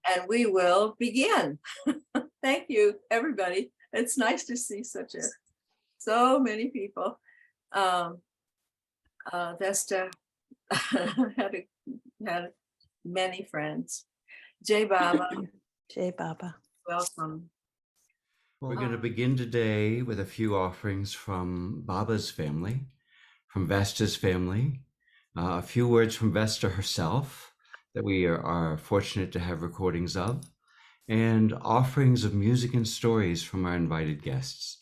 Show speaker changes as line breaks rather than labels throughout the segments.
and we will begin. Thank you, everybody. It's nice to see so many people. Vesta had many friends. Jai Baba,
Jai Baba.
welcome.
We're going to begin today with a few offerings from Baba's family, from Vesta's family, a few words from Vesta herself that we are fortunate to have recordings of, and offerings of music and stories from our invited guests.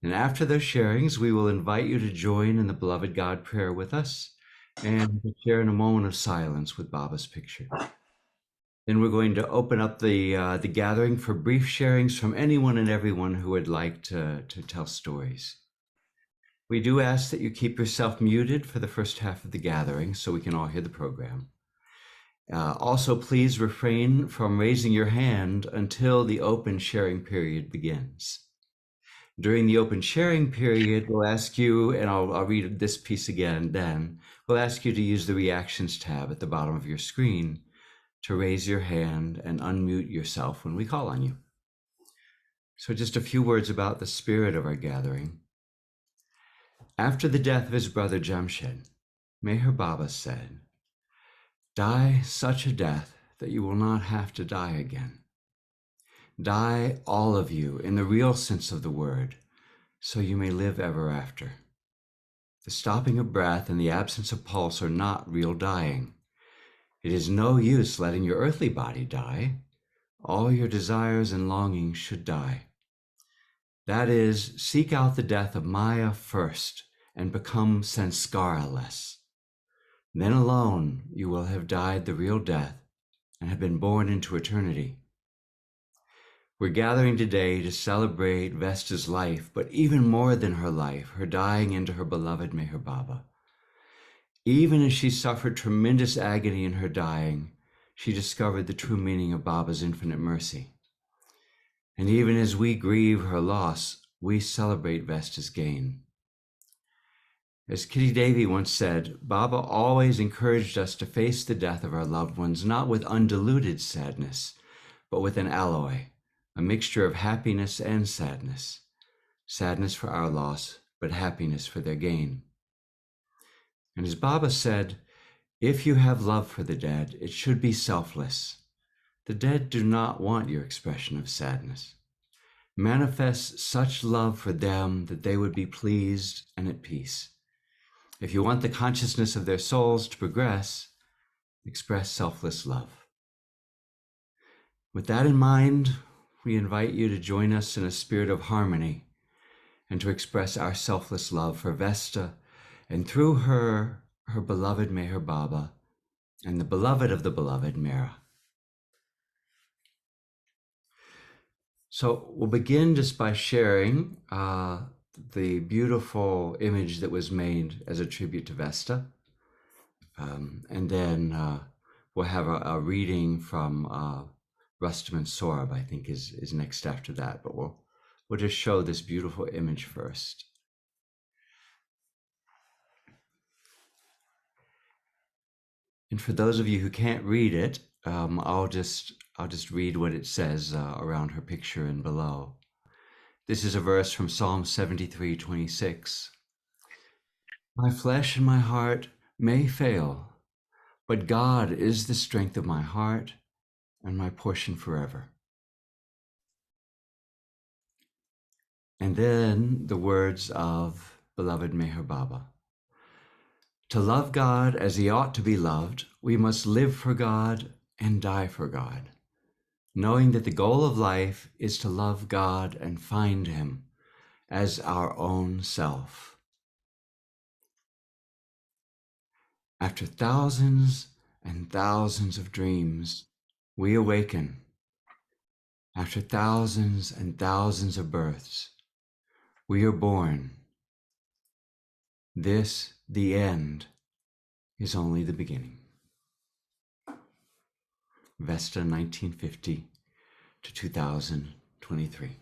And after those sharings, we will invite you to join in the Beloved God prayer with us and to share in a moment of silence with Baba's picture. Then we're going to open up the gathering for brief sharings from anyone and everyone who would like to tell stories. We do ask that you keep yourself muted for the first half of the gathering so we can all hear the program. Also, please refrain from raising your hand until the open sharing period begins. During the open sharing period, we'll ask you, and I'll read this piece again then, we'll ask you to use the reactions tab at the bottom of your screen to raise your hand and unmute yourself when we call on you. So just a few words about the spirit of our gathering. After the death of his brother Jamshed, Meher Baba said, "Die such a death that you will not have to die again. Die, all of you, in the real sense of the word, so you may live ever after. The stopping of breath and the absence of pulse are not real dying. It is no use letting your earthly body die. All your desires and longings should die. That is, seek out the death of Maya first and become sanskara-less. Then alone you will have died the real death and have been born into eternity." We're gathering today to celebrate Vesta's life, but even more than her life, her dying into her beloved Meher Baba. Even as she suffered tremendous agony in her dying, she discovered the true meaning of Baba's infinite mercy. And even as we grieve her loss, we celebrate Vesta's gain. As Kitty Devi once said, Baba always encouraged us to face the death of our loved ones, not with undiluted sadness, but with an alloy, a mixture of happiness and sadness. Sadness for our loss, but happiness for their gain. And as Baba said, if you have love for the dead, it should be selfless. The dead do not want your expression of sadness. Manifest such love for them that they would be pleased and at peace. If you want the consciousness of their souls to progress, express selfless love. With that in mind, we invite you to join us in a spirit of harmony and to express our selfless love for Vesta, and through her, her beloved Meher Baba, and the beloved of the beloved Mera. So we'll begin just by sharing the beautiful image that was made as a tribute to Vesta. And then we'll have a reading from Rustam and Sorab, I think is next after that, but we'll just show this beautiful image first. And for those of you who can't read it, I'll just read what it says around her picture and below. This is a verse from Psalm 73:26. My flesh and my heart may fail, but God is the strength of my heart and my portion forever. And then the words of beloved Meher Baba. To love God as he ought to be loved, we must live for God and die for God, knowing that the goal of life is to love God and find him as our own self. After thousands and thousands of dreams, we awaken. After thousands and thousands of births, we are born. This, the end, is only the beginning. Vesta, 1950 to 2023.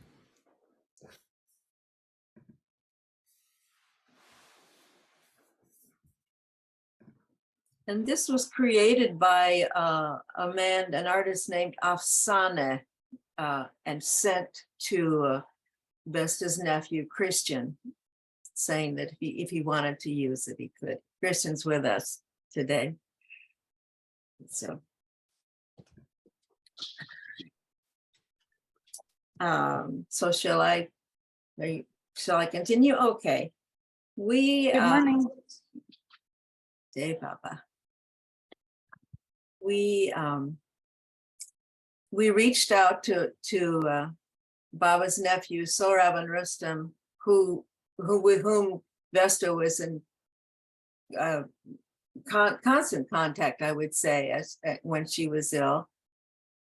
And this was created by an artist named Afsane, and sent to Vesta's nephew, Christian, saying that if he wanted to use it, he could. Christian's with us today. So so shall I continue? Okay.
Good morning.
Day, Papa. We reached out to Baba's nephew, Sorab and Rustam, who with whom Vesta was in constant contact, I would say, when she was ill,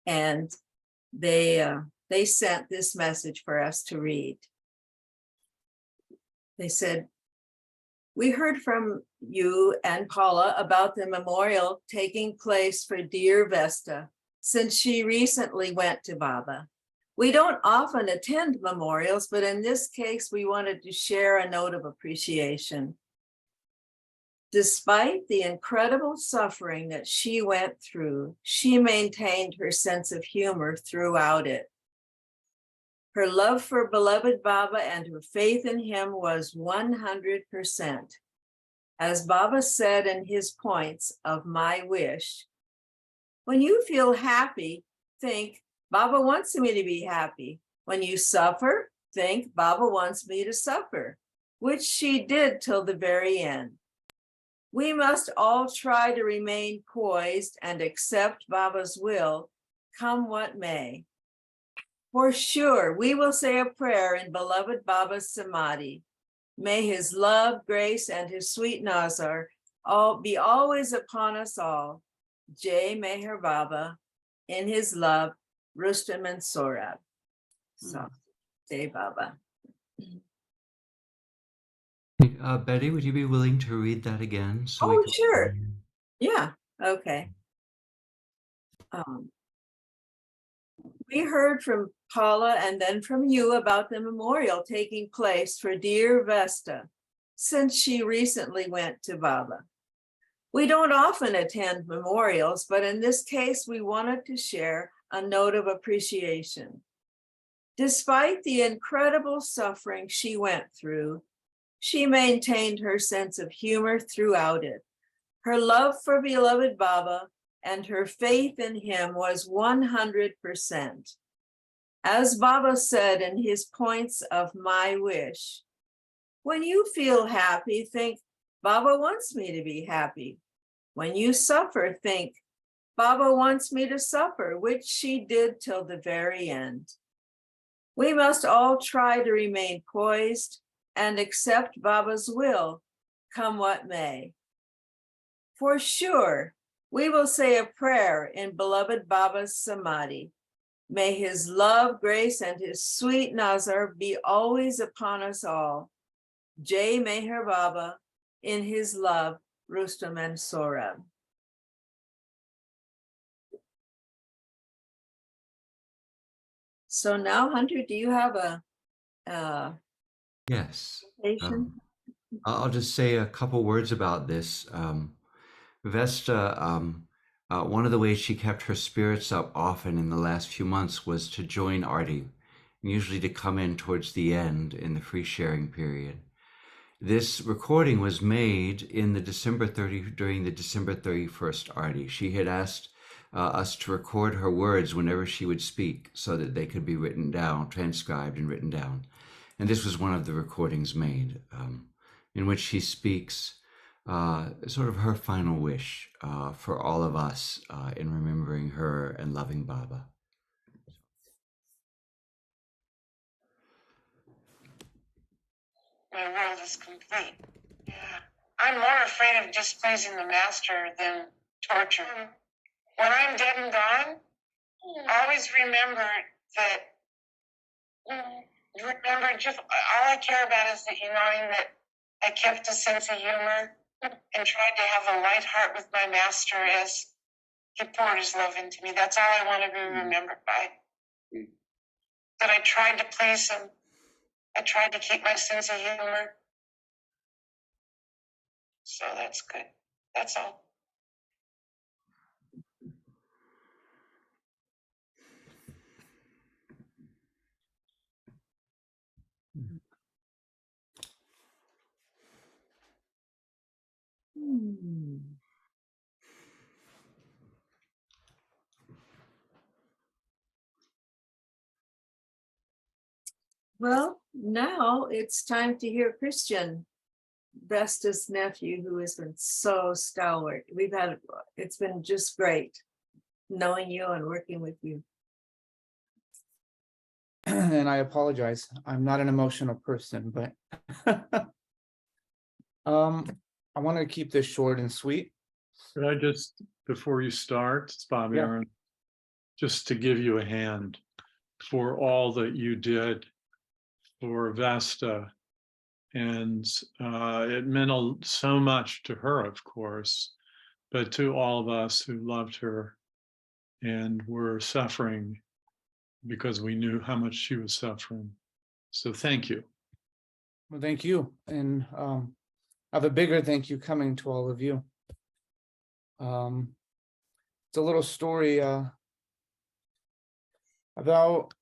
and they sent this message for us to read. They said, "We heard from you and Paula about the memorial taking place for dear Vesta, since she recently went to Baba. We don't often attend memorials, but in this case, we wanted to share a note of appreciation. Despite the incredible suffering that she went through, she maintained her sense of humor throughout it. Her love for beloved Baba and her faith in him was 100%. As Baba said in his points of my wish, when you feel happy, think, Baba wants me to be happy. When you suffer, think, Baba wants me to suffer, which she did till the very end. We must all try to remain poised and accept Baba's will, come what may. For sure, we will say a prayer in beloved Baba's Samadhi. May his love, grace, and his sweet Nazar be always upon us all. Jai Meher Baba, in his love, Rustam and Sorab." So, Jai Baba.
Betty, would you be willing to read that again?
Oh, sure. Yeah, okay. We heard from Paula and then from you about the memorial taking place for dear Vesta, since she recently went to Baba. We don't often attend memorials, but in this case, we wanted to share a note of appreciation. Despite the incredible suffering she went through, she maintained her sense of humor throughout it. Her love for beloved Baba and her faith in him was 100%. As Baba said in his points of my wish, when you feel happy, think, Baba wants me to be happy. When you suffer, think, Baba wants me to suffer, which she did till the very end. We must all try to remain poised and accept Baba's will, come what may. For sure, we will say a prayer in beloved Baba's Samadhi. May his love, grace, and his sweet Nazar be always upon us all. Jai Meher Baba, in his love, Rustam and Sorab. So now, Hunter, do you have a
Yes.
presentation?
I'll just say a couple words about this. Vesta, one of the ways she kept her spirits up often in the last few months was to join Artie, usually to come in towards the end in the free sharing period. This recording was made in the during the December 31st Artie. She had asked us to record her words whenever she would speak so that they could be written down, transcribed and written down. And this was one of the recordings made in which she speaks sort of her final wish for all of us in remembering her and loving Baba.
My world is complete. Yeah. I'm more afraid of displeasing the master than torture. When I'm dead and gone, always remember that, just all I care about is that knowing that I kept a sense of humor and tried to have a light heart with my master as he poured his love into me. That's all I want to be remembered by. That I tried to please him. I tried to keep my sense of humor. So that's good. That's all.
Well, now it's time to hear Christian, Vesta's nephew, who has been so stalwart. It's been just great knowing you and working with you.
And I apologize. I'm not an emotional person, but I want to keep this short and sweet.
Could I just, before you start, it's Bobby
Yeah.
Aaron, just to give you a hand for all that you did for Vesta. And it meant so much to her, of course, but to all of us who loved her and were suffering because we knew how much she was suffering. So thank you.
Well, thank you. And I have a bigger thank you coming to all of you. It's a little story. About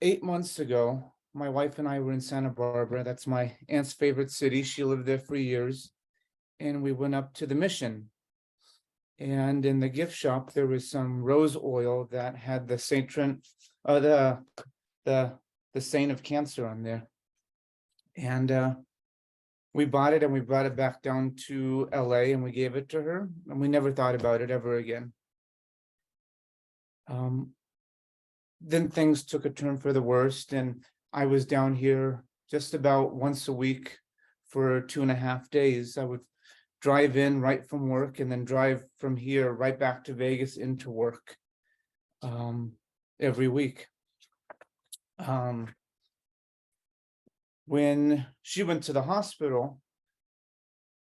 8 months ago, my wife and I were in Santa Barbara. That's my aunt's favorite city. She lived there for years. And we went up to the Mission. And in the gift shop, there was some rose oil that had the the saint of Cancer on there. And we bought it and we brought it back down to LA and we gave it to her. And we never thought about it ever again. Then things took a turn for the worst, and I was down here just about once a week for 2.5 days. I would drive in right from work and then drive from here right back to Vegas into work every week. When she went to the hospital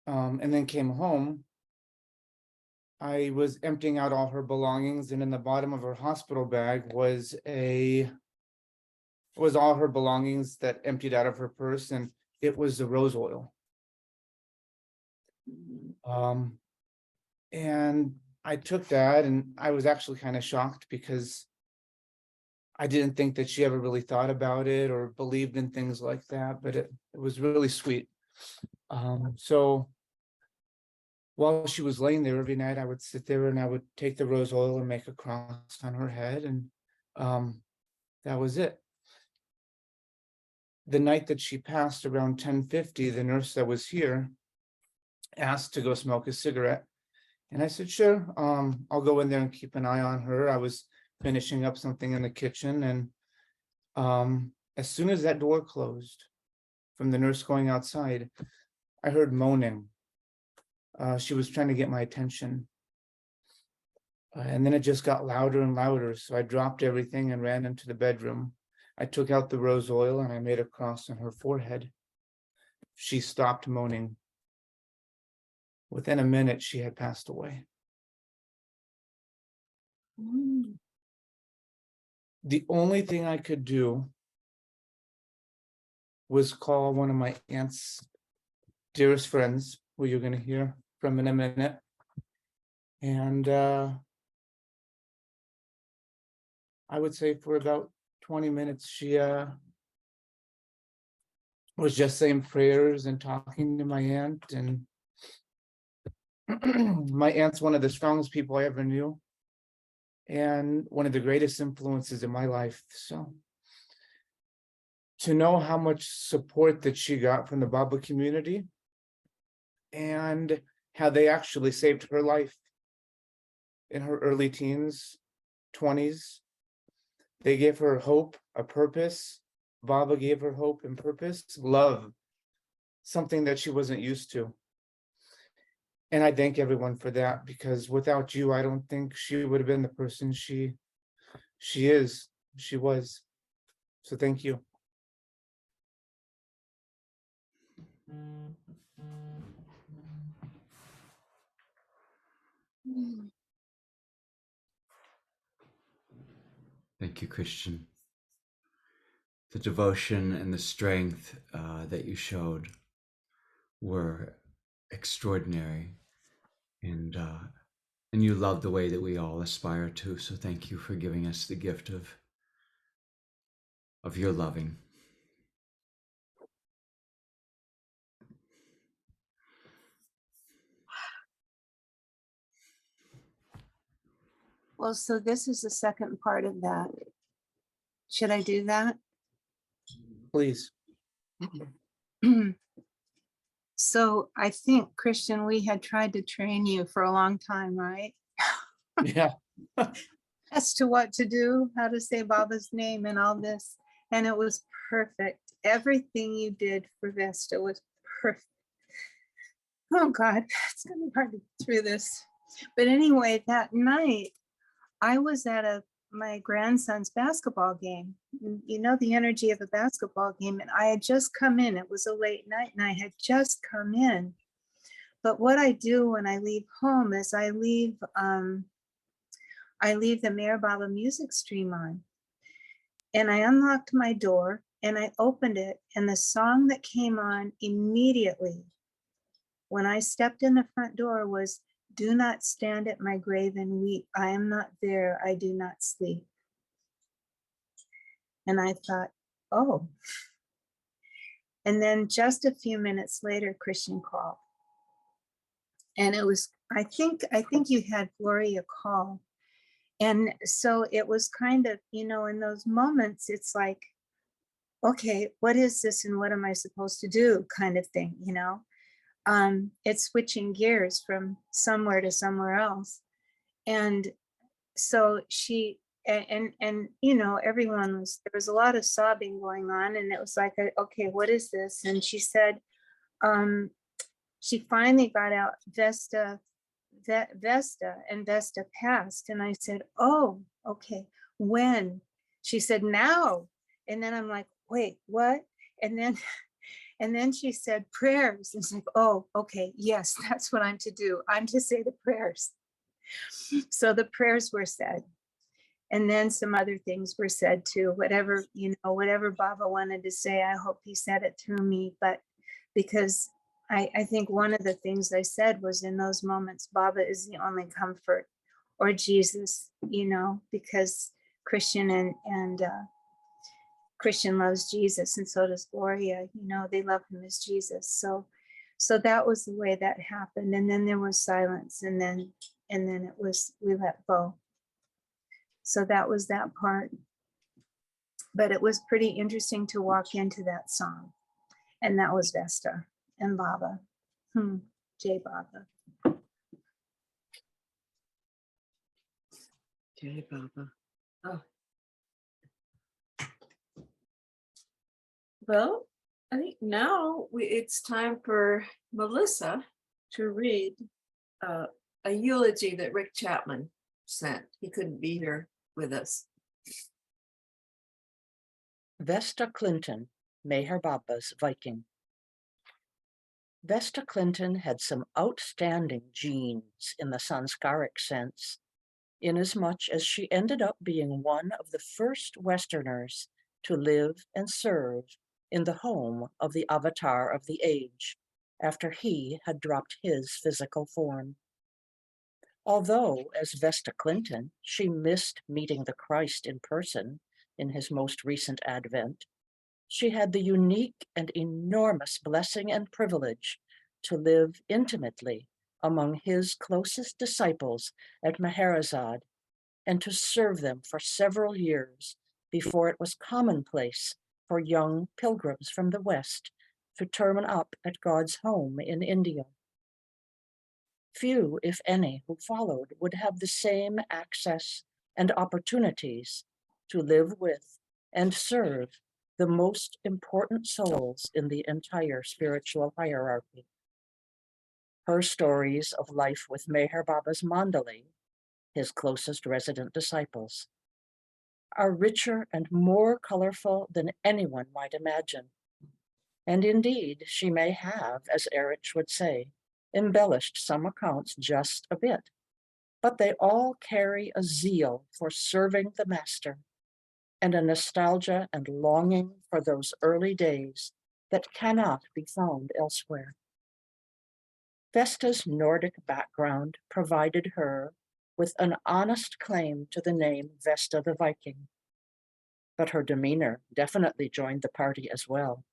and then came home, I was emptying out all her belongings, and in the bottom of her hospital bag was all her belongings that emptied out of her purse, and it was the rose oil. And I took that, and I was actually kind of shocked because I didn't think that she ever really thought about it or believed in things like that, but it was really sweet. So while she was laying there every night, I would sit there and I would take the rose oil and make a cross on her head, and that was it. The night that she passed, around 10:50, the nurse that was here asked to go smoke a cigarette. And I said, sure, I'll go in there and keep an eye on her. I was finishing up something in the kitchen, and as soon as that door closed from the nurse going outside, I heard moaning. She was trying to get my attention. And then it just got louder and louder. So I dropped everything and ran into the bedroom. I took out the rose oil and I made a cross on her forehead. She stopped moaning. Within a minute, she had passed away. The only thing I could do was call one of my aunt's dearest friends, who you're going to hear from in a minute. And I would say for about 20 minutes, she was just saying prayers and talking to my aunt. And my aunt's one of the strongest people I ever knew, and one of the greatest influences in my life. So to know how much support that she got from the Baba community and how they actually saved her life in her early teens, 20s. They gave her hope, a purpose. Baba gave her hope and purpose, love, something that she wasn't used to. And I thank everyone for that, because without you, I don't think she would have been the person she was. So thank you.
Thank you, Christian. The devotion and the strength that you showed were extraordinary, and you love the way that we all aspire to. So thank you for giving us the gift of your loving.
Well, so this is the second part of that. Should I do that?
Please.
So I think, Christian, we had tried to train you for a long time, right?
Yeah.
As to what to do, how to say Baba's name and all this. And it was perfect. Everything you did for Vesta was perfect. Oh God, it's gonna be hard to get through this. But anyway, that night I was at my grandson's basketball game. You know, the energy of a basketball game. And I had just come in. It was a late night and I had just come in. But what I do when I leave home is I leave the Meher Baba music stream on. And I unlocked my door and I opened it. And the song that came on immediately when I stepped in the front door was, "Do not stand at my grave and weep. I am not there. I do not sleep." And I thought, oh. And then just a few minutes later, Christian called. And it was, I think you had Gloria call. And so it was kind of, you know, in those moments, it's like, okay, what is this and what am I supposed to do kind of thing, you know? It's switching gears from somewhere to somewhere else. And so she, and you know, everyone was, there was a lot of sobbing going on and it was like, okay, what is this? And she said, she finally got out Vesta and Vesta passed. And I said, oh, okay, when? She said, now. And then I'm like, wait, what? And then she said prayers. It's like, oh, okay, yes, that's what I'm to do. I'm to say the prayers. So the prayers were said. And then some other things were said too, whatever, you know, whatever Baba wanted to say, I hope he said it through me. But because I think one of the things I said was in those moments, Baba is the only comfort, or Jesus, you know, because Christian and Christian loves Jesus and so does Gloria, you know, they love him as Jesus. So that was the way that happened. And then there was silence and then it was, we let go. So that was that part. But it was pretty interesting to walk into that song. And that was Vesta and Baba. Jai Baba.
Jai Baba. Oh. Well, I think now it's time for Melissa to read a eulogy that Rick Chapman sent. He couldn't be here with us.
Vesta Clinton, Meher Baba's Viking. Vesta Clinton had some outstanding genes in the Sanskaric sense, inasmuch as she ended up being one of the first Westerners to live and serve in the home of the avatar of the age, after he had dropped his physical form. Although, as Vesta Clinton, she missed meeting the Christ in person in his most recent advent, she had the unique and enormous blessing and privilege to live intimately among his closest disciples at Maharazad and to serve them for several years before it was commonplace for young pilgrims from the West to turn up at God's home in India. Few, if any, who followed would have the same access and opportunities to live with and serve the most important souls in the entire spiritual hierarchy. Her stories of life with Meher Baba's Mandali, his closest resident disciples, are richer and more colorful than anyone might imagine. And indeed, she may have, as Erich would say, embellished some accounts just a bit, but they all carry a zeal for serving the Master and a nostalgia and longing for those early days that cannot be found elsewhere. Vesta's Nordic background provided her with an honest claim to the name Vesta the Viking, but her demeanor definitely joined the party as well.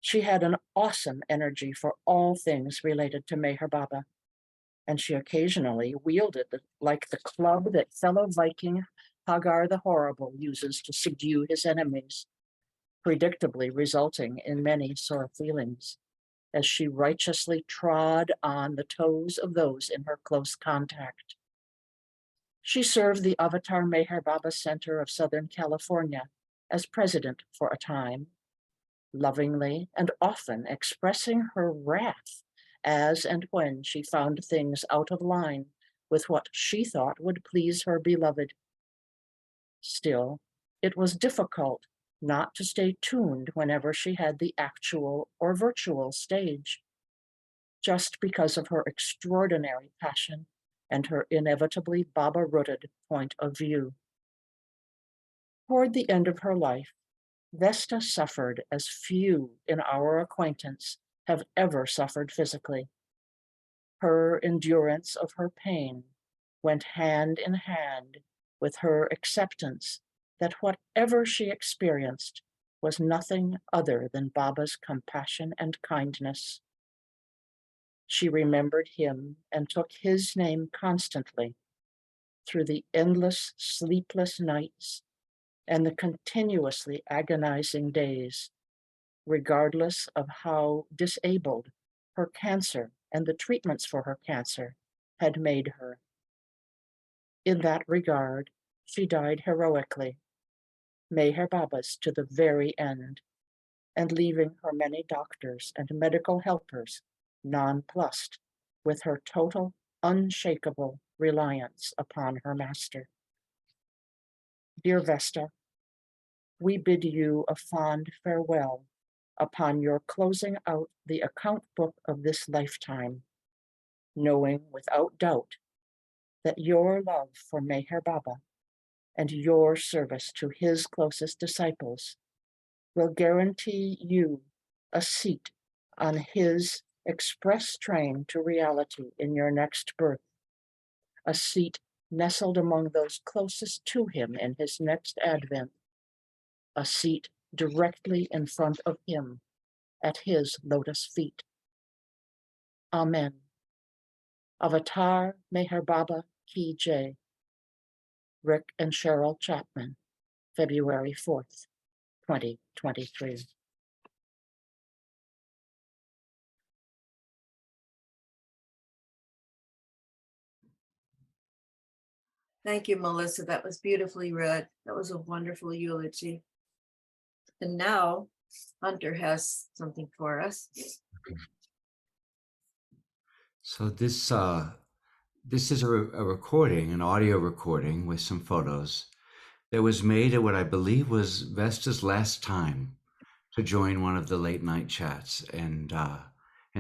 She had an awesome energy for all things related to Meher Baba, and she occasionally wielded like the club that fellow Viking Hagar the Horrible uses to subdue his enemies. predictably resulting in many sore feelings as she righteously trod on the toes of those in her close contact. She served the Avatar Meher Baba Center of Southern California as president for a time, lovingly and often expressing her wrath as and when she found things out of line with what she thought would please her beloved. Still, it was difficult not to stay tuned whenever she had the actual or virtual stage, just because of her extraordinary passion and her inevitably Baba-rooted point of view. Toward the end of her life, Vesta suffered as few in our acquaintance have ever suffered physically. Her endurance of her pain went hand in hand with her acceptance that whatever she experienced was nothing other than Baba's compassion and kindness. She remembered him and took his name constantly through the endless sleepless nights and the continuously agonizing days, regardless of how disabled her cancer and the treatments for her cancer had made her. In that regard, she died heroically, Meher Baba's to the very end, and leaving her many doctors and medical helpers nonplussed with her total, unshakable reliance upon her master. Dear Vesta, we bid you a fond farewell upon your closing out the account book of this lifetime, knowing without doubt that your love for Meher Baba and your service to his closest disciples will guarantee you a seat on his express train to reality in your next birth, a seat nestled among those closest to him in his next advent, a seat directly in front of him at his lotus feet. Amen. Avatar Meher Baba Ki Jai. Rick and Cheryl Chapman, February 4th, 2023.
Thank you, Melissa. That was beautifully read. That was a wonderful eulogy. And now Hunter has something for us.
So this is a recording, an audio recording with some photos that was made at what I believe was Vesta's last time to join one of the late night chats, and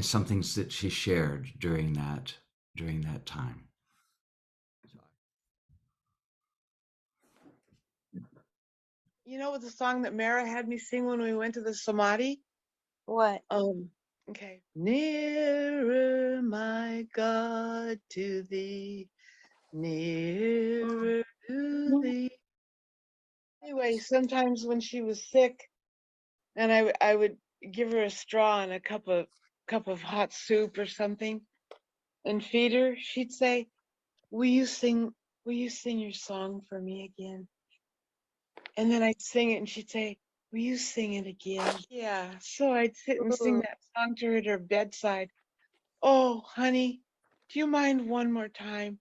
some things that she shared during that time.
You know, the song that Mara had me sing when we went to the Samadhi?
What?
Okay. Nearer, my God, to thee, nearer to thee. Anyway, sometimes when she was sick, and I would give her a straw and a cup of hot soup or something, and feed her, she'd say, will you sing your song for me again? And then I'd sing it and she'd say, will you sing it again? Yeah. So I'd sit and sing that song to her at her bedside. Oh, honey, do you mind one more time?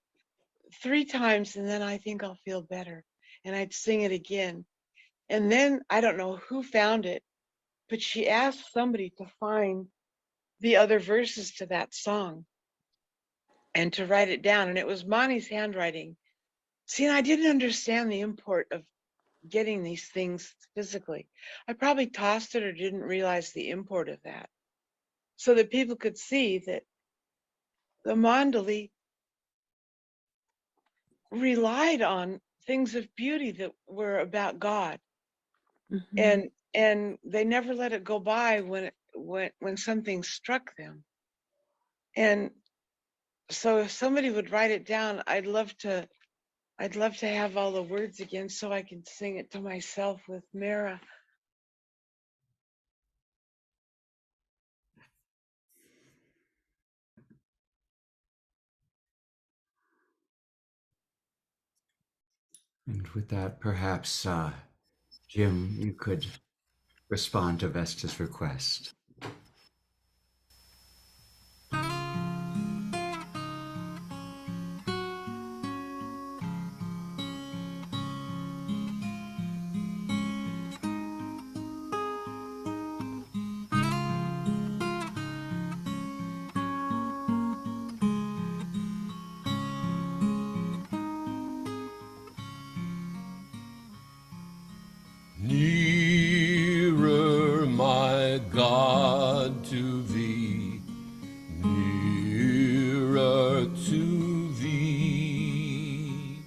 3 times, and then I think I'll feel better. And I'd sing it again. And then I don't know who found it, but she asked somebody to find the other verses to that song and to write it down. And it was Monty's handwriting. See, and I didn't understand the import of getting these things physically. I probably tossed it or didn't realize the import of that, so that people could see that the mandali relied on things of beauty that were about God, and they never let it go by when something struck them. And so if somebody would write it down, I'd love to have all the words again so I can sing it to myself with Mara.
And with that, perhaps Jim, you could respond to Vesta's request.
Nearer, my God, to thee, nearer to thee,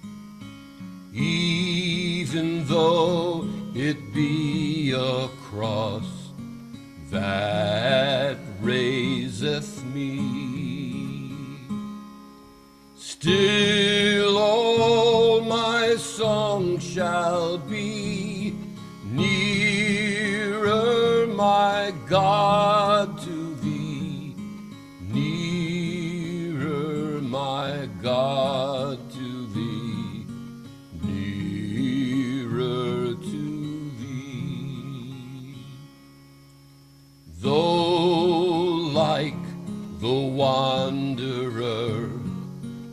even though it be a cross that raiseth me, still all my song shall be nearer, my God, to thee, nearer, my God, to thee, nearer to thee. Though like the wanderer,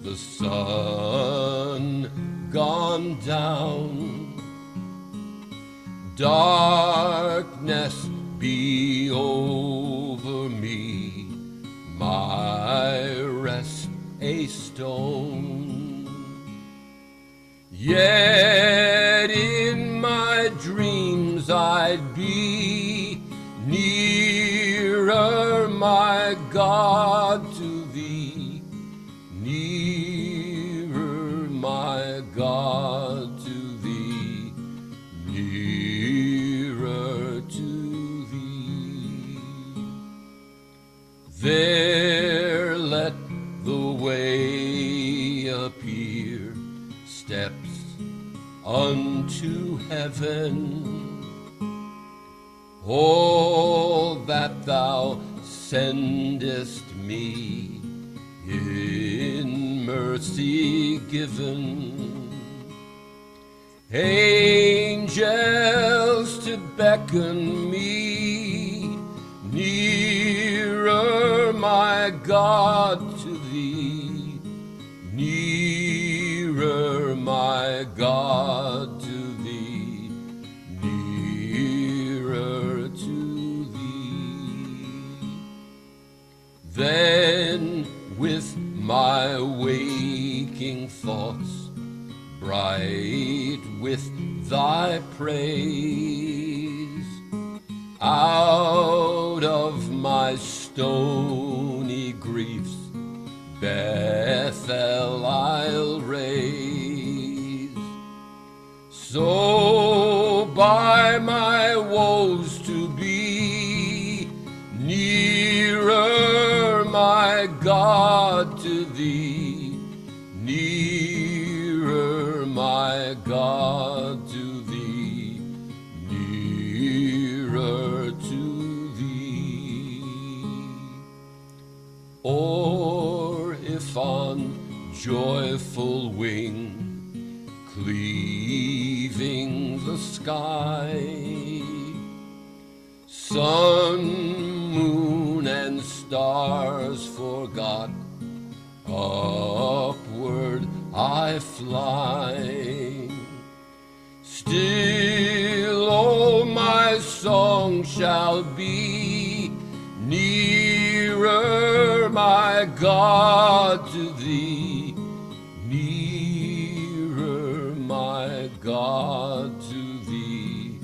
the sun gone down, darkness be over me, my rest a stone. Yet in my dreams I'd be nearer, my God, to thee, nearer, my God, to thee, nearer to thee. There let the way appear, steps unto heaven. All that thou sendest me in mercy given, angels to beckon me nearer, my God, to thee, nearer, my God, to thee, nearer to thee. Then with my waking thoughts, bright with thy praise, out of my stony griefs Bethel I'll raise. So by my woes to be nearer, my God, to thee, nearer, my God, to thee, nearer to thee. Or if on joyful wing cleaving the sky, sun, moon, and stars forgot, upward I fly. Still all my song shall be nearer, my God, to thee, nearer, my God, to thee,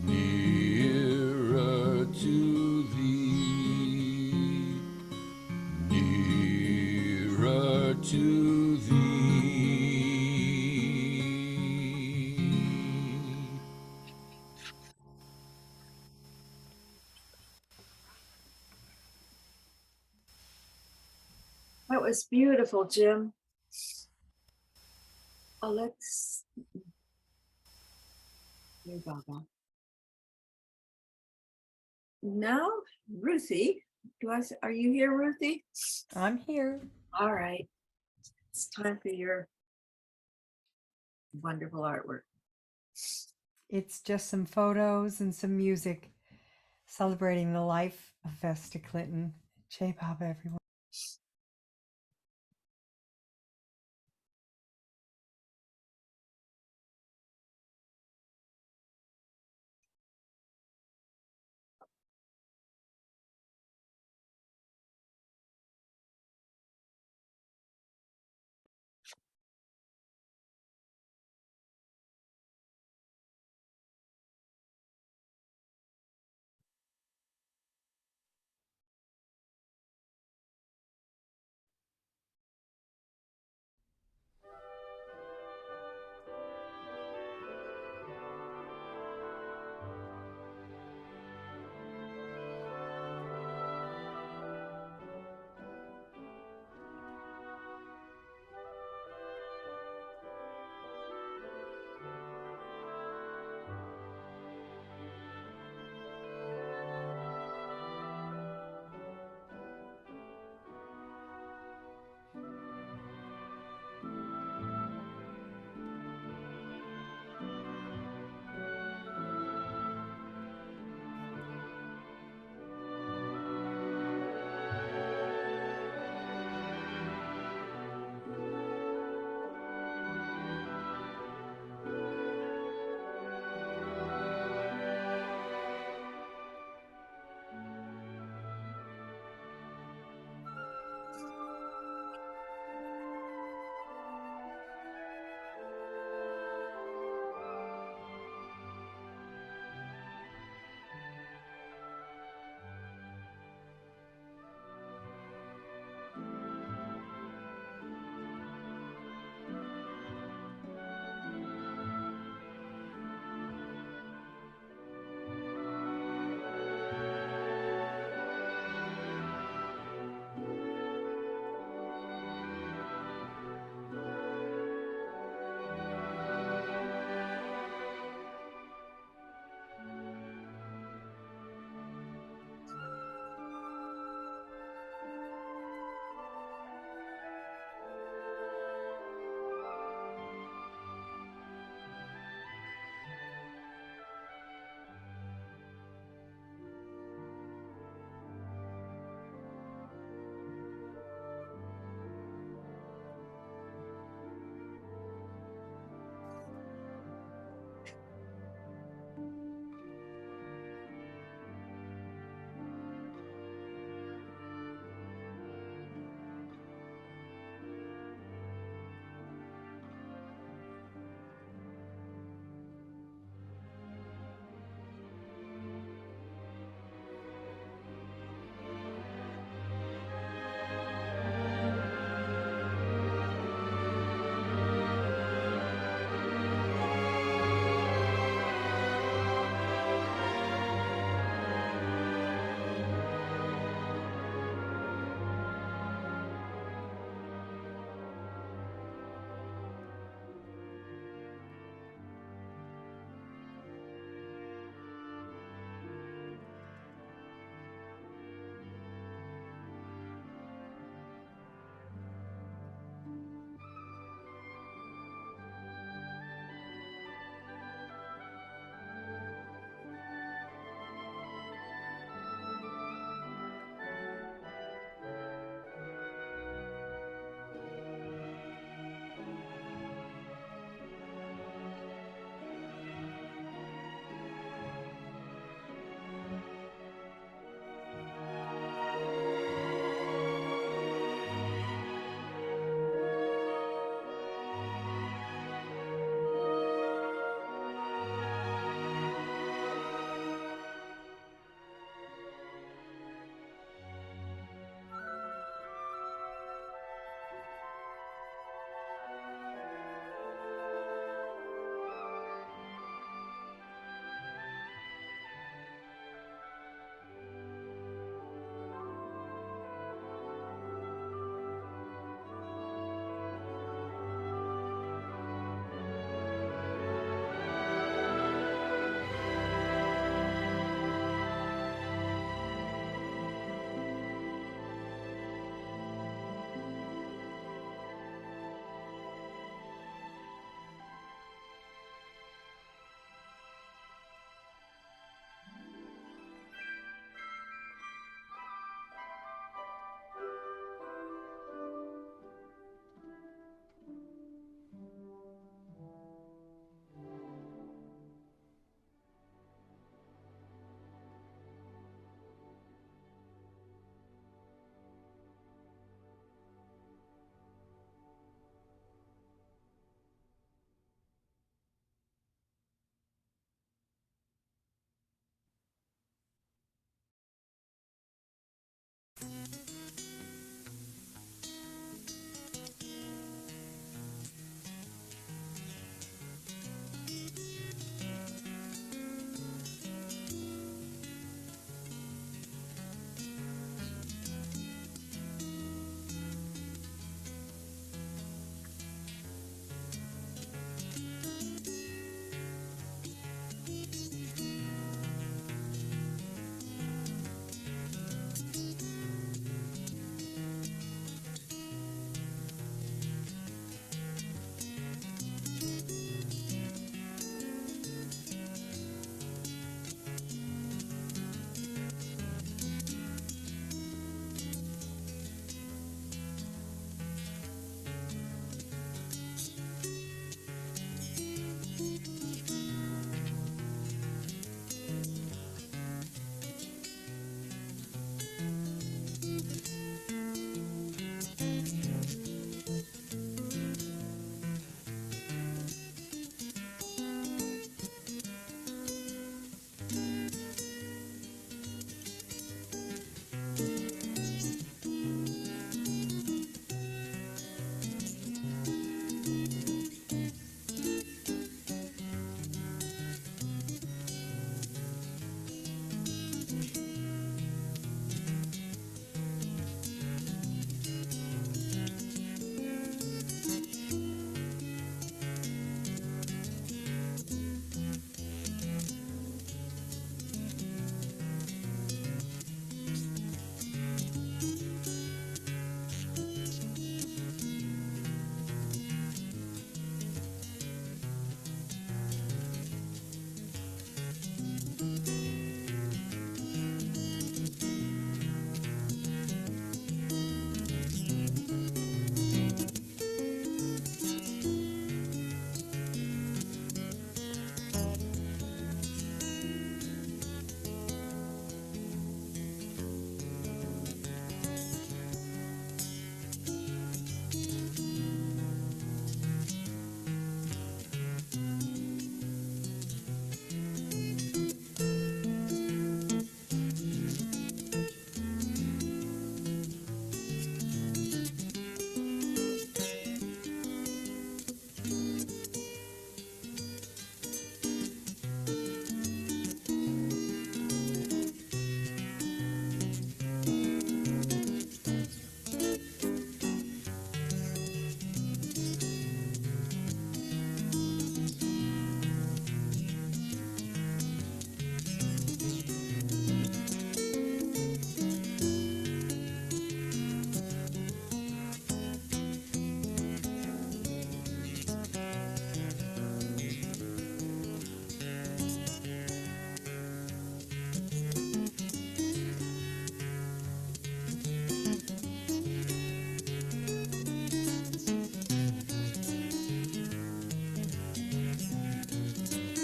nearer to thee, nearer to thee.
That was beautiful, Jim. Oh, let's. Here, Baba. Now, Ruthie, are you here, Ruthie?
I'm here.
All right. It's time for your wonderful artwork.
It's just some photos and some music celebrating the life of Vesta Clinton. J-pop, everyone.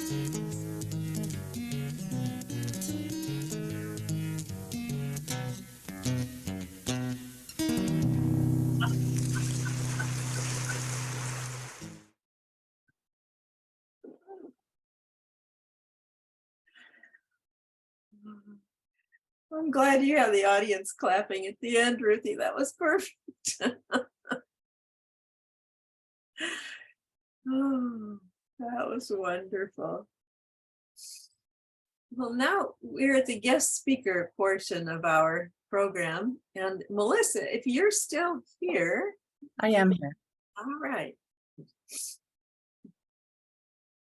I'm glad you have the audience clapping at the end, Ruthie. That was perfect. Oh, that was wonderful. Well, now we're at the guest speaker portion of our program. And Melissa, if you're still here.
I am here.
All right.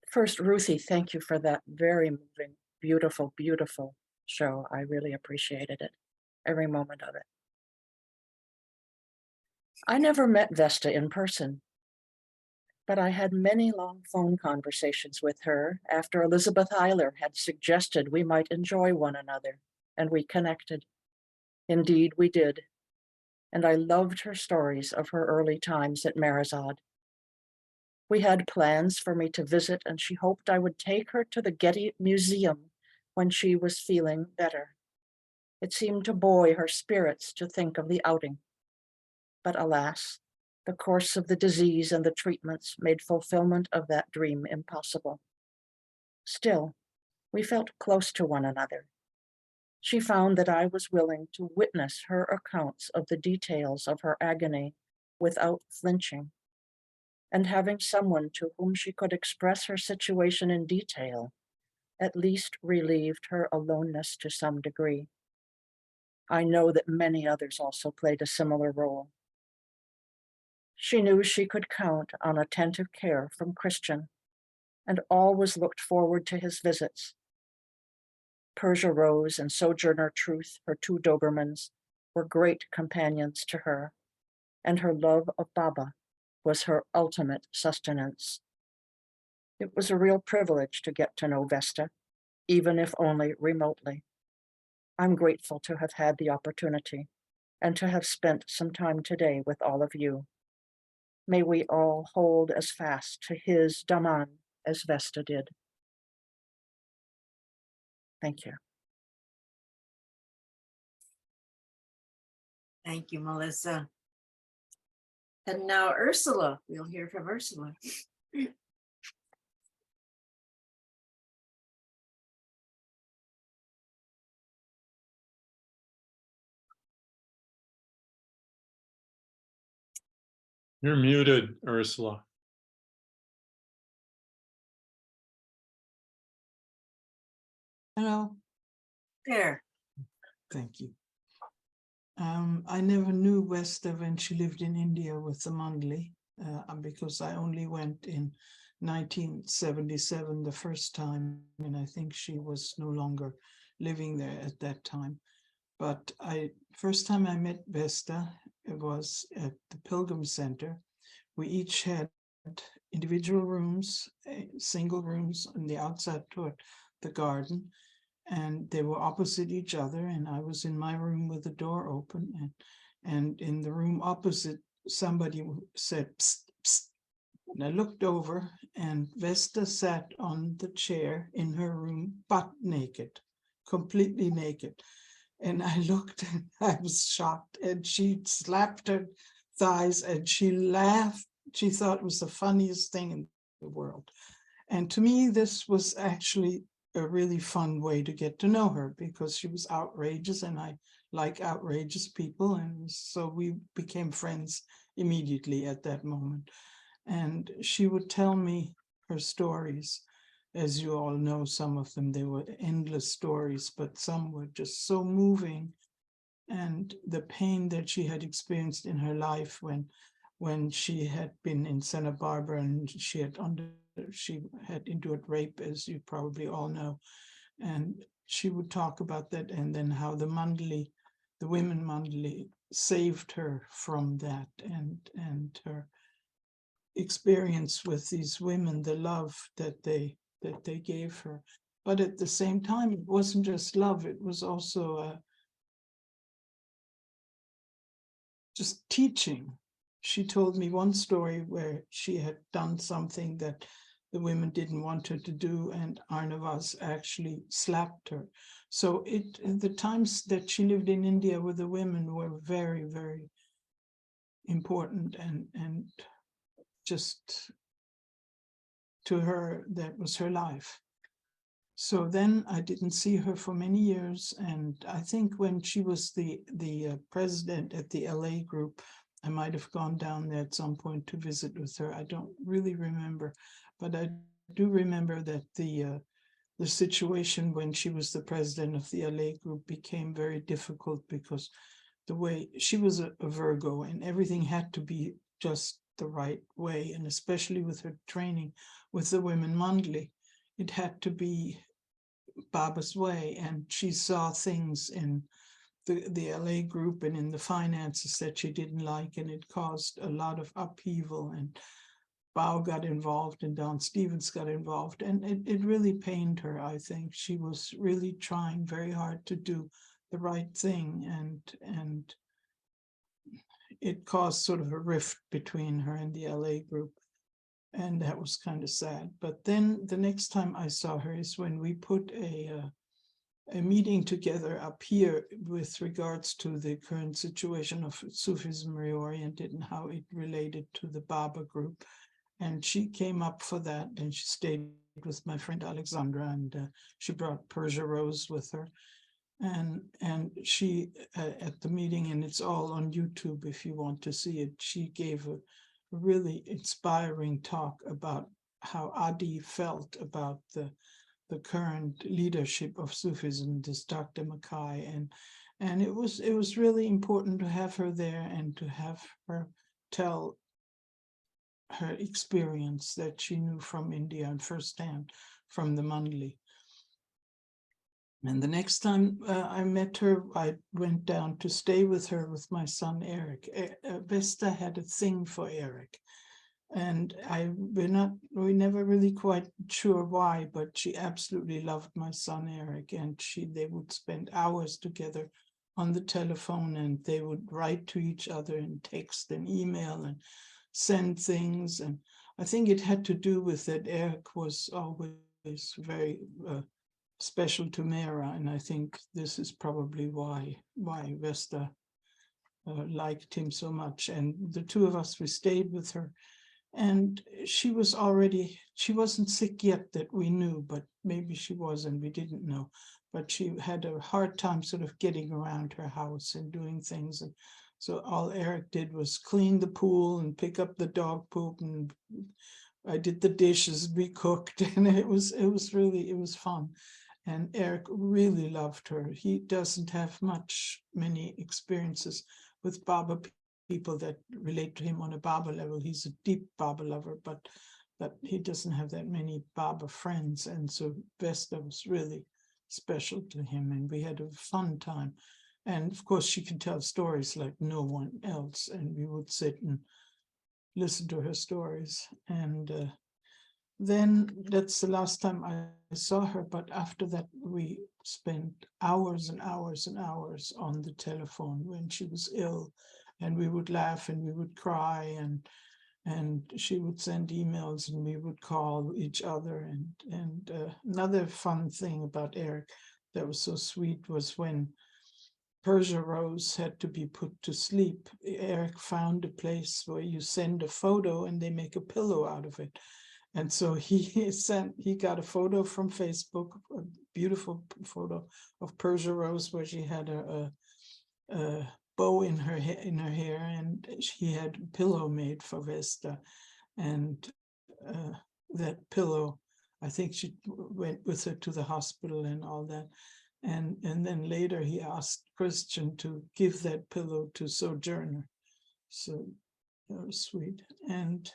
First, Ruthie, thank you for that very moving, beautiful, beautiful show. I really appreciated it, every moment of it. I never met Vesta in person, but I had many long phone conversations with her after Elizabeth Eiler had suggested we might enjoy one another, and we connected. Indeed, we did. And I loved her stories of her early times at Marizod. We had plans for me to visit, and she hoped I would take her to the Getty Museum when she was feeling better. It seemed to buoy her spirits to think of the outing. But alas, the course of the disease and the treatments made fulfillment of that dream impossible. Still, we felt close to one another. She found that I was willing to witness her accounts of the details of her agony without flinching. And having someone to whom she could express her situation in detail at least relieved her aloneness to some degree. I know that many others also played a similar role. She knew she could count on attentive care from Christian, and always looked forward to his visits. Persia Rose and Sojourner Truth, her two Dobermans, were great companions to her, and her love of Baba was her ultimate sustenance. It was a real privilege to get to know Vesta, even if only remotely. I'm grateful to have had the opportunity and to have spent some time today with all of you. May we all hold as fast to his Daman as Vesta did. Thank you.
Thank you, Melissa. And now Ursula, we'll hear from Ursula.
You're muted, Ursula.
Hello,
There.
thank you. I never knew Vesta when she lived in India with the Mandli, because I only went in 1977 the first time, and I think she was no longer living there at that time. But first time I met Vesta, it was at the Pilgrim Center. We each had individual rooms, single rooms on the outside toward the garden. And they were opposite each other, and I was in my room with the door open, and in the room opposite, somebody said, psst, psst. And I looked over, and Vesta sat on the chair in her room, butt naked, completely naked. And I looked, and I was shocked, and she slapped her thighs, and she laughed. She thought it was the funniest thing in the world. And to me, this was actually a really fun way to get to know her, because she was outrageous, and I like outrageous people, and so we became friends immediately at that moment. And she would tell me her stories. As you all know, some of them, they were endless stories, but some were just so moving. And the pain that she had experienced in her life when she had been in Santa Barbara, and she had endured rape, as you probably all know. And she would talk about that, and then how the women Mandli saved her from that, and her experience with these women, the love that they gave her. But at the same time, it wasn't just love, it was also just teaching. She told me one story where she had done something that the women didn't want her to do, and Arnavas actually slapped her. So the times that she lived in India with the women were very, very important, and just to her, that was her life. So then I didn't see her for many years, and I think when she was the president at the LA group, I might have gone down there at some point to visit with her. I don't really remember, but I do remember that the situation when she was the president of the LA group became very difficult, because the way she was a Virgo, and everything had to be just the right way, and especially with her training with the women monthly, it had to be Baba's way, and she saw things in the LA group and in the finances that she didn't like, and it caused a lot of upheaval, and Bao got involved and Don Stevens got involved, and it really pained her. I think she was really trying very hard to do the right thing, and it caused sort of a rift between her and the LA group, and that was kind of sad. But then the next time I saw her is when we put a meeting together up here with regards to the current situation of Sufism reoriented and how it related to the Baba group. And she came up for that, and she stayed with my friend Alexandra, and she brought Persia Rose with her. And she, at the meeting, and it's all on YouTube if you want to see it, she gave a really inspiring talk about how Adi felt about the current leadership of Sufism, this Dr. Mackay, and it was really important to have her there and to have her tell her experience that she knew from India and firsthand from the Mandli. And the next time I met her, I went down to stay with her with my son Eric. Vesta had a thing for Eric, and we're never really quite sure why, but she absolutely loved my son Eric, and they would spend hours together on the telephone, and they would write to each other and text and email and send things. And I think it had to do with that Eric was always very special to Mera, and I think this is probably why Vesta liked him so much. And the two of us, we stayed with her, and she wasn't sick yet that we knew, but maybe she was and we didn't know. But she had a hard time sort of getting around her house and doing things. And so all Eric did was clean the pool and pick up the dog poop, and I did the dishes, we cooked, and it was fun. And Eric really loved her. He doesn't have many experiences with Baba people that relate to him on a Baba level. He's a deep Baba lover, but he doesn't have that many Baba friends. And so Vesta was really special to him, and we had a fun time. And of course, she can tell stories like no one else, and we would sit and listen to her stories. And then that's the last time I saw her, but after that we spent hours and hours and hours on the telephone when she was ill, and we would laugh and we would cry, and she would send emails and we would call each other. And another fun thing about Eric that was so sweet was when Persia Rose had to be put to sleep, Eric found a place where you send a photo and they make a pillow out of it. And so he got a photo from Facebook, a beautiful photo of Persia Rose where she had a bow in her hair, and he had a pillow made for Vesta. And that pillow, I think she went with her to the hospital and all that. And then later he asked Christian to give that pillow to Sojourner. So that was sweet. And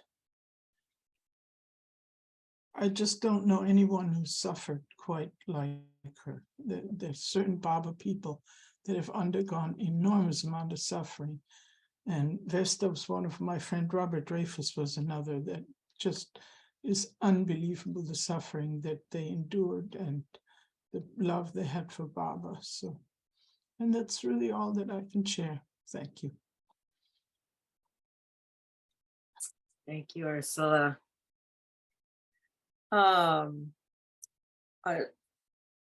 I just don't know anyone who suffered quite like her. There's certain Baba people that have undergone enormous amount of suffering. And Vesta was one of my friend Robert Dreyfus was another that just is unbelievable, the suffering that they endured and the love they had for Baba. So, and that's really all that I can share. Thank you.
Thank you, Ursula.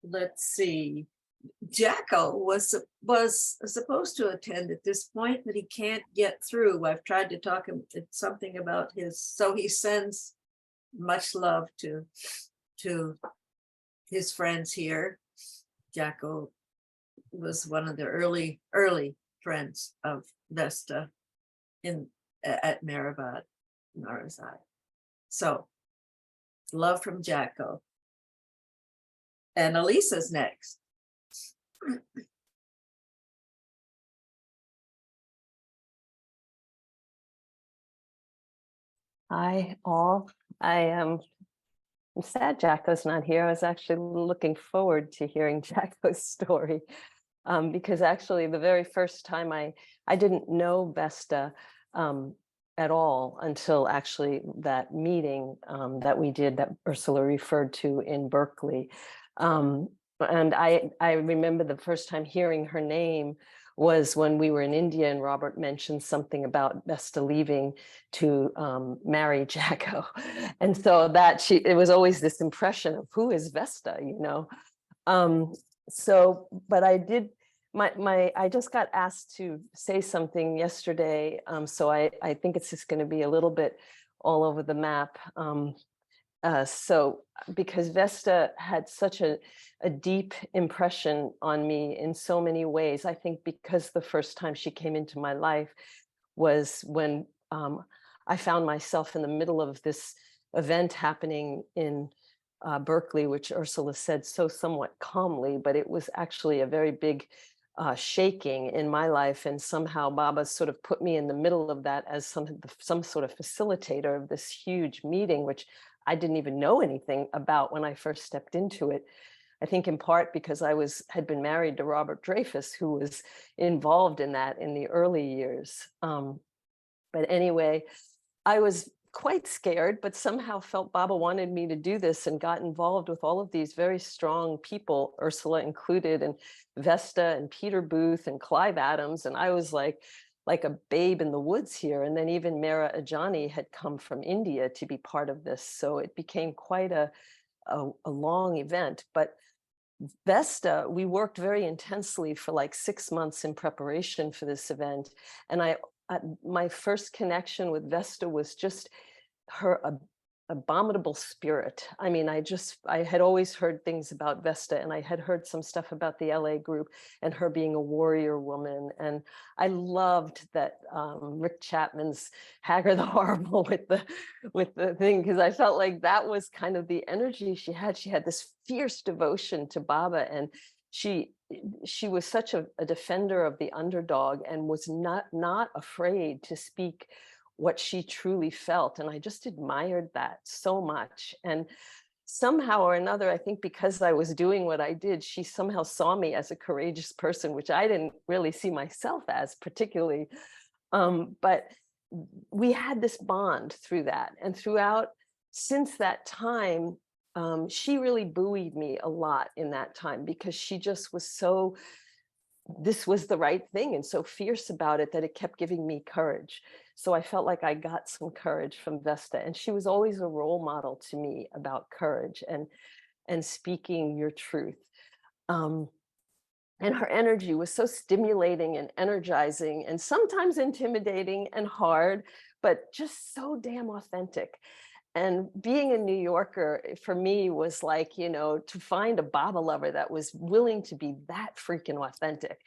Let's see. Jaco was supposed to attend at this point, but he can't get through. I've tried to talk him to something about his, so he sends much love to his friends here. Jaco was one of the early friends of Vesta at Marabad, Narazai. So love from Jaco. And Elisa's next.
Hi, all. I'm sad Jaco's not here. I was actually looking forward to hearing Jaco's story, because actually the very first time I didn't know Vesta at all until actually that meeting that we did that Ursula referred to in Berkeley. And I remember the first time hearing her name was when we were in India and Robert mentioned something about Vesta leaving to marry Jaco. And so that it was always this impression of who is Vesta, you know? But I did, I just got asked to say something yesterday. So I think it's just gonna be a little bit all over the map. So because Vesta had such a deep impression on me in so many ways, I think because the first time she came into my life was when I found myself in the middle of this event happening in Berkeley, which Ursula said so somewhat calmly, but it was actually a very big shaking in my life. And somehow Baba sort of put me in the middle of that as some sort of facilitator of this huge meeting, which I didn't even know anything about when I first stepped into it. I think in part because I had been married to Robert Dreyfus, who was involved in that in the early years. But anyway, I was quite scared, but somehow felt Baba wanted me to do this and got involved with all of these very strong people, Ursula included, and Vesta and Peter Booth and Clive Adams. And I was like a babe in the woods here. And then even Mera Ajani had come from India to be part of this. So it became quite a long event. But Vesta, we worked very intensely for like 6 months in preparation for this event. And my first connection with Vesta was just her abominable spirit. I mean, I had always heard things about Vesta, and I had heard some stuff about the LA group and her being a warrior woman. And I loved that Rick Chapman's Hagar the Horrible with the thing, because I felt like that was kind of the energy she had. She had this fierce devotion to Baba, and she was such a defender of the underdog and was not afraid to speak what she truly felt. And I just admired that so much. And somehow or another, I think because I was doing what I did, she somehow saw me as a courageous person, which I didn't really see myself as particularly. But we had this bond through that. And throughout, since that time, she really buoyed me a lot in that time, because she just was so, this was the right thing, and so fierce about it that it kept giving me courage. So I felt like I got some courage from Vesta, and she was always a role model to me about courage and speaking your truth. And her energy was so stimulating and energizing and sometimes intimidating and hard, but just so damn authentic. And being a New Yorker for me was like, you know, to find a Baba lover that was willing to be that freaking authentic.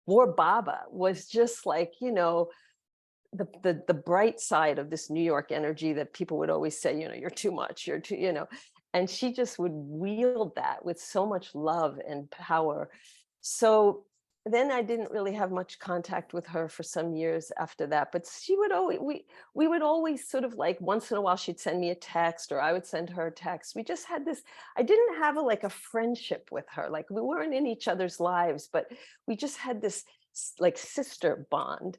War Baba was just like, you know, the bright side of this New York energy that people would always say, you know, you're too much, you're too, you know, and she just would wield that with so much love and power. So then I didn't really have much contact with her for some years after that, but she would always, we would always sort of like, once in a while she'd send me a text or I would send her a text. We just had this, I didn't have like a friendship with her. Like we weren't in each other's lives, but we just had this like sister bond.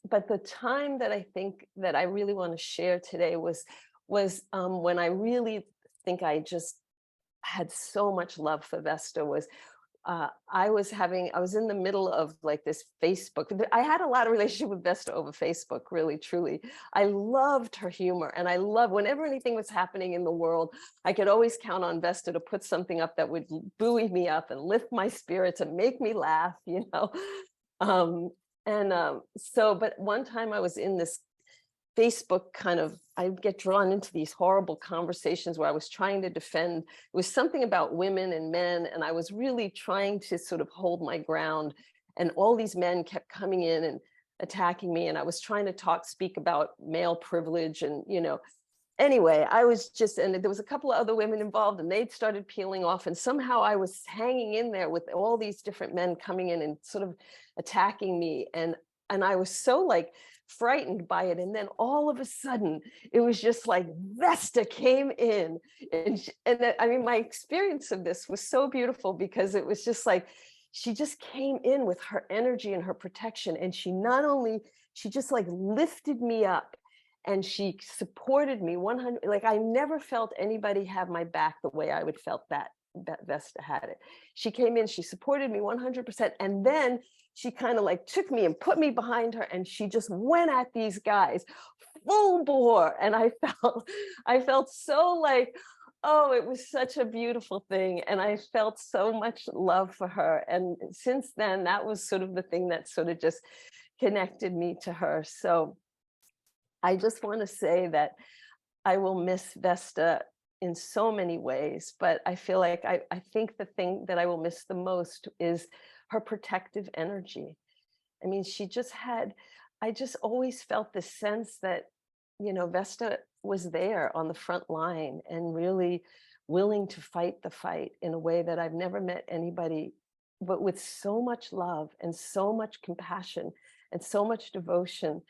But the time that I think that I really want to share today was when I really think I just had so much love for Vesta was I was in the middle of like this Facebook. I had a lot of relationship with Vesta over Facebook, really, truly. I loved her humor, and I love whenever anything was happening in the world, I could always count on Vesta to put something up that would buoy me up and lift my spirits and make me laugh, you know. But one time I was in this Facebook I get drawn into these horrible conversations where I was trying to defend, it was something about women and men, and I was really trying to sort of hold my ground. And all these men kept coming in and attacking me, and I was trying to speak about male privilege and, you know, anyway, and there was a couple of other women involved, and they'd started peeling off, and somehow I was hanging in there with all these different men coming in and sort of attacking me. And I was so like frightened by it. And then all of a sudden, it was just like Vesta came in. I mean, my experience of this was so beautiful because it was just like, she just came in with her energy and her protection. And she just like lifted me up, and she supported me 100. Like I never felt anybody have my back the way I would felt that Vesta had it. She came in, she supported me 100%. And then she kind of like took me and put me behind her, and she just went at these guys full bore. And I felt so like, oh, it was such a beautiful thing. And I felt so much love for her. And since then, that was sort of the thing that sort of just connected me to her. So I just want to say that I will miss Vesta in so many ways, but I feel like I think the thing that I will miss the most is her protective energy. I mean, I just always felt this sense that, you know, Vesta was there on the front line and really willing to fight the fight in a way that I've never met anybody, but with so much love and so much compassion and so much devotion,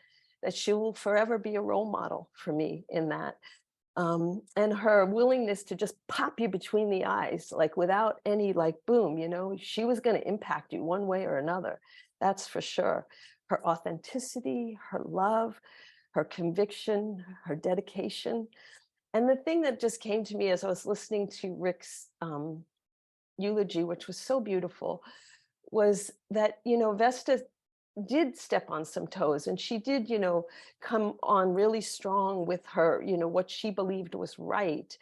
that she will forever be a role model for me in that. And her willingness to just pop you between the eyes, like without any like boom, you know, she was going to impact you one way or another. That's for sure. Her authenticity, her love, her conviction, her dedication. And the thing that just came to me as I was listening to Rick's eulogy, which was so beautiful, was that, you know, Vesta did step on some toes, and she did, you know, come on really strong with her, you know, what she believed was right.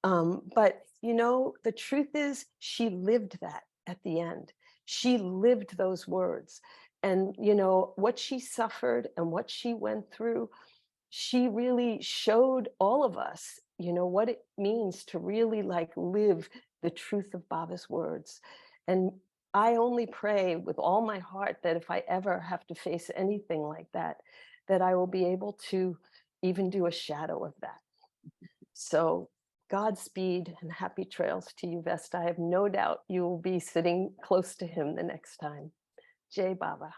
But, you know, the truth is she lived that at the end. She lived those words. And, you know, what she suffered and what she went through, she really showed all of us, you know, what it means to really like live the truth of Baba's words. And I only pray with all my heart that if I ever have to face anything like that, that I will be able to even do a shadow of that. So Godspeed and happy trails to you, Vesta. I have no doubt you will be sitting close to him the next time. Jai Baba.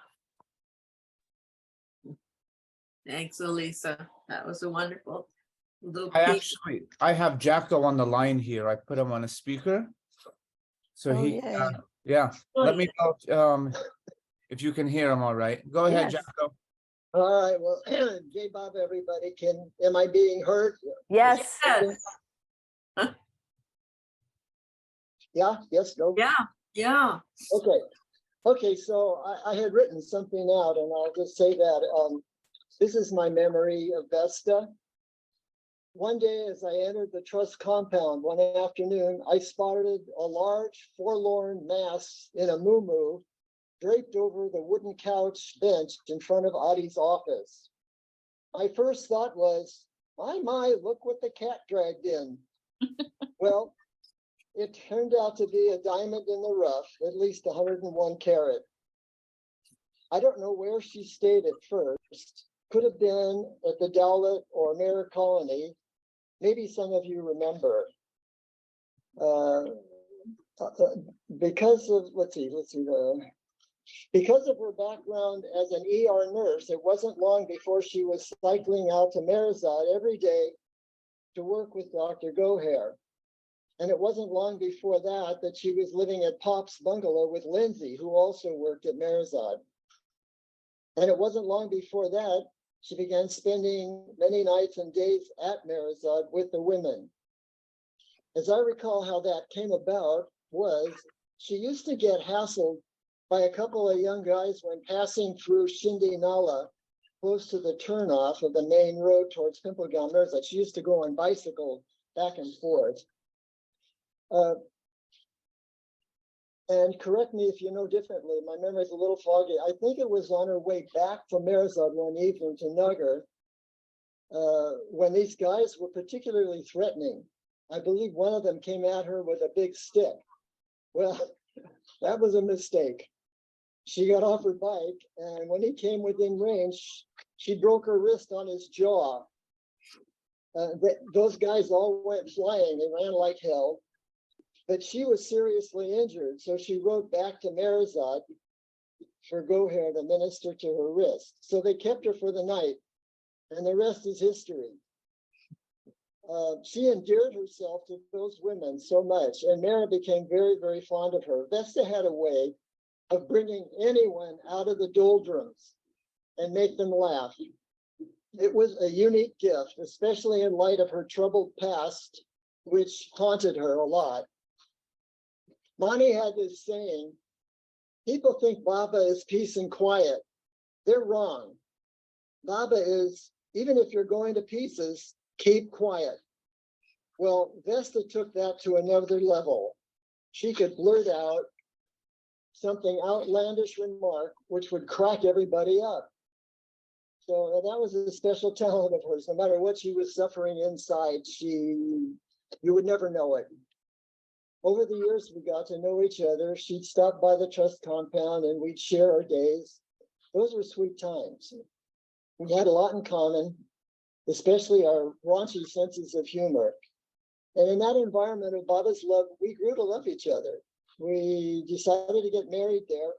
Thanks, Elisa. That was a wonderful little
I have Jaco on the line here. I put him on a speaker. So yeah, let me know if you can hear him all right. Go ahead,
Yes.
Jaco.
All right, well, Jai Bob, everybody. Am I being heard?
Yes.
Yeah, yes, no?
Yeah.
Okay, so I had written something out, and I'll just say that this is my memory of Vesta. One day as I entered the trust compound one afternoon, I spotted a large forlorn mass in a muumuu draped over the wooden couch bench in front of Adi's office. My first thought was, my, look what the cat dragged in. Well, it turned out to be a diamond in the rough, at least 101 carat. I don't know where she stayed at first. Could have been at the Dowlett or Mare Colony. Maybe some of you remember. Because of, because of her background as an ER nurse, it wasn't long before she was cycling out to Marizad every day to work with Dr. Gohair. And it wasn't long before that she was living at Pop's bungalow with Lindsay, who also worked at Marizad. And it wasn't long before that she began spending many nights and days at Marizad with the women. As I recall how that came about was she used to get hassled by a couple of young guys when passing through Shindi Nala, close to the turnoff of the main road towards Pimplegal Mirza. She used to go on bicycle back and forth. And correct me if you know differently, my memory's a little foggy. I think it was on her way back from Mirzad one evening to Nagar when these guys were particularly threatening. I believe one of them came at her with a big stick. Well, that was a mistake. She got off her bike, and when he came within range, she broke her wrist on his jaw. Those guys all went flying. They ran like hell. But she was seriously injured, so she rode back to Mirzad for Goher to minister to her wrist. So they kept her for the night, and the rest is history. She endeared herself to those women so much, and Mara became very, very fond of her. Vesta had a way of bringing anyone out of the doldrums and make them laugh. It was a unique gift, especially in light of her troubled past, which haunted her a lot. Mani had this saying, people think Baba is peace and quiet. They're wrong. Baba is, even if you're going to pieces, keep quiet. Well, Vesta took that to another level. She could blurt out something outlandish remark, which would crack everybody up. So that was a special talent of hers. No matter what she was suffering inside, you would never know it. Over the years, we got to know each other. She'd stop by the trust compound and we'd share our days. Those were sweet times. We had a lot in common, especially our raunchy senses of humor. And in that environment of Baba's love, we grew to love each other. We decided to get married there.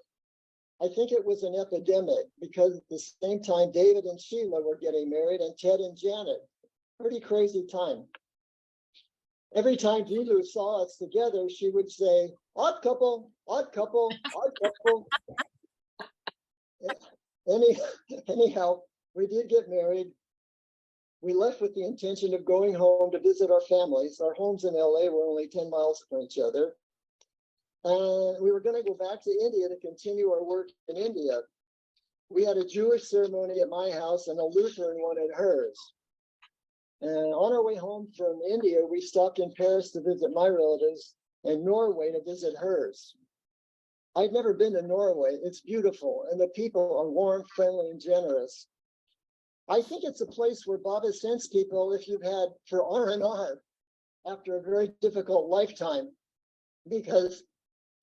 I think it was an epidemic because at the same time, David and Sheila were getting married and Ted and Janet. Pretty crazy time. Every time Vilu saw us together, she would say, odd couple, odd couple, odd couple. Anyhow, we did get married. We left with the intention of going home to visit our families. Our homes in LA were only 10 miles from each other. And we were going to go back to India to continue our work in India. We had a Jewish ceremony at my house and a Lutheran one at hers. And on our way home from India, we stopped in Paris to visit my relatives and Norway to visit hers. I'd never been to Norway. It's beautiful, and the people are warm, friendly, and generous. I think it's a place where Baba sends people if you've had for R&R after a very difficult lifetime, because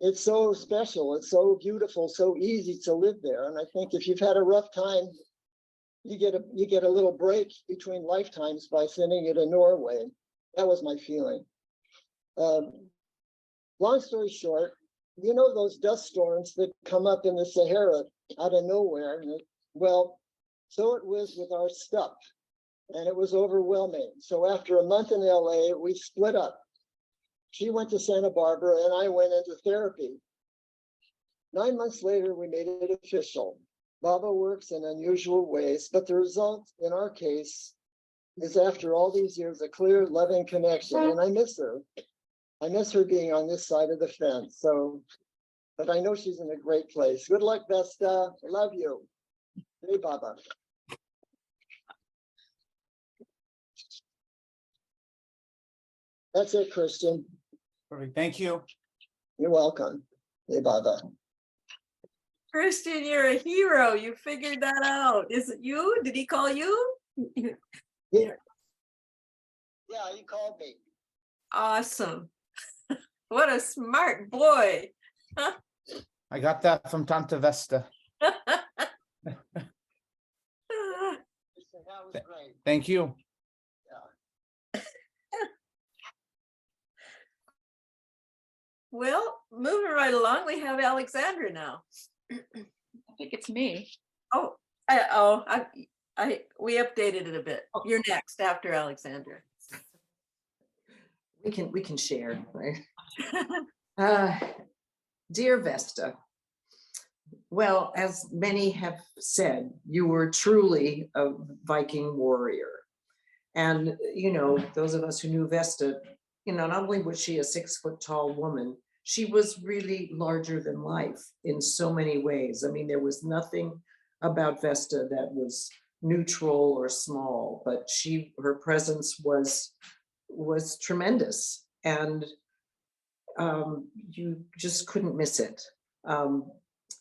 it's so special, it's so beautiful, so easy to live there. And I think if you've had a rough time, you get a little break between lifetimes by sending you to Norway. That was my feeling. Long story short, you know those dust storms that come up in the Sahara out of nowhere? Well, so it was with our stuff, and it was overwhelming. So after a month in LA, we split up. She went to Santa Barbara and I went into therapy. 9 months later, we made it official. Baba works in unusual ways, but the result in our case is, after all these years, a clear, loving connection. And I miss her. I miss her being on this side of the fence. So, but I know she's in a great place. Good luck, Vesta. Love you. Hey, Baba. That's it, Christian.
Perfect. Thank you.
You're welcome. Hey, Baba.
Christian, you're a hero. You figured that out. Is it you? Did he call you?
Yeah, he called me.
Awesome. What a smart boy.
I got that from Tante Vesta.
That was great.
Thank you.
Well, moving right along, we have Alexandra now.
I think it's me.
Oh, we updated it a bit. You're next after Alexandra.
We can share, right? Dear Vesta, well, as many have said, you were truly a Viking warrior. And, you know, those of us who knew Vesta, you know, not only was she a 6 foot tall woman, she was really larger than life in so many ways. I mean, there was nothing about Vesta that was neutral or small, but her presence was tremendous, and you just couldn't miss it.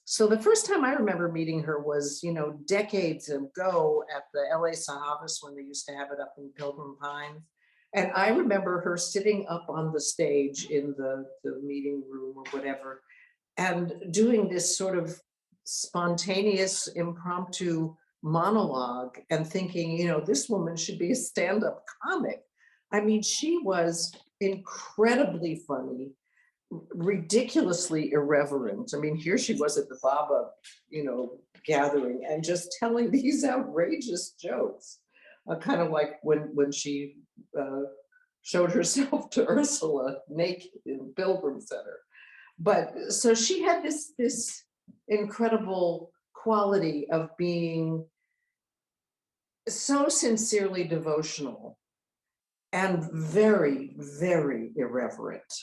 So the first time I remember meeting her was, decades ago at the LA Sahavas when they used to have it up in Pilgrim Pines. And I remember her sitting up on the stage in the meeting room or whatever, and doing this sort of spontaneous, impromptu monologue and thinking, this woman should be a stand-up comic. I mean, she was incredibly funny, ridiculously irreverent. I mean, here she was at the Baba, gathering and just telling these outrageous jokes, kind of like when she showed herself to Ursula naked in Pilgrim Center. But so she had this incredible quality of being so sincerely devotional and very, very irreverent.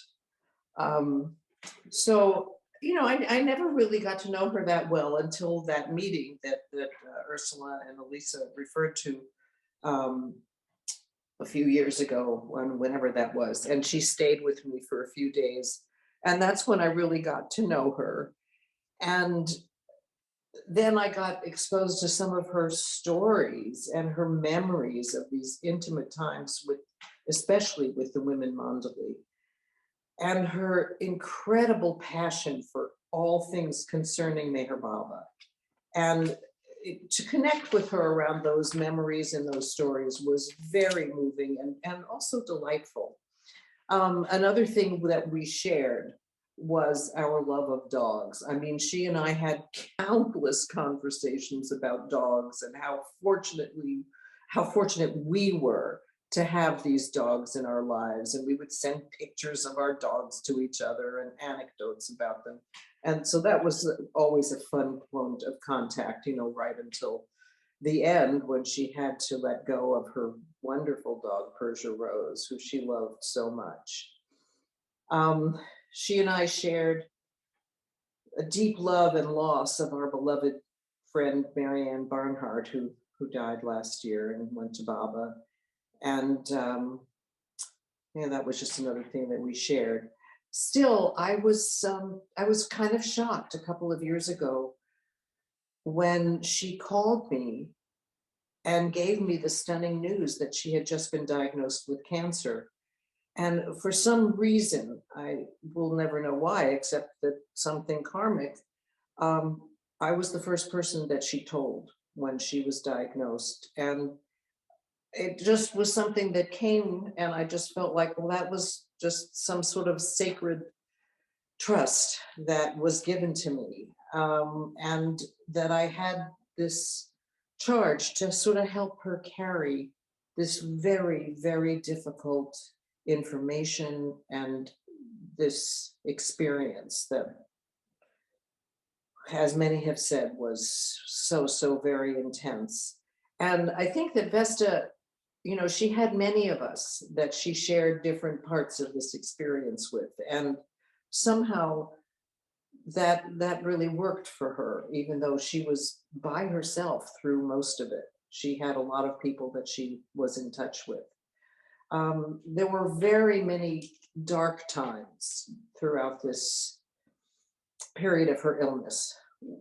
So, I never really got to know her that well until that meeting that Ursula and Elisa referred to a few years ago, whenever that was. And she stayed with me for a few days. And that's when I really got to know her. And then I got exposed to some of her stories and her memories of these intimate times especially with the women Mandali, and her incredible passion for all things concerning Meher Baba. And to connect with her around those memories and those stories was very moving and also delightful. Another thing that we shared was our love of dogs. I mean, she and I had countless conversations about dogs and how fortunate we were to have these dogs in our lives. And we would send pictures of our dogs to each other and anecdotes about them. And so that was always a fun point of contact, right until the end, when she had to let go of her wonderful dog, Persia Rose, who she loved so much. She and I shared a deep love and loss of our beloved friend, Marianne Barnhart, who died last year and went to Baba. And that was just another thing that we shared. Still, I was kind of shocked a couple of years ago when she called me and gave me the stunning news that she had just been diagnosed with cancer. And for some reason, I will never know why, except that something karmic, I was the first person that she told when she was diagnosed. And it just was something that came, and I just felt like, well, that was just some sort of sacred trust that was given to me, and that I had this charge to sort of help her carry this very, very difficult information and this experience that, as many have said, was so very intense. And I think that Vesta, she had many of us that she shared different parts of this experience with. And somehow that really worked for her, even though she was by herself through most of it. She had a lot of people that she was in touch with. There were very many dark times throughout this period of her illness,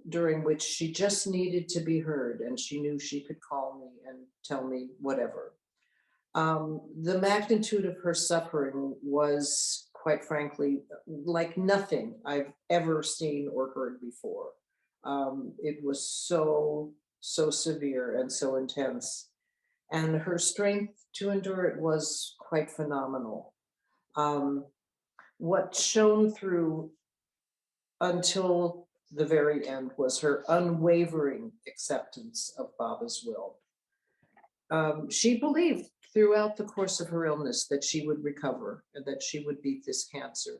during which she just needed to be heard, and she knew she could call me and tell me whatever. The magnitude of her suffering was, quite frankly, like nothing I've ever seen or heard before. It was so severe and so intense. And her strength to endure it was quite phenomenal. What shone through until the very end was her unwavering acceptance of Baba's will. She believed throughout the course of her illness that she would recover and that she would beat this cancer,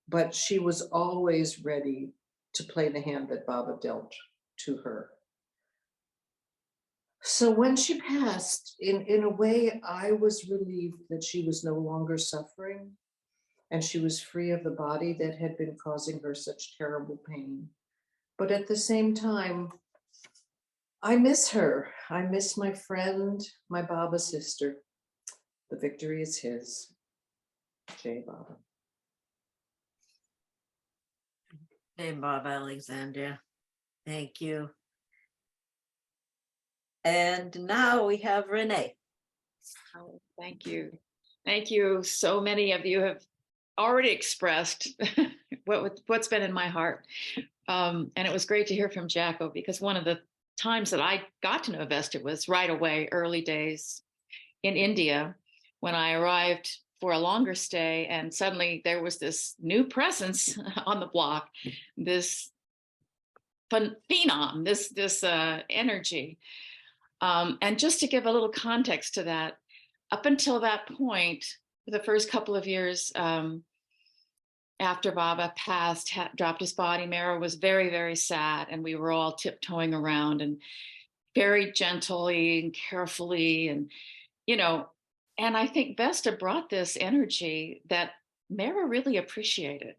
but she was always ready to play the hand that Baba dealt to her. So when she passed, in a way, I was relieved that she was no longer suffering. and she was free of the body that had been causing her such terrible pain. But at the same time, I miss her. I miss my friend, my Baba sister. The victory is his. Jai Baba.
Hey, Bob Alexandria. Thank you. And now we have Renee.
Oh, thank you. Thank you. So many of you have already expressed what's been in my heart. And it was great to hear from Jaco, because one of the times that I got to know Vesta was right away, early days in India, when I arrived for a longer stay, and suddenly there was this new presence on the block, this phenom, this energy. And just to give a little context to that, up until that point, the first couple of years after Baba passed, dropped his body, Mara was very, very sad, and we were all tiptoeing around and very gently and carefully, and and I think Vesta brought this energy that Mara really appreciated.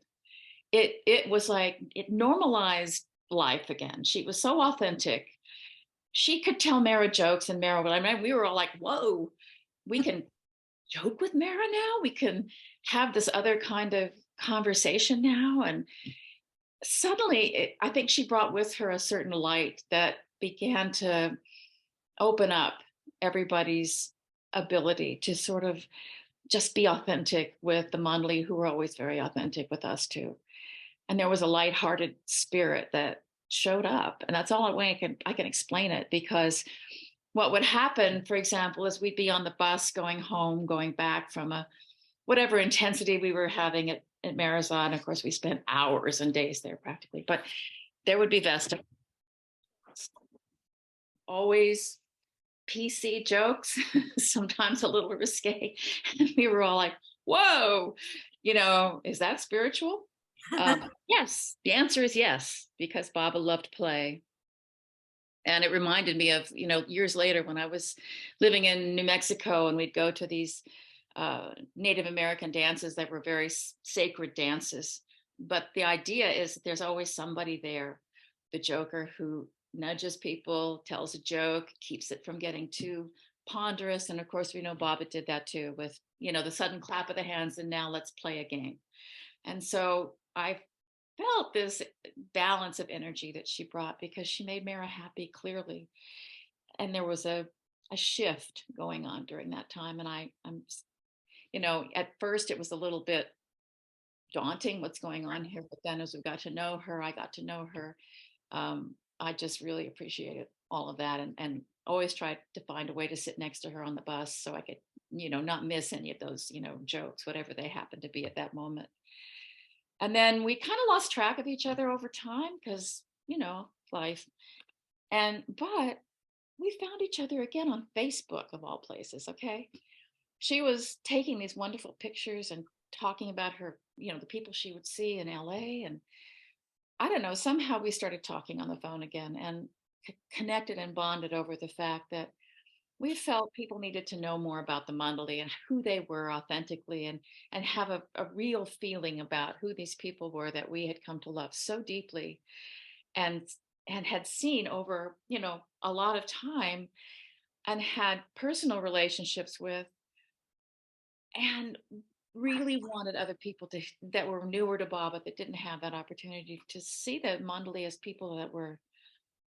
It was like it normalized life again. She was so authentic. She could tell Mara jokes, and Mara, we were all like, whoa, we can joke with Mara now. We can have this other kind of conversation now. And suddenly, I think she brought with her a certain light that began to open up everybody's ability to sort of just be authentic with the Mandali, who were always very authentic with us too. And there was a lighthearted spirit that showed up. And that's all I can explain it, because what would happen, for example, is we'd be on the bus going home, going back from whatever intensity we were having at Marathon. Of course, we spent hours and days there practically, but there would be Vesta. Always PC jokes, sometimes a little risque. And we were all like, whoa, is that spiritual? Yes, the answer is yes, because Baba loved play. And it reminded me of, years later when I was living in New Mexico, and we'd go to these Native American dances that were very sacred dances. But the idea is that there's always somebody there, the joker, who nudges people, tells a joke, keeps it from getting too ponderous. And of course, we know Baba did that too, with, the sudden clap of the hands, and now let's play a game. And so I felt this balance of energy that she brought, because she made Mara happy, clearly. And there was a shift going on during that time. And I'm at first it was a little bit daunting, what's going on here. But then as we got to know her, I got to know her. I just really appreciated all of that, and always tried to find a way to sit next to her on the bus so I could, not miss any of those, jokes, whatever they happened to be at that moment. And then we kind of lost track of each other over time, because, life. But we found each other again on Facebook, of all places. Okay. She was taking these wonderful pictures and talking about her, the people she would see in LA. And I don't know, somehow we started talking on the phone again, and connected and bonded over the fact that we felt people needed to know more about the Mandali and who they were authentically, and have a real feeling about who these people were that we had come to love so deeply, and had seen over, a lot of time, and had personal relationships with, and really wanted other people that were newer to Baba, that didn't have that opportunity, to see the Mandali as people that were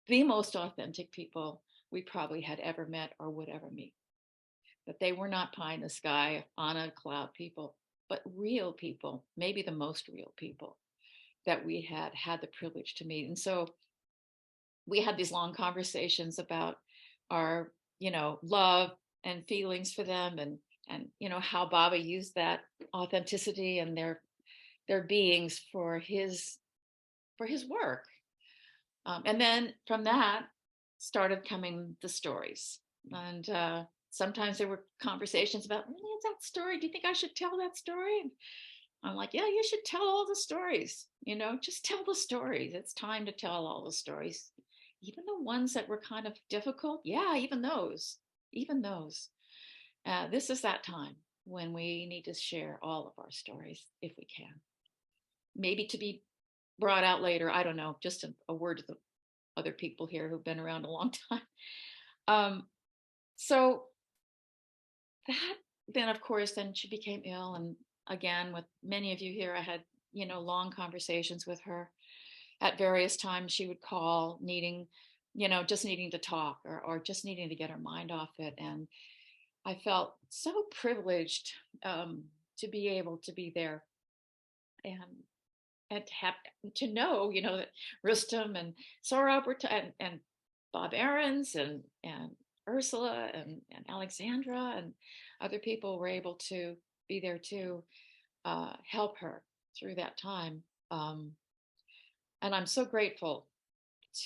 the most authentic people we probably had ever met or would ever meet. That they were not pie in the sky, on a cloud people, but real people, maybe the most real people that we had the privilege to meet. And so we had these long conversations about our, love and feelings for them, and how Baba used that authenticity and their beings for his work. And then from that started coming the stories. And sometimes there were conversations about, really, is that story? Do you think I should tell that story? And I'm like, yeah, you should tell all the stories. Just tell the stories. It's time to tell all the stories. Even the ones that were kind of difficult. Yeah, even those. This is that time. when we need to share all of our stories, if we can. Maybe to be brought out later, I don't know, just a word to the other people here who've been around a long time. So that, then of course, then she became ill. And again, with many of you here, I had, long conversations with her. At various times she would call needing, just needing to talk or just needing to get her mind off it. And I felt so privileged to be able to be there and to know, that Rustum and Sohrab and Bob Aarons and Ursula and Alexandra and other people were able to be there to help her through that time. And I'm so grateful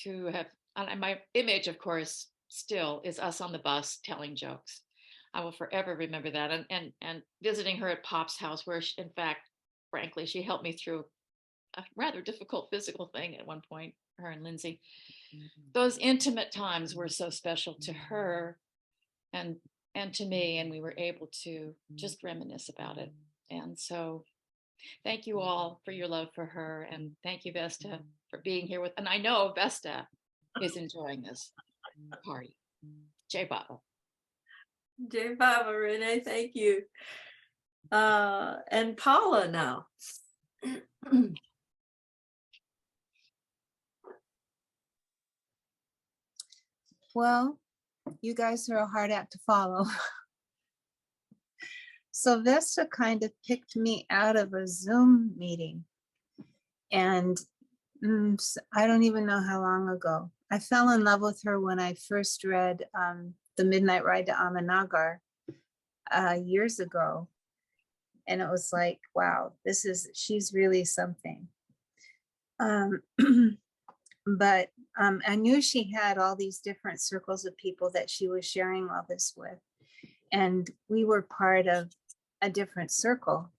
to have, and my image, of course, still is us on the bus telling jokes. I will forever remember that. And visiting her at Pop's house, where she, in fact, frankly, she helped me through a rather difficult physical thing at one point, her and Lindsay. Those intimate times were so special to her and to me, and we were able to just reminisce about it. And so thank you all for your love for her, and thank you, Vesta, for being here with, and I know Vesta is enjoying this party. Jai Baba.
Jai Baba, Renee, thank you. And Paula now.
Well, you guys are a hard act to follow. So Vesta kind of picked me out of a Zoom meeting. And I don't even know how long ago. I fell in love with her when I first read The Midnight Ride to Amanagar years ago. And it was like, wow, she's really something. But I knew she had all these different circles of people that she was sharing all this with. And we were part of a different circle.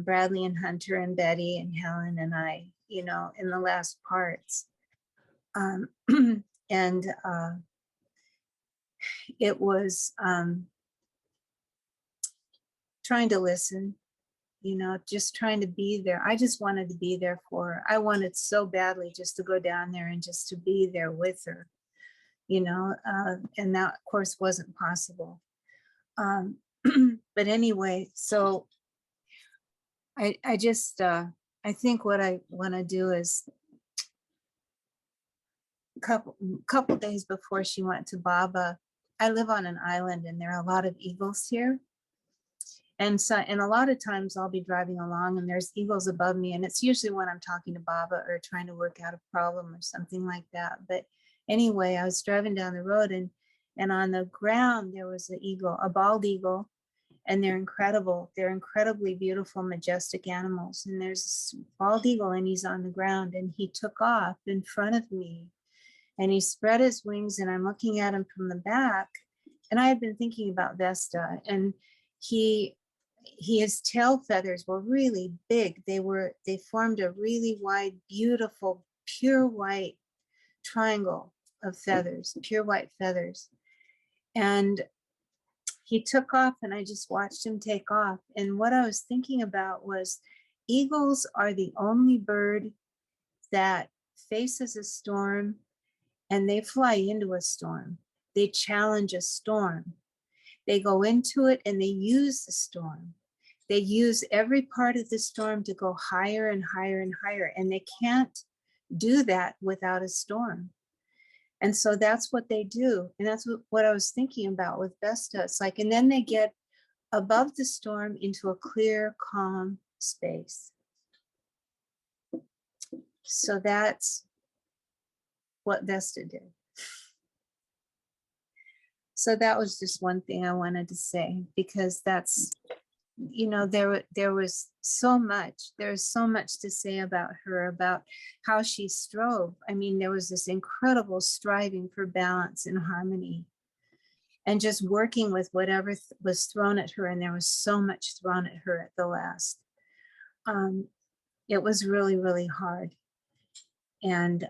Bradley and Hunter and Betty and Helen and I, in the last parts. And it was trying to listen, just trying to be there. I just wanted to be there for her. I wanted so badly just to go down there and just to be there with her, and that of course wasn't possible. But anyway, so I just, I think what I want to do is couple days before she went to Baba, I live on an island and there are a lot of eagles here. And a lot of times I'll be driving along and there's eagles above me, and it's usually when I'm talking to Baba or trying to work out a problem or something like that. But anyway, I was driving down the road and on the ground there was an eagle, a bald eagle, and they're incredible. They're incredibly beautiful, majestic animals. And there's this bald eagle and he's on the ground and he took off in front of me and he spread his wings and I'm looking at him from the back. And I had been thinking about Vesta, and his tail feathers were really big. They formed a really wide, beautiful, pure white triangle of feathers, pure white feathers. And he took off and I just watched him take off. And what I was thinking about was eagles are the only bird that faces a storm and they fly into a storm. They challenge a storm. They go into it and they use the storm. They use every part of the storm to go higher and higher and higher. And they can't do that without a storm. And so that's what they do. And that's what I was thinking about with Vesta. It's like, and then they get above the storm into a clear, calm space. So that's what Vesta did. So that was just one thing I wanted to say, because that's, there was so much, there's so much to say about her, about how she strove. I mean, there was this incredible striving for balance and harmony and just working with whatever was thrown at her. And there was so much thrown at her at the last. It was really, really hard. And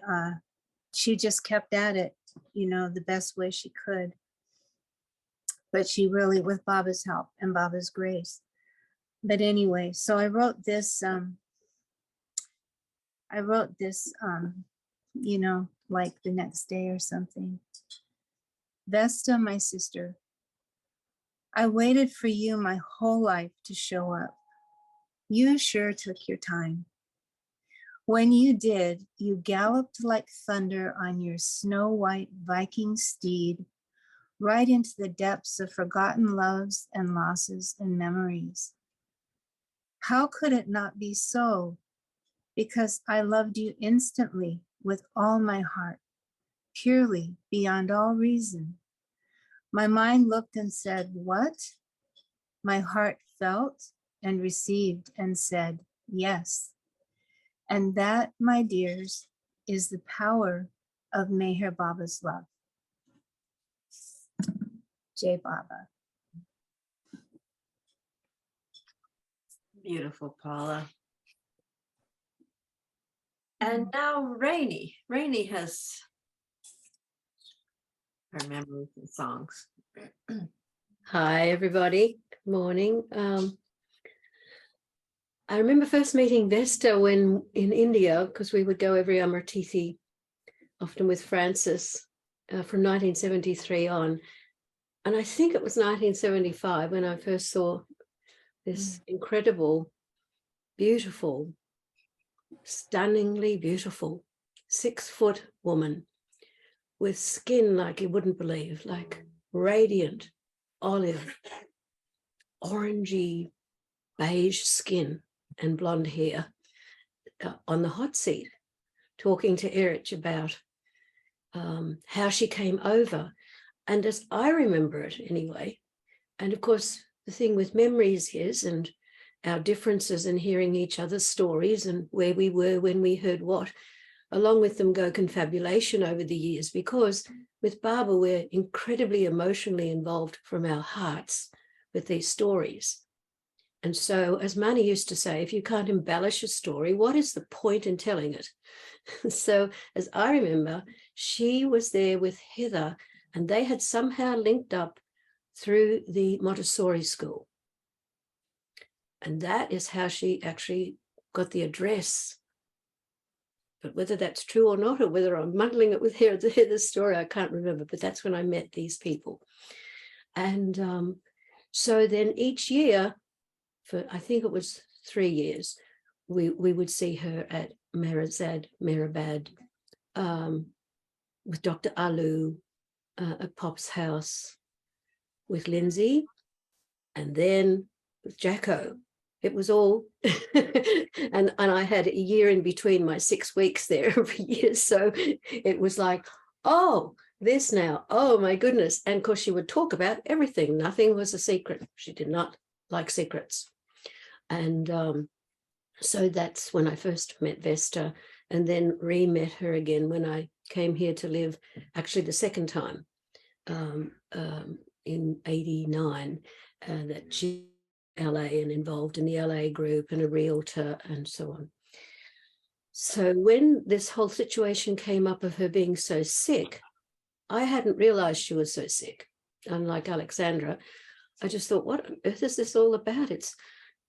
she just kept at it, the best way she could. but she really, with Baba's help and Baba's grace. But anyway, so I wrote this, you know, like the next day or something. Vesta, my sister, I waited for you my whole life to show up. You sure took your time. When you did, you galloped like thunder on your snow-white Viking steed, right into the depths of forgotten loves and losses and memories. How could it not be so? Because I loved you instantly with all my heart, purely beyond all reason. My mind looked and said, what? My heart felt and received and said, yes. And that, my dears, is the power of Meher Baba's love. Jai Baba.
Beautiful, Paula. And now Rainey. Rainey has her memories and songs.
Hi, everybody. Good morning. I remember first meeting Vesta when in India, because we would go every Amartithi, often with Francis, from 1973 on. And I think it was 1975 when I first saw this incredible, beautiful, stunningly beautiful 6-foot woman with skin like you wouldn't believe, like radiant, olive, orangey, beige skin and blonde hair on the hot seat, talking to Erich about how she came over. And as I remember it anyway, and of course, the thing with memories is, and our differences in hearing each other's stories and where we were when we heard what, along with them go confabulation over the years, because with Baba, we're incredibly emotionally involved from our hearts with these stories. And so, as Mani used to say, if you can't embellish a story, what is the point in telling it? So, as I remember, she was there with Heather, and they had somehow linked up through the Montessori school. And that is how she actually got the address. But whether that's true or not, or whether I'm muddling it with Heather's story, I can't remember. But that's when I met these people. And so then each year, for I think it was 3 years, we would see her at Mehrabad, with Dr. Alu at Pop's house, with Lindsay, and then with Jaco. It was all, and I had a year in between my 6 weeks there every year. So it was like, oh, this now, oh my goodness. And of course she would talk about everything. Nothing was a secret. She did not like secrets. And so that's when I first met Vesta, and then re-met her again when I came here to live, actually the second time in 89, that she LA and involved in the LA group and a realtor and so on. So when this whole situation came up of her being so sick, I hadn't realized she was so sick. Unlike Alexandra, I just thought, what on earth is this all about? It's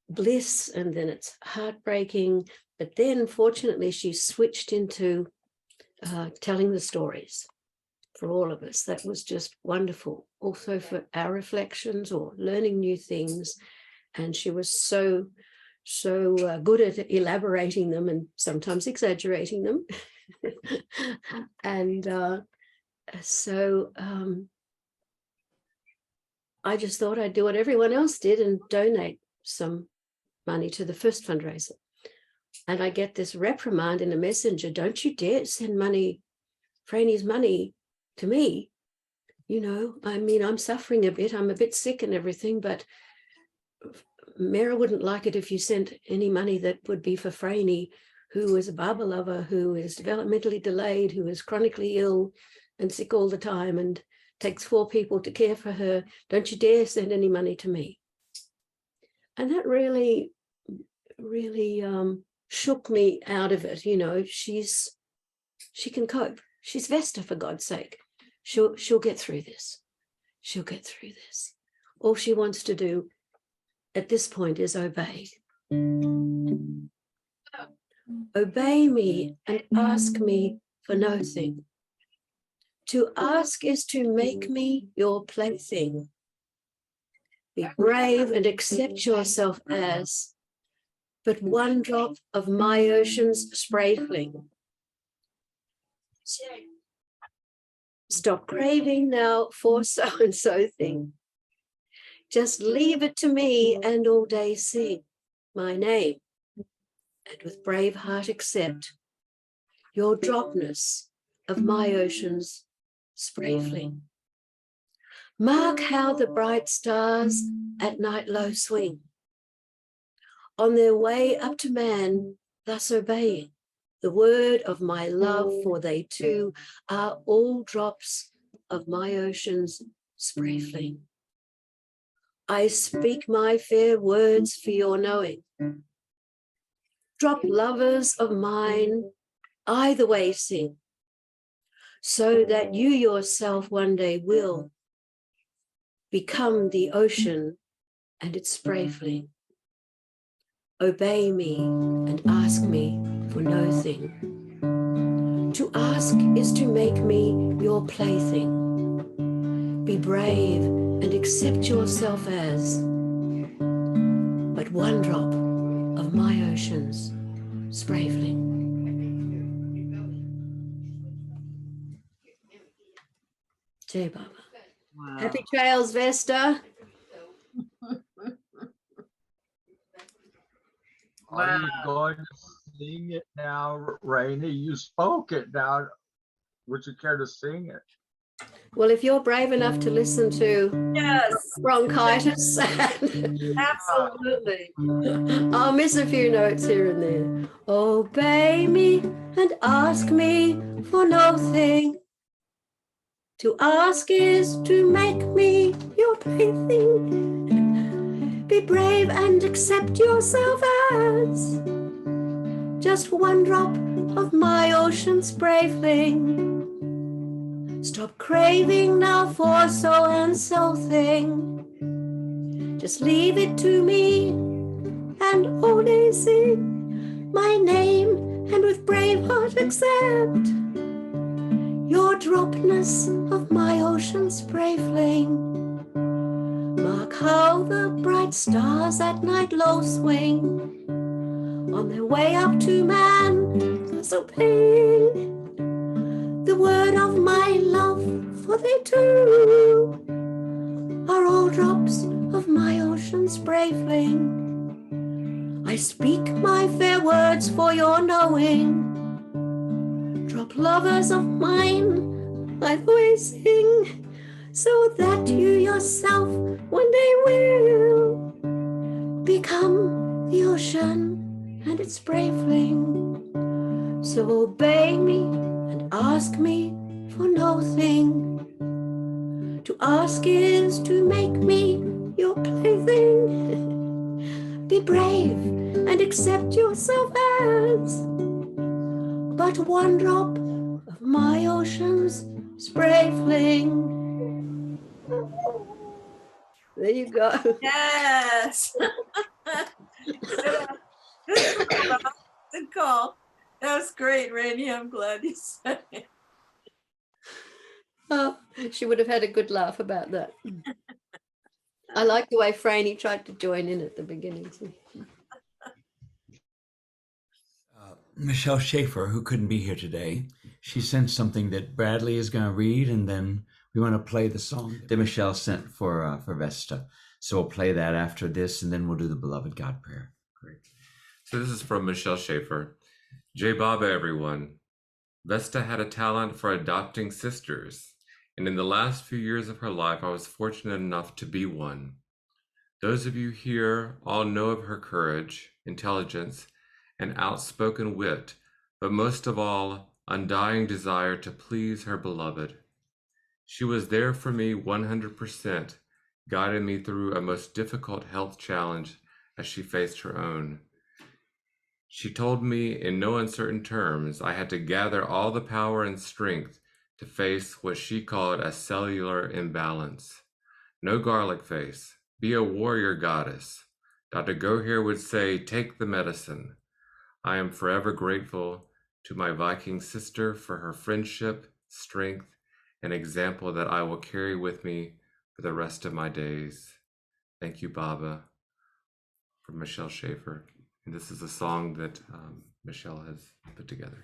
bliss and then it's heartbreaking. But then fortunately she switched into telling the stories for all of us. That was just wonderful. Also for our reflections or learning new things. And she was so good at elaborating them and sometimes exaggerating them. And so I just thought I'd do what everyone else did and donate some money to the first fundraiser. And I get this reprimand in a messenger, don't you dare send money, Franny's money, to me. You know, I mean, I'm suffering a bit, I'm a bit sick and everything, but Mera wouldn't like it if you sent any money that would be for Franny, who is a Baba lover, who is developmentally delayed, who is chronically ill and sick all the time and takes 4 people to care for her. Don't you dare send any money to me. And that really, really shook me out of it. You know, she can cope. She's Vesta, for God's sake. She'll get through this. She'll get through this. all she wants to do at this point is obey. Obey me and ask me for no thing. To ask is to make me your plaything. Be brave and accept yourself as but one drop of my ocean's spray fling. Stop craving now for so-and-so thing. Just leave it to me and all day sing my name, and with brave heart accept your dropness of my ocean's spray fling. Mark how the bright stars at night low swing, on their way up to man, thus obeying the word of my love, for they too are all drops of my ocean's spray fling. I speak my fair words for your knowing. Drop lovers of mine, either way sing, so that you yourself one day will become the ocean and its spray fling. Obey me and ask me for no thing. To ask is to make me your plaything. Be brave and accept yourself as but one drop of my ocean's spray fling. Jai Baba.
Wow.
Happy trails, Vesta.
Are you going to sing it now, Rainey? You spoke it now. Would you care to sing it?
Well, if you're brave enough to listen to bronchitis,
Absolutely.
I'll miss a few notes here and there. Obey me and ask me for no thing. To ask is to make me your plaything. Be brave and accept yourself as just one drop of my ocean spray fling. Stop craving now for so and so thing. Just leave it to me and all day sing my name, and with brave heart accept your dropness of my ocean spray fling. Mark how the bright stars at night low swing, on their way up to man, so ping the word of my love, for they too are all drops of my ocean spray fling. I speak my fair words for your knowing. Drop lovers of mine, I always sing, so that you yourself one day will become the ocean and its spray fling. So obey me and ask me for no thing. To ask is to make me your plaything. Be brave and accept yourself as but one drop of my ocean's spray fling. There you go.
Yes. Good call. That was great, Rainey. I'm glad you said it.
Oh, she would have had a good laugh about that. I like the way Franny tried to join in at the beginning.
Michelle Schaefer, who couldn't be here today, she sent something that Bradley is going to read, and then we want to play the song that Michelle sent for Vesta. So we'll play that after this, and then we'll do the Beloved God prayer.
Great. So this is from Michelle Schaefer. Jai Baba, everyone. Vesta had a talent for adopting sisters, and in the last few years of her life, I was fortunate enough to be one. Those of you here all know of her courage, intelligence, and outspoken wit, but most of all, undying desire to please her beloved. She was there for me 100%, guiding me through a most difficult health challenge as she faced her own. She told me in no uncertain terms I had to gather all the power and strength to face what she called a cellular imbalance. No garlic face, Be a warrior goddess. Dr. Gohier would say, take the medicine. I am forever grateful to my Viking sister for her friendship, strength, and example that I will carry with me for the rest of my days. Thank you, Baba, from Michelle Schaefer. And this is a song that Michelle has put together.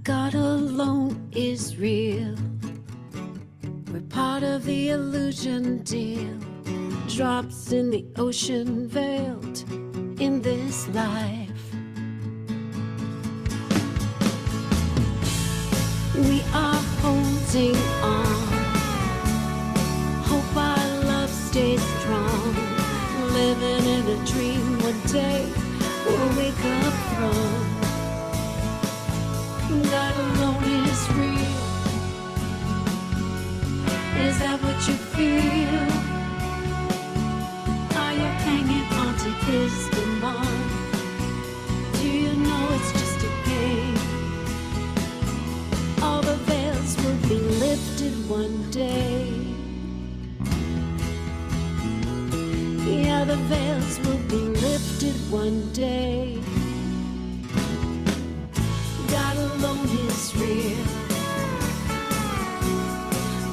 God alone is real. We're part of the illusion deal. Drops in the ocean veiled in this life. We are holding on. Hope our love stays strong. Living in a dream one day we'll wake up from. God alone is real. Is that what you feel? Are you hanging on to his demand? Do you know it's just a game? All the veils will be lifted one day. Yeah, the veils will be lifted one day. God alone is real.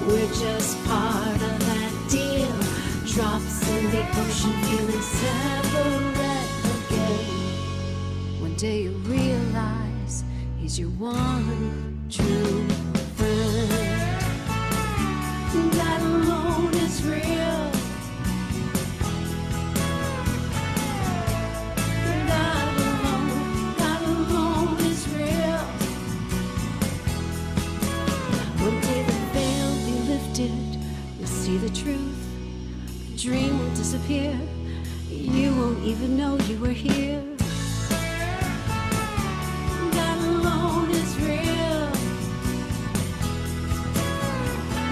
We're just part of that deal. Drops in the ocean, feeling separate again. One day you realize he's your one true friend. God alone is real. God alone is real. One day the veil be lifted, you'll see the truth. The dream will disappear. You won't even know you were here. God alone is real.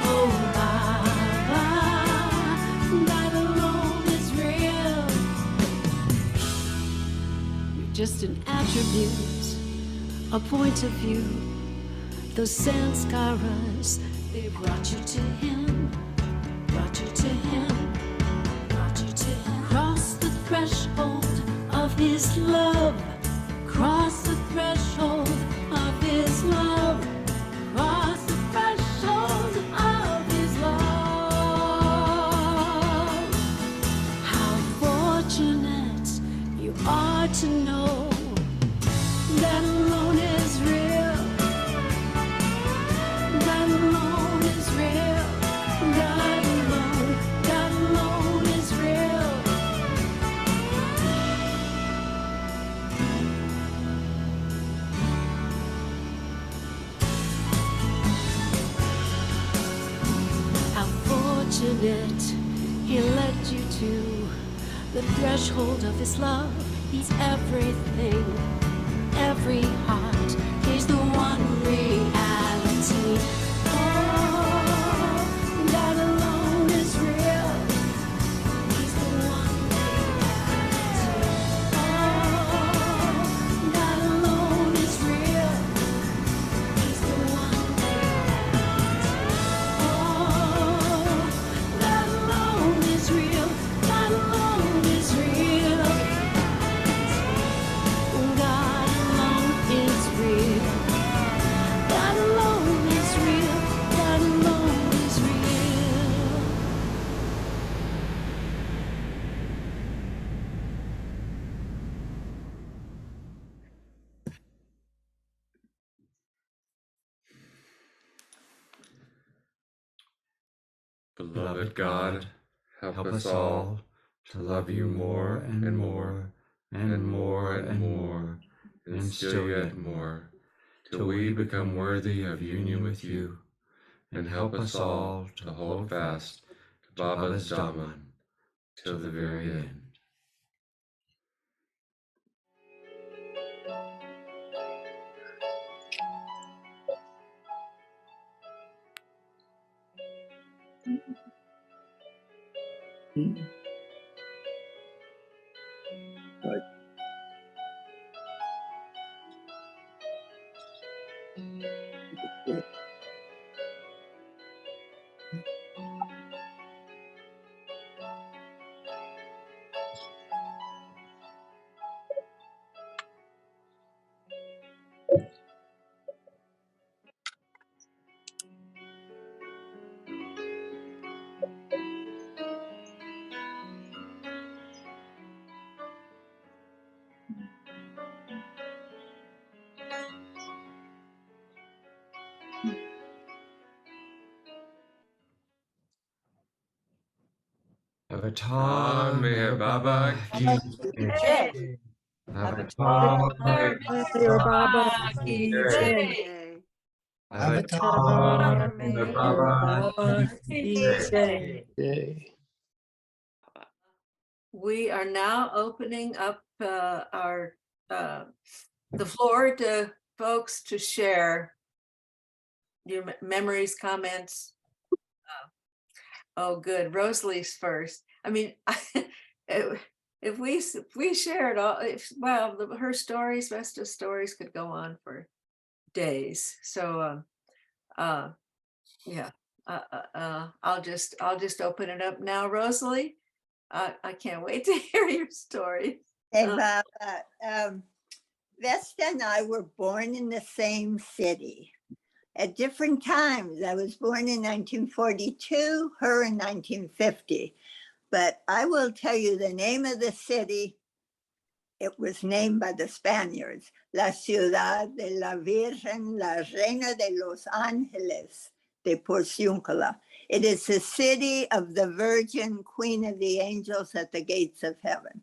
Oh, Baba, God alone is real. You're just an attribute, a point of view. Those sanskaras, they brought you to him, brought you to him, brought you to him. Cross the threshold of his love, cross the threshold of his love, cross the threshold of his love. How fortunate you are to know that alone is real. God alone is real. God alone is real. How fortunate he led you to the threshold of his love. He's everything, every heart. He's the one reality. Oh, God alone is real. He's the one reality. Oh, God alone is real. He's the one reality. Oh, God alone is real. God alone is real. God alone is real. God alone is real. God alone is real.
Beloved God, help us all to love you more and more and more and more and still yet more, till we become worthy of union with you, and help us all to hold fast to Baba's Dhamma till the very end.
Avatar Meher Baba ki jai.
Avatar
Avatar
Meher Baba ki jai.
Avatar Meher
Meher
Baba
Baba
ki
ki
jai.
jai. We are now opening up our the floor to folks to share your memories, comments. Oh, good. Rosalie's first. I mean, if we shared all, her stories, Vesta's stories could go on for days. So, yeah, I'll just open it up now, Rosalie. I can't wait to hear your story.
Hey, Bob. Vesta and I were born in the same city at different times. I was born in 1942, her in 1950. But I will tell you the name of the city. It was named by the Spaniards, La Ciudad de la Virgen, la Reina de los Ángeles de Porciúncula. It is the city of the Virgin, Queen of the Angels at the gates of heaven.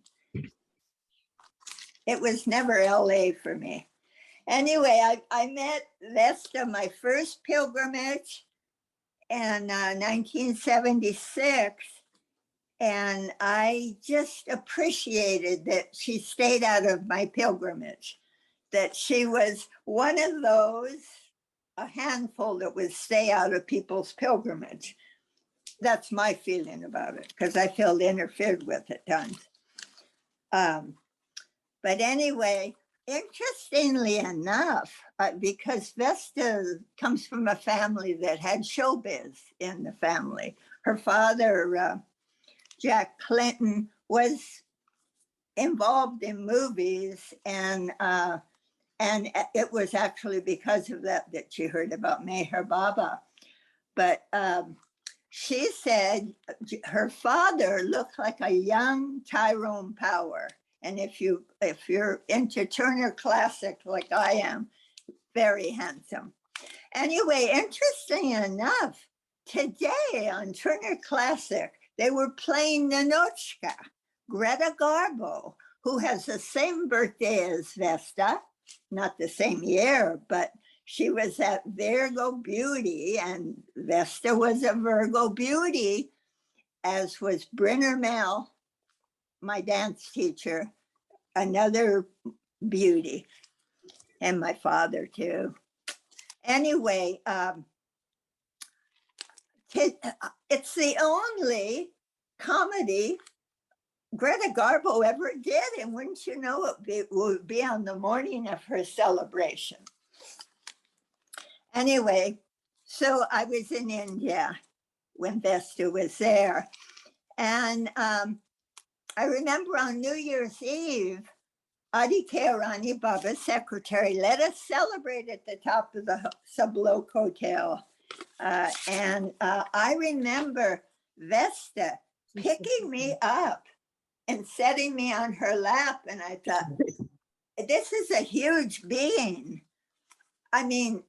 It was never LA for me. Anyway, I met Vesta, my first pilgrimage in 1976. And I just appreciated that she stayed out of my pilgrimage, that she was one of those, a handful that would stay out of people's pilgrimage. That's my feeling about it, because I felt interfered with at times. But anyway, interestingly enough, because Vesta comes from a family that had showbiz in the family. Her father, Jaco Clinton, was involved in movies, and it was actually because of that she heard about Meher Baba. But she said her father looked like a young Tyrone Power. And if you're into Turner Classic like I am, very handsome. Anyway, interesting enough, today on Turner Classic, they were playing Nanochka, Greta Garbo, who has the same birthday as Vesta, not the same year, but she was at Virgo Beauty, and Vesta was a Virgo Beauty, as was Brynner Mel, my dance teacher, another beauty, and my father too. Anyway, it's the only comedy Greta Garbo ever did, and wouldn't you know it would be on the morning of her celebration. Anyway, so I was in India when Vesta was there, and I remember on New Year's Eve, Aditya Rani Baba's secretary let us celebrate at the top of the Sublok Hotel. And I remember Vesta picking me up and setting me on her lap. And I thought, this is a huge being. I mean,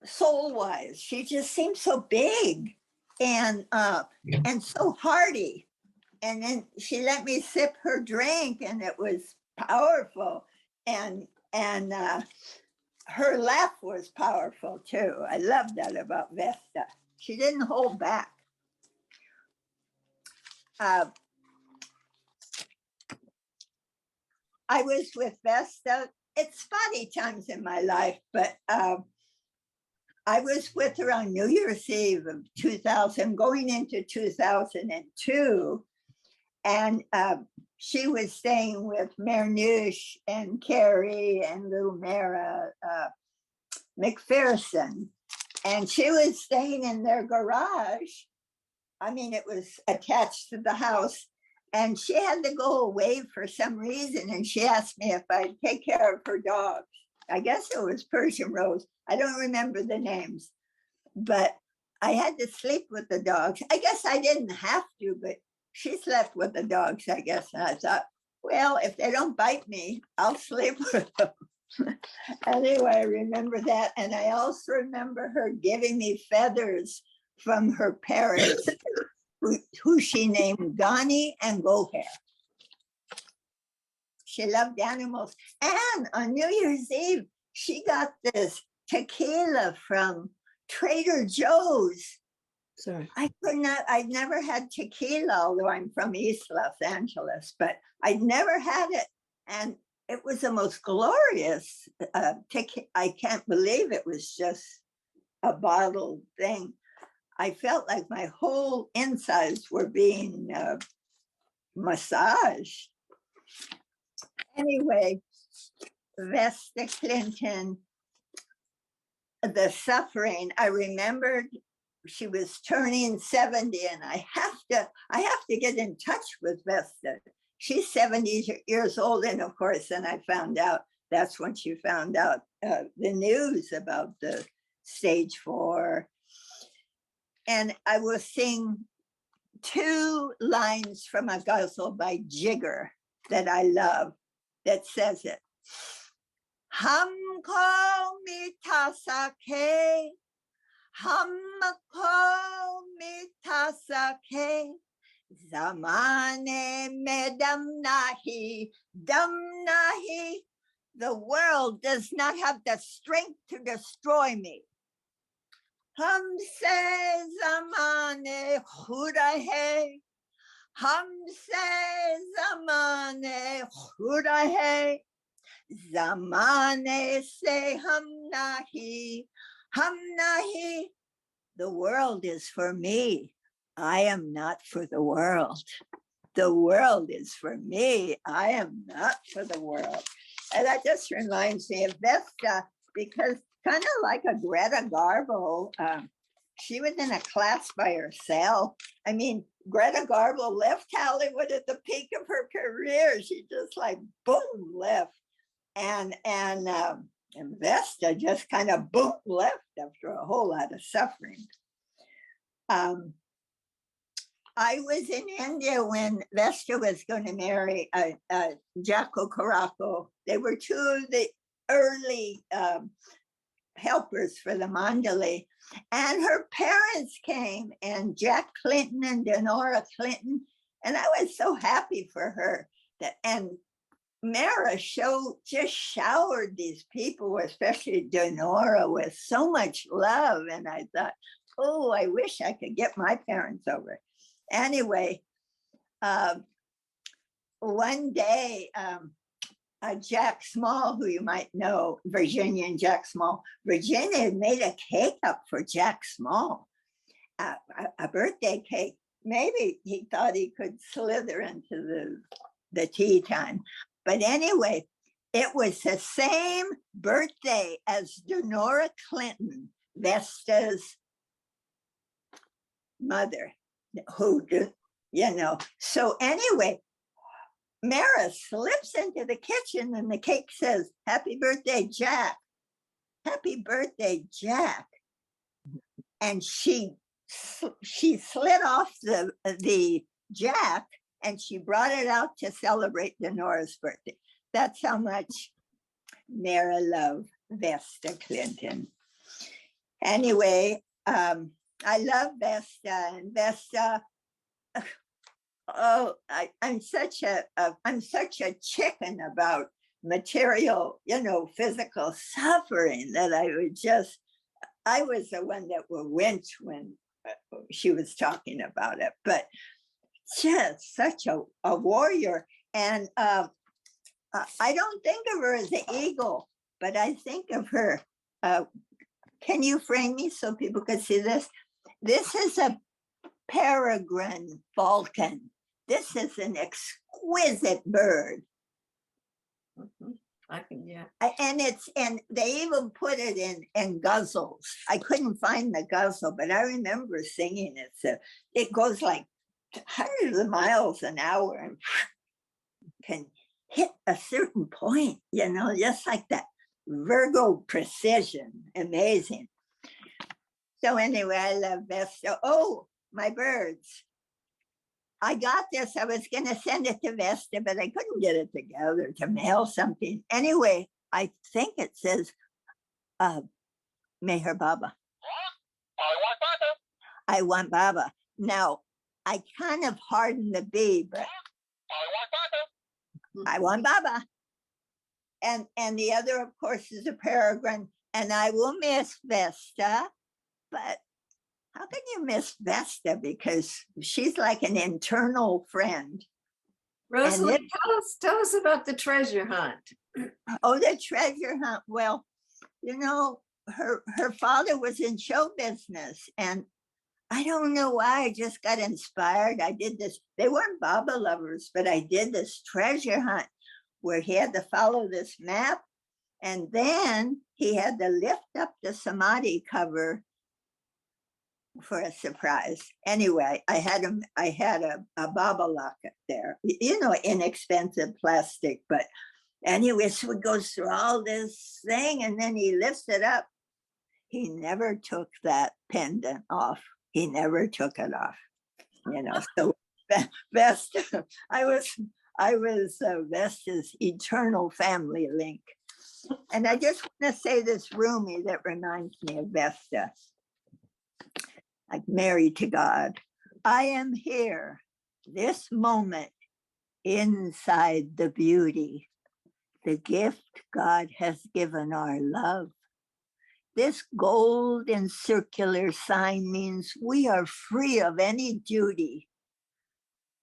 soul-wise, she just seemed so big and so hearty. And then she let me sip her drink, and it was powerful. And her laugh was powerful too. I love that about Vesta. She didn't hold back. I was with Vesta. It's spotty times in my life, but I was with her on New Year's Eve of 2000, going into 2002. And she was staying with Marnouche and Carrie and little Mara McPherson. And she was staying in their garage. I mean, it was attached to the house. And she had to go away for some reason. And she asked me if I'd take care of her dogs. I guess it was Persian Rose. I don't remember the names. But I had to sleep with the dogs. I guess I didn't have to, but she slept with the dogs, I guess. And I thought, well, if they don't bite me, I'll sleep with them. Anyway, I remember that. And I also remember her giving me feathers from her parrots who she named Gani and Gohair. She loved animals. And on New Year's Eve, she got this tequila from Trader Joe's.
Sorry.
I'd never had tequila, although I'm from East Los Angeles, but I'd never had it. And it was the most glorious tequila. I can't believe it was just a bottled thing. I felt like my whole insides were being massaged. Anyway, Vesta Clinton, the suffering, I remembered she was turning 70 and I have to get in touch with Vesta. She's 70 years old. And of course, then I found out, that's when she found out the news about the stage 4. And I will sing 2 lines from a ghazal by Jigger that I love that says it. Hamko mitasake, hamko mitasake, zamane medam nahi, dam nahi. The world does not have the strength to destroy me. Hamse zamane khuda hai, hamse zamane khuda hai, zamane se hum nahi, hum nahi. The world is for me. I am not for the world. The world is for me. I am not for the world. And that just reminds me of Vesta, because kind of like a Greta Garbo, she was in a class by herself. I mean, Greta Garbo left Hollywood at the peak of her career. She just like boom left, and Vesta just kind of boom left after a whole lot of suffering. I was in India when Vesta was going to marry Jaco Caraco. They were 2 of the early helpers for the Mandalay, and her parents came, and Jack Clinton and Denora Clinton, and I was so happy for her. And Mara just showered these people, especially Denora, with so much love, and I thought, oh, I wish I could get my parents over. Anyway, one day, Jack Small, who you might know, Virginia and Jack Small, Virginia had made a cake up for Jack Small, a birthday cake. Maybe he thought he could slither into the tea time. But anyway, it was the same birthday as Denora Clinton, Vesta's mother, who, so anyway, Mara slips into the kitchen and the cake says, "Happy birthday, Jack. Happy birthday, Jack." And she slid off the Jack and she brought it out to celebrate Denora's birthday. That's how much Mara loved Vesta Clinton. Anyway, I love Vesta, and Vesta, oh, I'm such a chicken about material, physical suffering, that I was the one that would wince when she was talking about it, but just such a warrior. And I don't think of her as the eagle, but I think of her, can you frame me so people can see this? This is a peregrine falcon. This is an exquisite bird.
I can, yeah.
And they even put it in guzzles. I couldn't find the guzzle, but I remember singing it. So it goes like hundreds of miles an hour and can hit a certain point, just like that Virgo precision. Amazing. So anyway, I love Vesta. Oh, my birds. I got this. I was going to send it to Vesta, but I couldn't get it together to mail something. Anyway, I think it says, Meher Baba. I want Baba. Now, I kind of hardened the B, but I want Baba. And the other, of course, is a peregrine. And I will miss Vesta, but how can you miss Vesta? Because she's like an internal friend.
Rosalie, tell us about the treasure hunt.
Oh, the treasure hunt. Well, you know, her father was in show business, and I don't know why I just got inspired. I did this. They weren't Baba lovers, but I did this treasure hunt where he had to follow this map, and then he had to lift up the samadhi cover for a surprise. Anyway, I had a Baba locket there, you know, inexpensive plastic, but anyway, so it goes through all this thing, and then he lifts it up. He never took that pendant off. He never took it off, you know. So Vesta, I was Vesta's eternal family link. And I just want to say this Rumi that reminds me of Vesta, like married to God. I am here, this moment, inside the beauty, the gift God has given our love. This golden circular sign means we are free of any duty.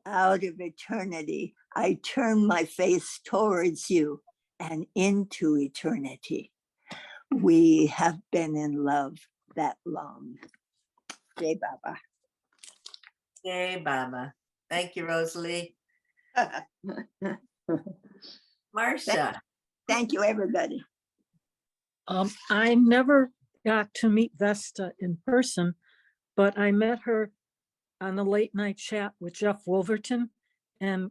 Out of eternity, I turn my face towards you and into eternity. We have been in love that long. Jai Baba.
Jai Baba. Thank you, Rosalie. Marcia.
Thank you, everybody.
I never got to meet Vesta in person, but I met her on the late night chat with Jeff Wolverton, and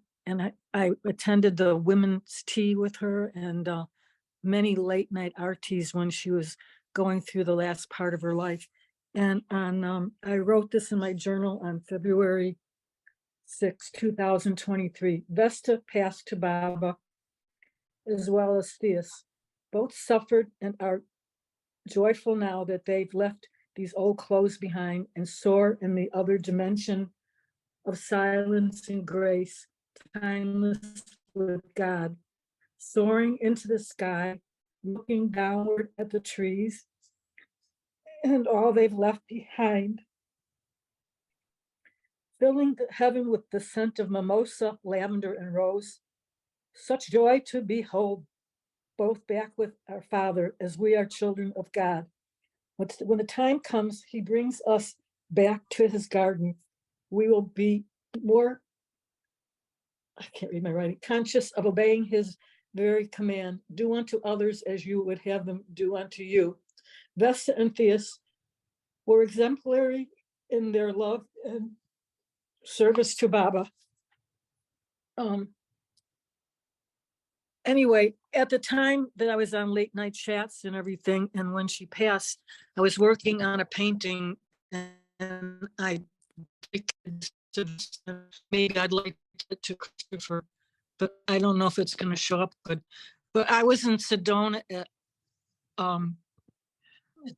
I attended the women's tea with her and many late night arties when she was going through the last part of her life. And I wrote this in my journal on February 6, 2023. Vesta passed to Baba, as well as Theus. Both suffered and are joyful now that they've left these old clothes behind and soar in the other dimension of silence and grace, timeless with God, soaring into the sky, looking downward at the trees and all they've left behind, filling the heaven with the scent of mimosa, lavender, and rose. Such joy to behold, both back with our Father as we are children of God. When the time comes, he brings us back to his garden. We will be more, I can't read my writing, conscious of obeying his very command, do unto others as you would have them do unto you. Vesta and Theus were exemplary in their love and service to Baba. Anyway, at the time that I was on late night chats and everything, and when she passed, I was working on a painting, and I maybe I'd like it to Christopher, but I don't know if it's going to show up good. But I was in Sedona at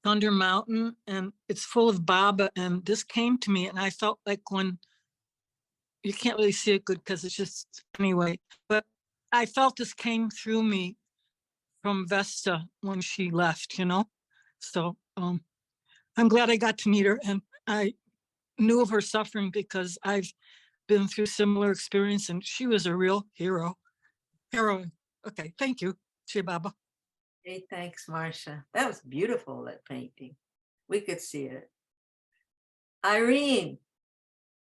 Thunder Mountain, and it's full of Baba, and this came to me, and I felt like when you can't really see it good because it's just anyway, but I felt this came through me from Vesta when she left, you know? So I'm glad I got to meet her, and I knew of her suffering because I've been through similar experience, and she was a real hero. Heroine. Okay, thank you. Jai Baba.
Hey, thanks, Marcia. That was beautiful, that painting. We could see it. Irene.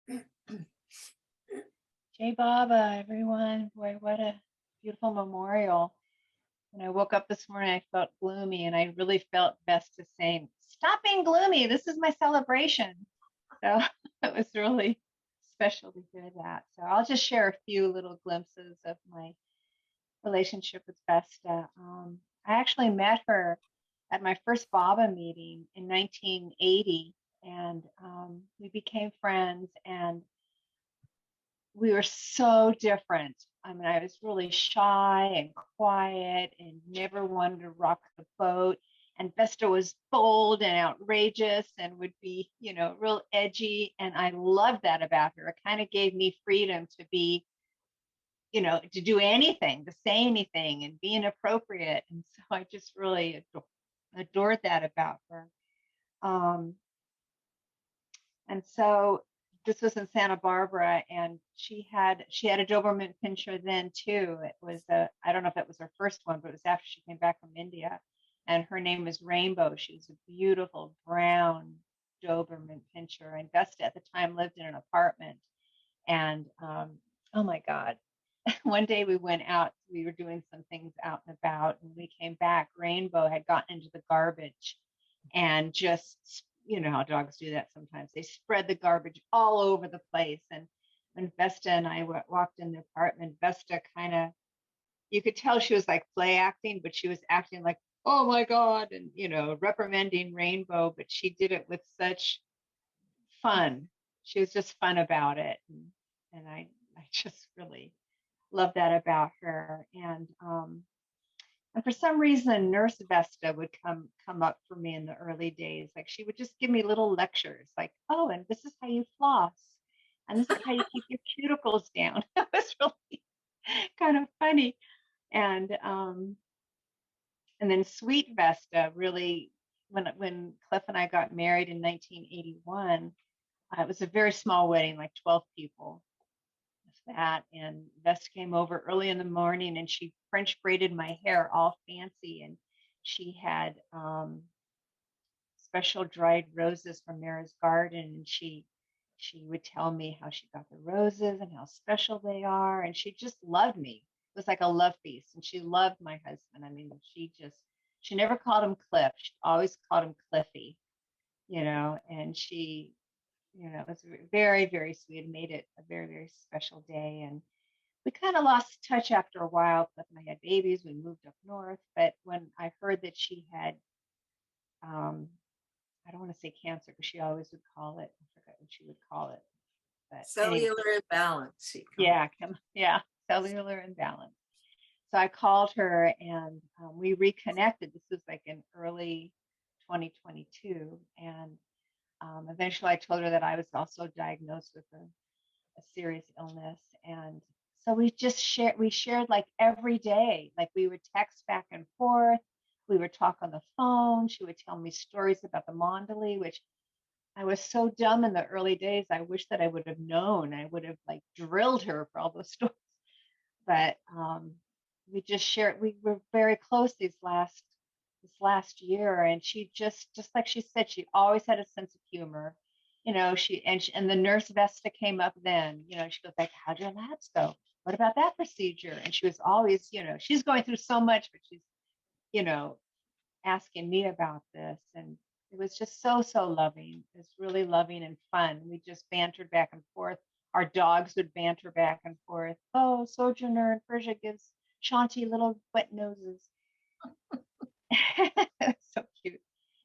Jai Baba, everyone. Boy, what a beautiful memorial. When I woke up this morning, I felt gloomy, and I really felt Vesta saying, "Stop being gloomy. This is my celebration." So it was really special to hear that. So I'll just share a few little glimpses of my relationship with Vesta. I actually met her at my first Baba meeting in 1980, and we became friends, and we were so different. I mean, I was really shy and quiet and never wanted to rock the boat. And Vesta was bold and outrageous and would be, you know, real edgy. And I loved that about her. It kind of gave me freedom to be, you know, to do anything, to say anything and be inappropriate. And so I just really adored that about her. And so this was in Santa Barbara, and she had a Doberman Pinscher then too. It was I don't know if it was her first one, but it was after she came back from India. And her name was Rainbow. She was a beautiful brown Doberman Pinscher. And Vesta at the time lived in an apartment. And oh my God, one day we went out, we were doing some things out and about, and we came back. Rainbow had gotten into the garbage and just, you know how dogs do that sometimes. They spread the garbage all over the place. And when Vesta and I walked in the apartment, Vesta kind of, you could tell she was like play acting, but she was acting like, oh my God, and, you know, reprimanding Rainbow, but she did it with such fun. She was just fun about it. And I just really love that about her. And for some reason, Nurse Vesta would come up for me in the early days. Like she would just give me little lectures, like, oh, and this is how you floss, and this is how you keep your cuticles down. It was really kind of funny. And then Sweet Vesta really, when Cliff and I got married in 1981, it was a very small wedding, like 12 people. That, and Vesta came over early in the morning and she French braided my hair all fancy, and she had special dried roses from Mara's garden, and she would tell me how she got the roses and how special they are, and she just loved me. It was like a love feast, and she loved my husband. I mean, she never called him Cliff, she always called him Cliffy, you know. And she, you know, it was very, very sweet. It made it a very, very special day. And we kind of lost touch after a while. Cliff and I had babies. We moved up north. But when I heard that she had, I don't want to say cancer, because she always would call it, I forgot what she would call it. But
cellular imbalance.
Yeah, cellular imbalance. So I called her and we reconnected. This was like in early 2022. And eventually I told her that I was also diagnosed with a serious illness. And so we shared like every day, like we would text back and forth. We would talk on the phone. She would tell me stories about the Mondali, which I was so dumb in the early days. I wish that I would have known. I would have like drilled her for all those stories. But we just shared, we were very close this last year. And she just like she said, she always had a sense of humor. You know, and the Nurse Vesta came up then, you know, she goes like, how'd your labs go? What about that procedure? And she was always, you know, she's going through so much, but she's, you know, asking me about this. And it was just so loving. It was really loving and fun. We just bantered back and forth. Our dogs would banter back and forth. Oh, Sojourner in Persia gives Shanti little wet noses. So cute.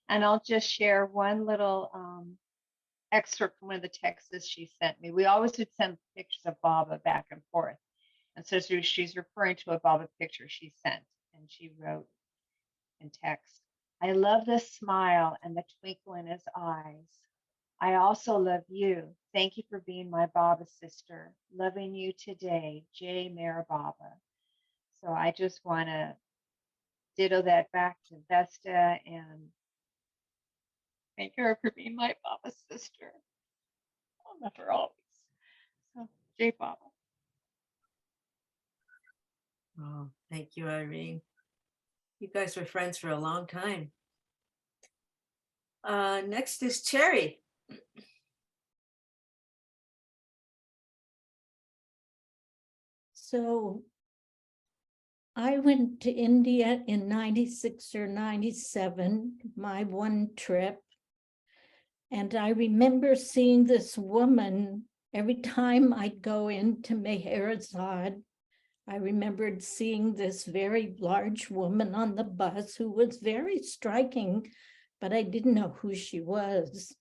And I'll just share one little excerpt from one of the texts she sent me. We always would send pictures of Baba back and forth. And so she's referring to a Baba picture she sent. And she wrote in text, I love the smile and the twinkle in his eyes. I also love you. Thank you for being my Baba sister. Loving you today, J. Mayor Baba. So I just want to ditto that back to Vesta and thank her for being my Baba sister. I'll love her always. So, J. Baba.
Oh, thank you, Irene. You guys were friends for a long time. Next is Cherry.
So I went to India in 96 or 97, my one trip. And I remember seeing this woman every time I'd go into Meherazad. I remembered seeing this very large woman on the bus who was very striking, but I didn't know who she was.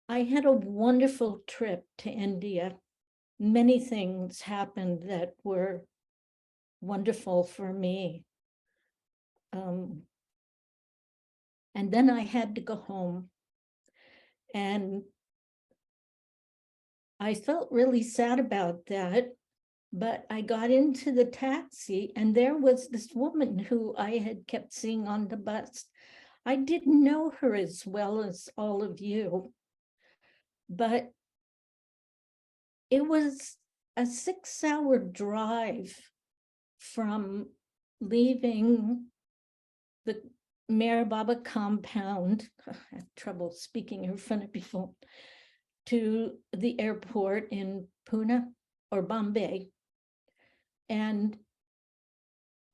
I had a wonderful trip to India. Many things happened that were wonderful for me. And then I had to go home. And I felt really sad about that. But I got into the taxi and there was this woman who I had kept seeing on the bus. I didn't know her as well as all of you, but it was a 6-hour drive from leaving the Mayor Baba compound, I have trouble speaking in front of people, to the airport in Pune or Bombay. And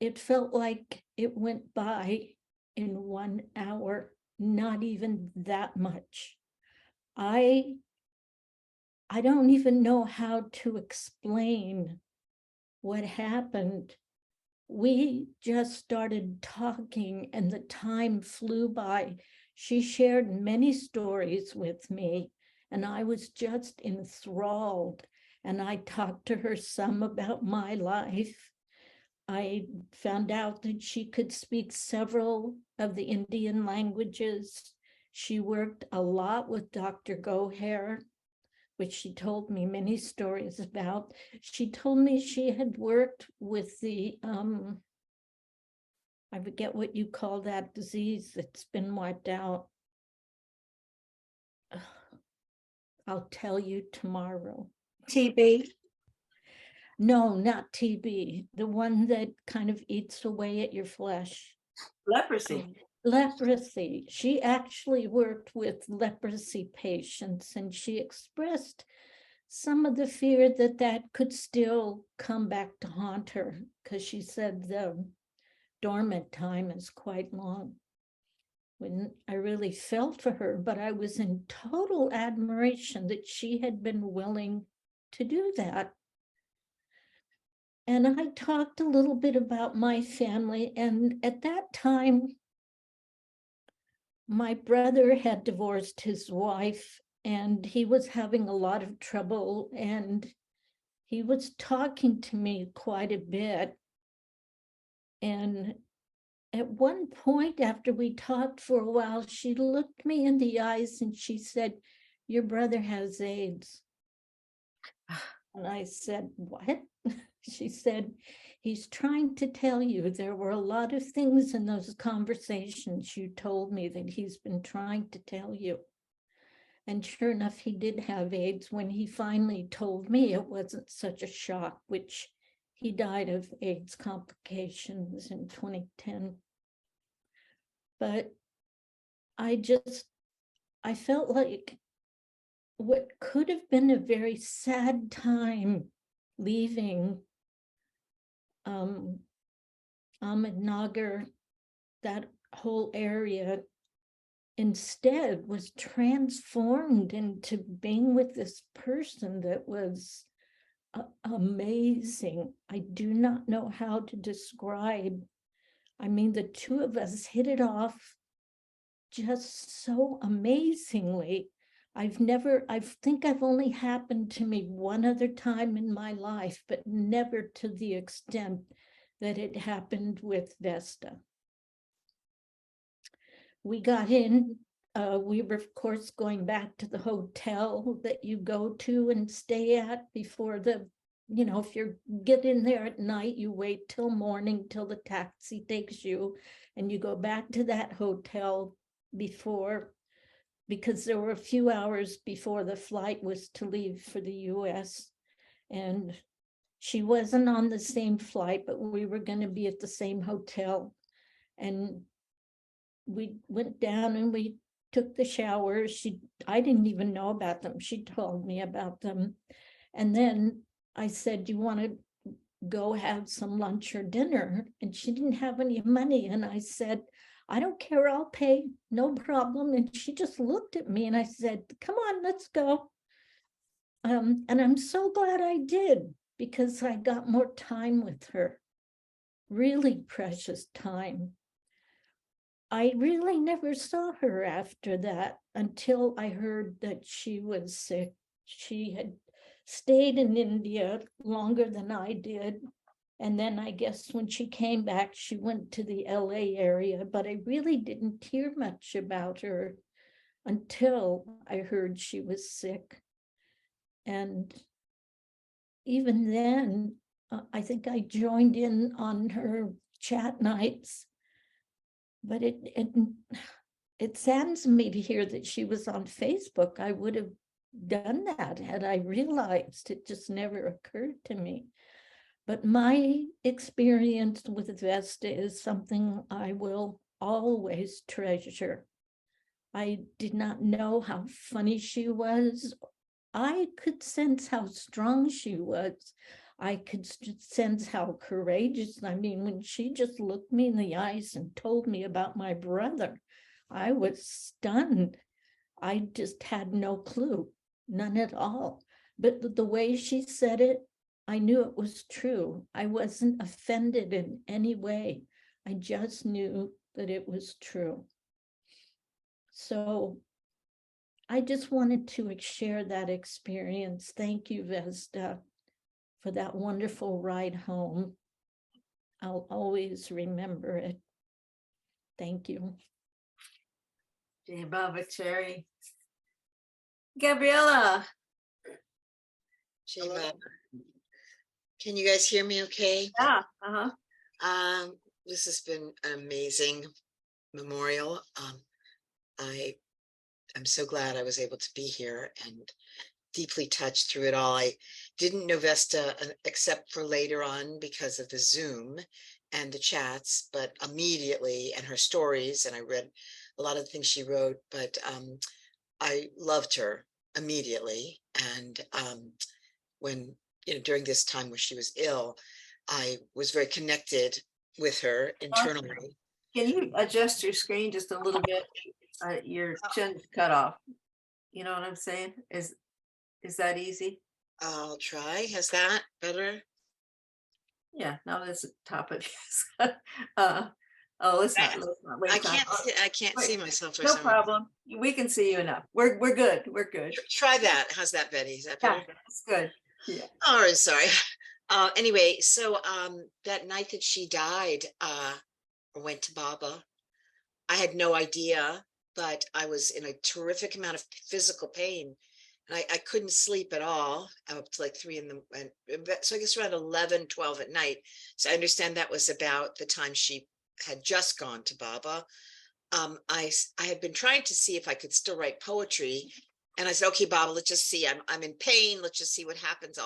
it felt like it went by in 1 hour, not even that much. I don't even know how to explain what happened. We just started talking and the time flew by. She shared many stories with me and I was just enthralled. And I talked to her some about my life. I found out that she could speak several of the Indian languages. She worked a lot with Dr. Goher, which she told me many stories about. She told me she had worked with the, I forget what you call that disease that's been wiped out. I'll tell you tomorrow.
TB?
No, not TB, the one that kind of eats away at your flesh.
Leprosy.
Leprosy. She actually worked with leprosy patients and she expressed some of the fear that that could still come back to haunt her because she said the dormant time is quite long. When I really felt for her, but I was in total admiration that she had been willing to do that. And I talked a little bit about my family, and at that time, my brother had divorced his wife and he was having a lot of trouble and he was talking to me quite a bit. And at one point after we talked for a while, she looked me in the eyes and she said, "Your brother has AIDS." And I said, "What?" She said, "He's trying to tell you there were a lot of things in those conversations you told me that he's been trying to tell you." And sure enough, he did have AIDS. When he finally told me, it wasn't such a shock, which he died of AIDS complications in 2010. But I felt like what could have been a very sad time leaving Ahmednagar, that whole area, instead was transformed into being with this person that was amazing. I do not know how to describe. I mean, the two of us hit it off just so amazingly. I think I've only happened to me one other time in my life, but never to the extent that it happened with Vesta. We got in, we were of course going back to the hotel that you go to and stay at before the, if you get in there at night, you wait till morning, till the taxi takes you, and you go back to that hotel before, because there were a few hours before the flight was to leave for the US. And she wasn't on the same flight, but we were going to be at the same hotel. And we went down and we took the showers. I didn't even know about them. She told me about them. And then I said, "Do you want to go have some lunch or dinner?" And she didn't have any money. And I said, "I don't care, I'll pay, no problem." And she just looked at me and I said, "Come on, let's go." And I'm so glad I did, because I got more time with her, really precious time. I really never saw her after that until I heard that she was sick. She had stayed in India longer than I did. And then I guess when she came back, she went to the LA area, but I really didn't hear much about her until I heard she was sick. And even then, I think I joined in on her chat nights, but it saddens me to hear that she was on Facebook. I would have done that had I realized. It just never occurred to me. But my experience with Vesta is something I will always treasure. I did not know how funny she was. I could sense how strong she was. I could sense how courageous. I mean, when she just looked me in the eyes and told me about my brother, I was stunned. I just had no clue, none at all. But the way she said it, I knew it was true. I wasn't offended in any way. I just knew that it was true. So I just wanted to share that experience. Thank you, Vesta, for that wonderful ride home. I'll always remember it. Thank you.
J. Baba Cherry. Gabriella.
Hello. Can you guys hear me okay?
Yeah.
This has been an amazing memorial. I'm so glad I was able to be here and deeply touched through it all. I didn't know Vesta except for later on because of the Zoom and the chats, but immediately, and her stories, and I read a lot of the things she wrote, but I loved her immediately. And when, during this time when she was ill, I was very connected with her internally.
Can you adjust your screen just a little bit? Your chin's cut off. You know what I'm saying? Is that easy?
I'll try. Has that better?
Yeah, now that's the top of his. Let's not waste time.
I can't see myself. For
No
some
problem. We can see you enough. We're good. We're good.
Try that. How's that, Betty? Is that better?
Yeah, that's good. Yeah.
All right, sorry. Anyway, so that night that she died, I went to Baba. I had no idea, but I was in a terrific amount of physical pain. And I couldn't sleep at all up to like 3 in the morning. So I guess around 11, 12 at night. So I understand that was about the time she had just gone to Baba. I had been trying to see if I could still write poetry. And I said, okay, Baba, let's just see. I'm in pain. Let's just see what happens.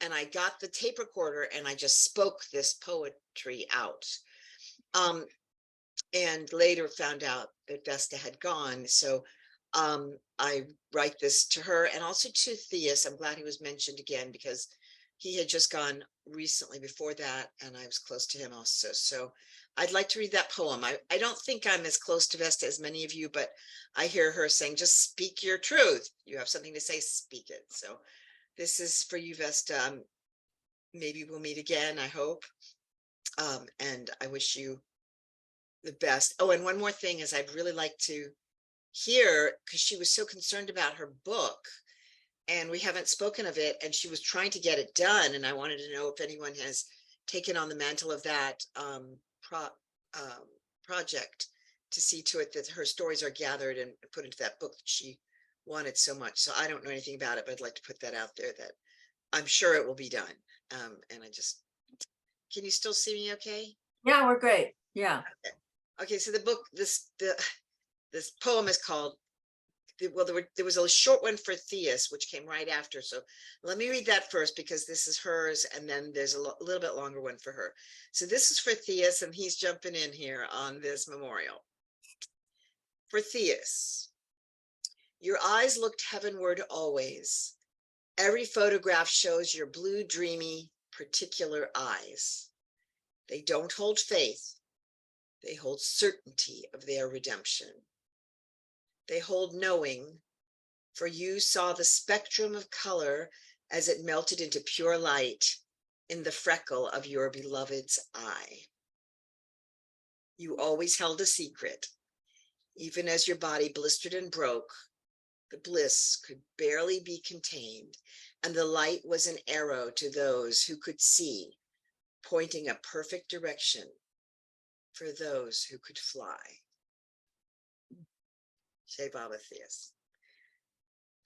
And I got the tape recorder and I just spoke this poetry out. And later found out that Vesta had gone. So I write this to her and also to Theus. I'm glad he was mentioned again because he had just gone recently before that and I was close to him also. So I'd like to read that poem. I don't think I'm as close to Vesta as many of you, but I hear her saying, just speak your truth. You have something to say, speak it. So this is for you, Vesta. Maybe we'll meet again, I hope. And I wish you the best. Oh, and one more thing is I'd really like to hear, because she was so concerned about her book and we haven't spoken of it, and she was trying to get it done. And I wanted to know if anyone has taken on the mantle of that project to see to it that her stories are gathered and put into that book that she wanted so much. So I don't know anything about it, but I'd like to put that out there that I'm sure it will be done. And can you still see me okay?
Yeah, we're great. Yeah.
Okay, so the book, this poem is called, well, there was a short one for Theus, which came right after. So let me read that first because this is hers, and then there's a little bit longer one for her. So this is for Theus, and he's jumping in here on this memorial. For Theus, your eyes looked heavenward always. Every photograph shows your blue, dreamy, particular eyes. They don't hold faith. They hold certainty of their redemption. They hold knowing, for you saw the spectrum of color as it melted into pure light in the freckle of your beloved's eye. You always held a secret. Even as your body blistered and broke, the bliss could barely be contained, and the light was an arrow to those who could see pointing a perfect direction for those who could fly. Jai Baba Theus.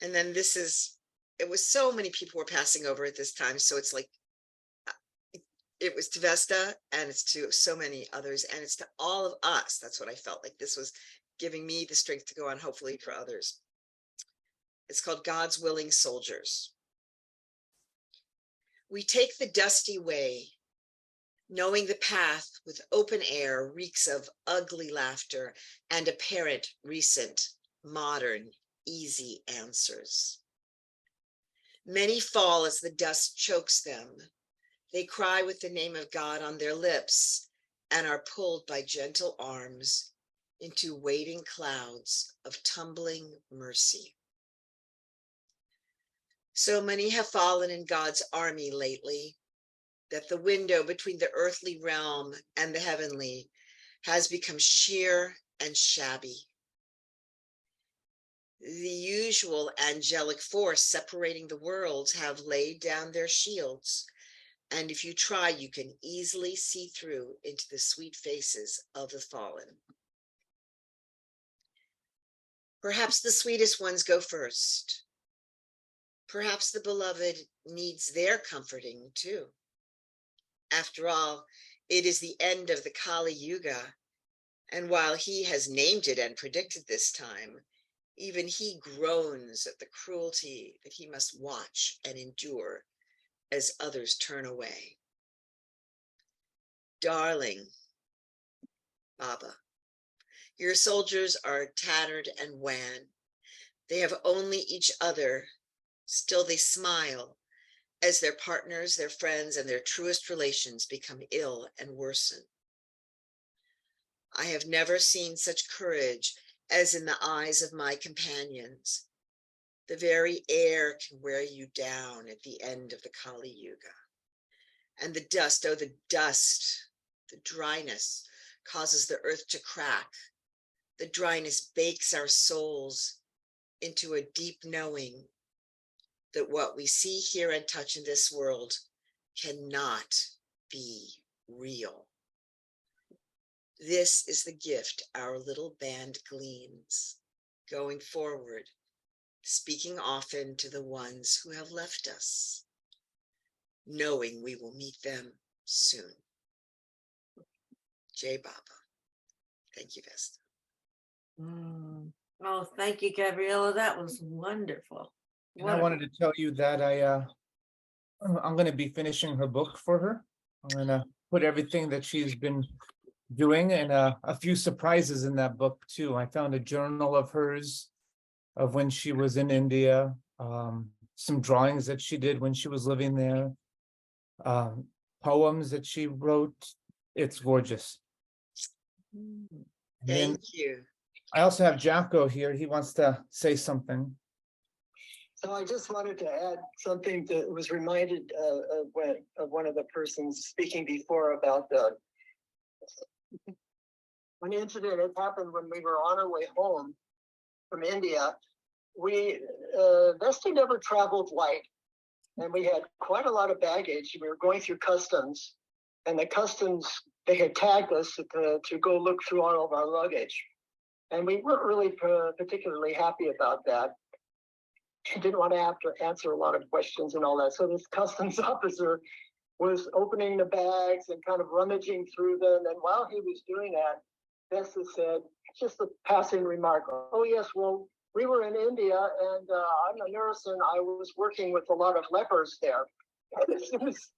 And then it was so many people were passing over at this time. So it's like, it was to Vesta and it's to so many others and it's to all of us. That's what I felt like this was giving me the strength to go on, hopefully for others. It's called God's Willing Soldiers. We take the dusty way, knowing the path with open air reeks of ugly laughter and apparent recent, modern, easy answers. Many fall as the dust chokes them. They cry with the name of God on their lips and are pulled by gentle arms into waiting clouds of tumbling mercy. So many have fallen in God's army lately that the window between the earthly realm and the heavenly has become sheer and shabby. The usual angelic force separating the worlds have laid down their shields, and if you try, you can easily see through into the sweet faces of the fallen. Perhaps the sweetest ones go first. Perhaps the beloved needs their comforting too. After all, it is the end of the Kali Yuga, and while he has named it and predicted this time, even he groans at the cruelty that he must watch and endure as others turn away. Darling Baba, your soldiers are tattered and wan. They have only each other. Still they smile as their partners, their friends, and their truest relations become ill and worsen. I have never seen such courage as in the eyes of my companions. The very air can wear you down at the end of the Kali Yuga. And the dust, oh, the dust, the dryness causes the earth to crack. The dryness bakes our souls into a deep knowing that what we see, hear, and touch in this world cannot be real. This is the gift our little band gleans, going forward, speaking often to the ones who have left us, knowing we will meet them soon. Jai Baba. Thank you, Vesta.
Oh, thank you, Gabriella. That was wonderful.
And I wanted to tell you that I'm going to be finishing her book for her. I'm going to put everything that she's been doing and a few surprises in that book too. I found a journal of hers of when she was in India, some drawings that she did when she was living there, poems that she wrote. It's gorgeous.
Thank you.
I also have Jaco here. He wants to say something.
So I just wanted to add something that was reminded of one of the persons speaking before about an incident that happened when we were on our way home from India. Vesta never traveled light, and we had quite a lot of baggage. We were going through customs, and the customs, they had tagged us to go look through all of our luggage. And we weren't really particularly happy about that. She didn't want to have to answer a lot of questions and all that. So this customs officer was opening the bags and kind of rummaging through them. And while he was doing that, Vesta said, just a passing remark, oh yes, well, we were in India and I'm a nurse and I was working with a lot of lepers there. And as soon as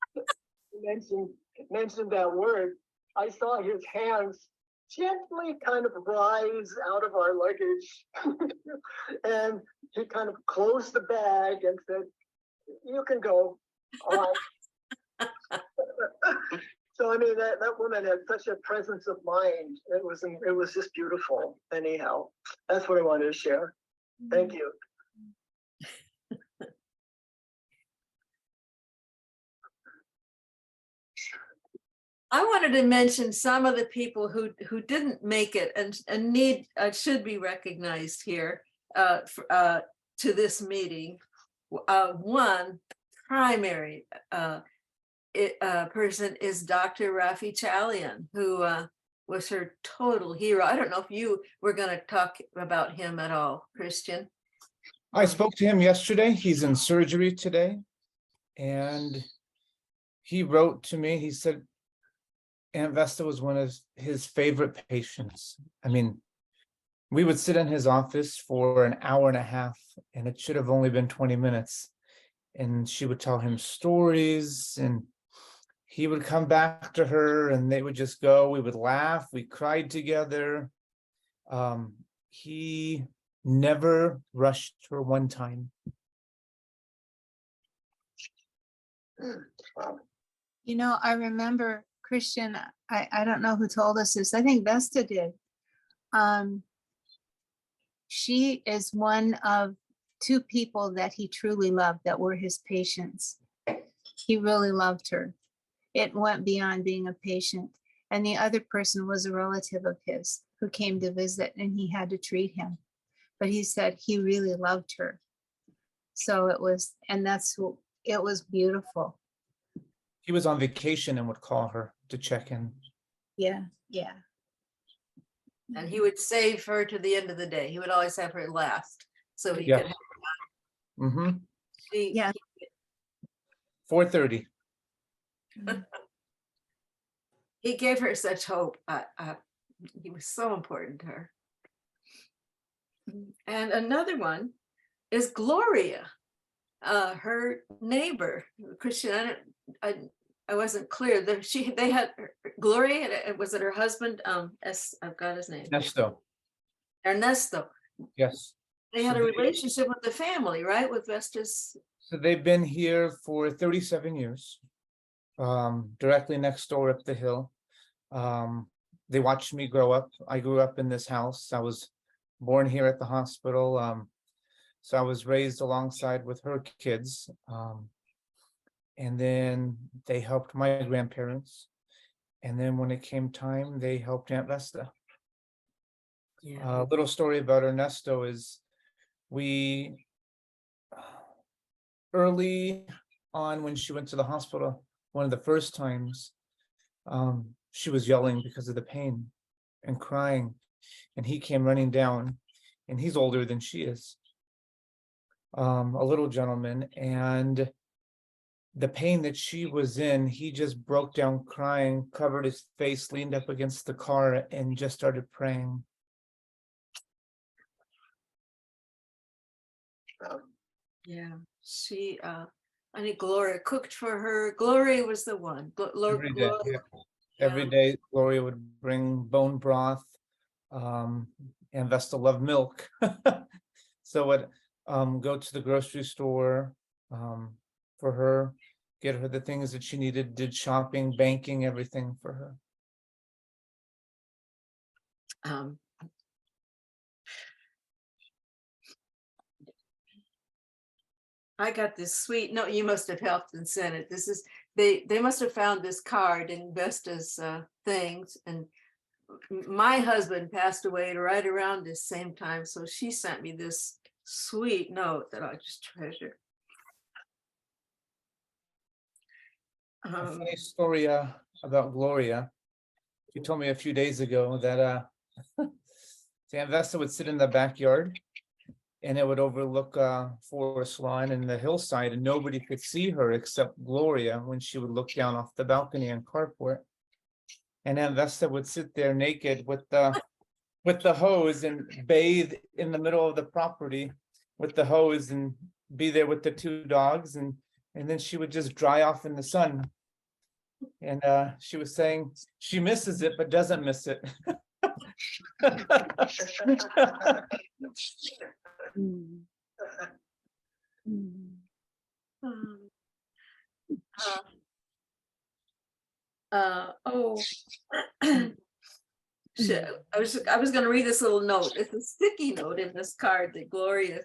he mentioned that word, I saw his hands gently kind of rise out of our luggage. And he kind of closed the bag and said, you can go. All right. So I mean that woman had such a presence of mind. It was just beautiful. Anyhow, that's what I wanted to share. Thank you.
I wanted to mention some of the people who didn't make it and should be recognized here to this meeting. One primary person is Dr. Rafi Chalian, who was her total hero. I don't know if you were going to talk about him at all, Christian.
I spoke to him yesterday. He's in surgery today. And he wrote to me, he said, Aunt Vesta was one of his favorite patients. I mean, we would sit in his office for an hour and a half, and it should have only been 20 minutes. And she would tell him stories, and he would come back to her, and they would just go. We would laugh. We cried together. He never rushed her one time.
You know, I remember, Christian, I don't know who told us this. I think Vesta did. She is one of two people that he truly loved that were his patients. He really loved her. It went beyond being a patient. And the other person was a relative of his who came to visit, and he had to treat him. But he said he really loved her. So it was, and that's who, it was beautiful.
He was on vacation and would call her to check in.
Yeah, yeah.
And he would save her to the end of the day. He would always have her last, so he
Yeah.
could have her on.
Mm-hmm.
Yeah.
4:30.
He gave her such hope. He was so important to her. And another one is Gloria, her neighbor. Christian, I wasn't clear. They had Gloria. Was it her husband? I've got his name. Ernesto.
Yes.
They had a relationship with the family, right? With Vesta's.
So they've been here for 37 years, directly next door up the hill. They watched me grow up. I grew up in this house. I was born here at the hospital. So I was raised alongside with her kids. And then they helped my grandparents. And then when it came time, they helped Aunt Vesta.
Yeah.
A little story about Ernesto is early on when she went to the hospital, one of the first times, she was yelling because of the pain and crying. And he came running down, and he's older than she is, a little gentleman. And the pain that she was in, he just broke down crying, covered his face, leaned up against the car, and just started praying.
Yeah, she, I think Gloria cooked for her. Gloria was the one.
Every day, every day, Gloria would bring bone broth, and Vesta loved milk. So would go to the grocery store for her, get her the things that she needed, did shopping, banking, everything for her.
I got this sweet note. You must have helped and sent it. This is they must have found this card in Vesta's things, and my husband passed away right around this same time, so she sent me this sweet note that I just treasure.
A funny story about Gloria. She told me a few days ago that Aunt Vesta would sit in the backyard, and it would overlook Forest Lawn and the hillside, and nobody could see her except Gloria when she would look down off the balcony and carport. And Aunt Vesta would sit there naked with the hose and bathe in the middle of the property with the hose and be there with the two dogs, and then she would just dry off in the sun. And she was saying she misses it but doesn't miss it.
Shit, I was going to read this little note. It's a sticky note in this card that Gloria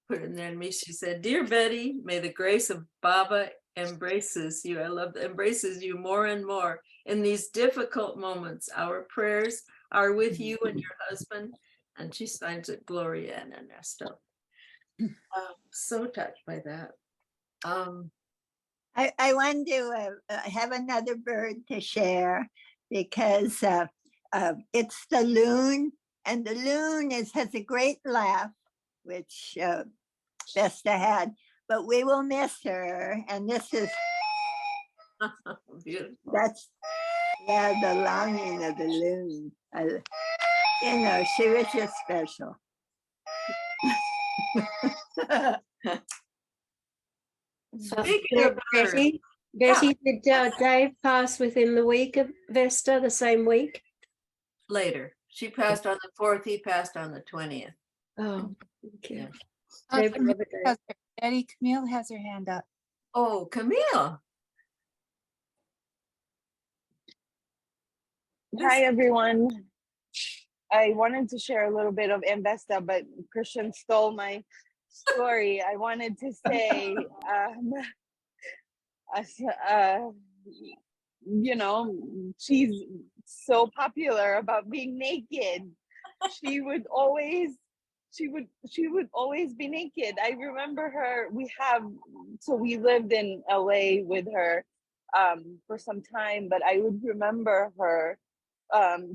put in there to me. She said, "Dear Betty, may the grace of Baba embraces you." I love that, embraces you more and more in these difficult moments. Our prayers are with you and your husband. And she signs it Gloria and Ernesto. So touched by that.
I wanted to have another bird to share because it's the loon, and the loon has a great laugh, which Vesta had, but we will miss her. And this is
Beautiful.
that's the longing of the loon. You know, she was just special.
Speaking of birds,
Betty, did Dave pass within the week of Vesta, the same week?
later. She passed on the 4th, he passed on the 20th.
Oh, thank you.
Yeah.
Camille has her hand up.
Oh, Camille.
Hi, everyone. I wanted to share a little bit of Vesta, but Christian stole my story. I wanted to say, you know, she's so popular about being naked. She would always be naked. I remember her. We lived in LA with her for some time, but I would remember her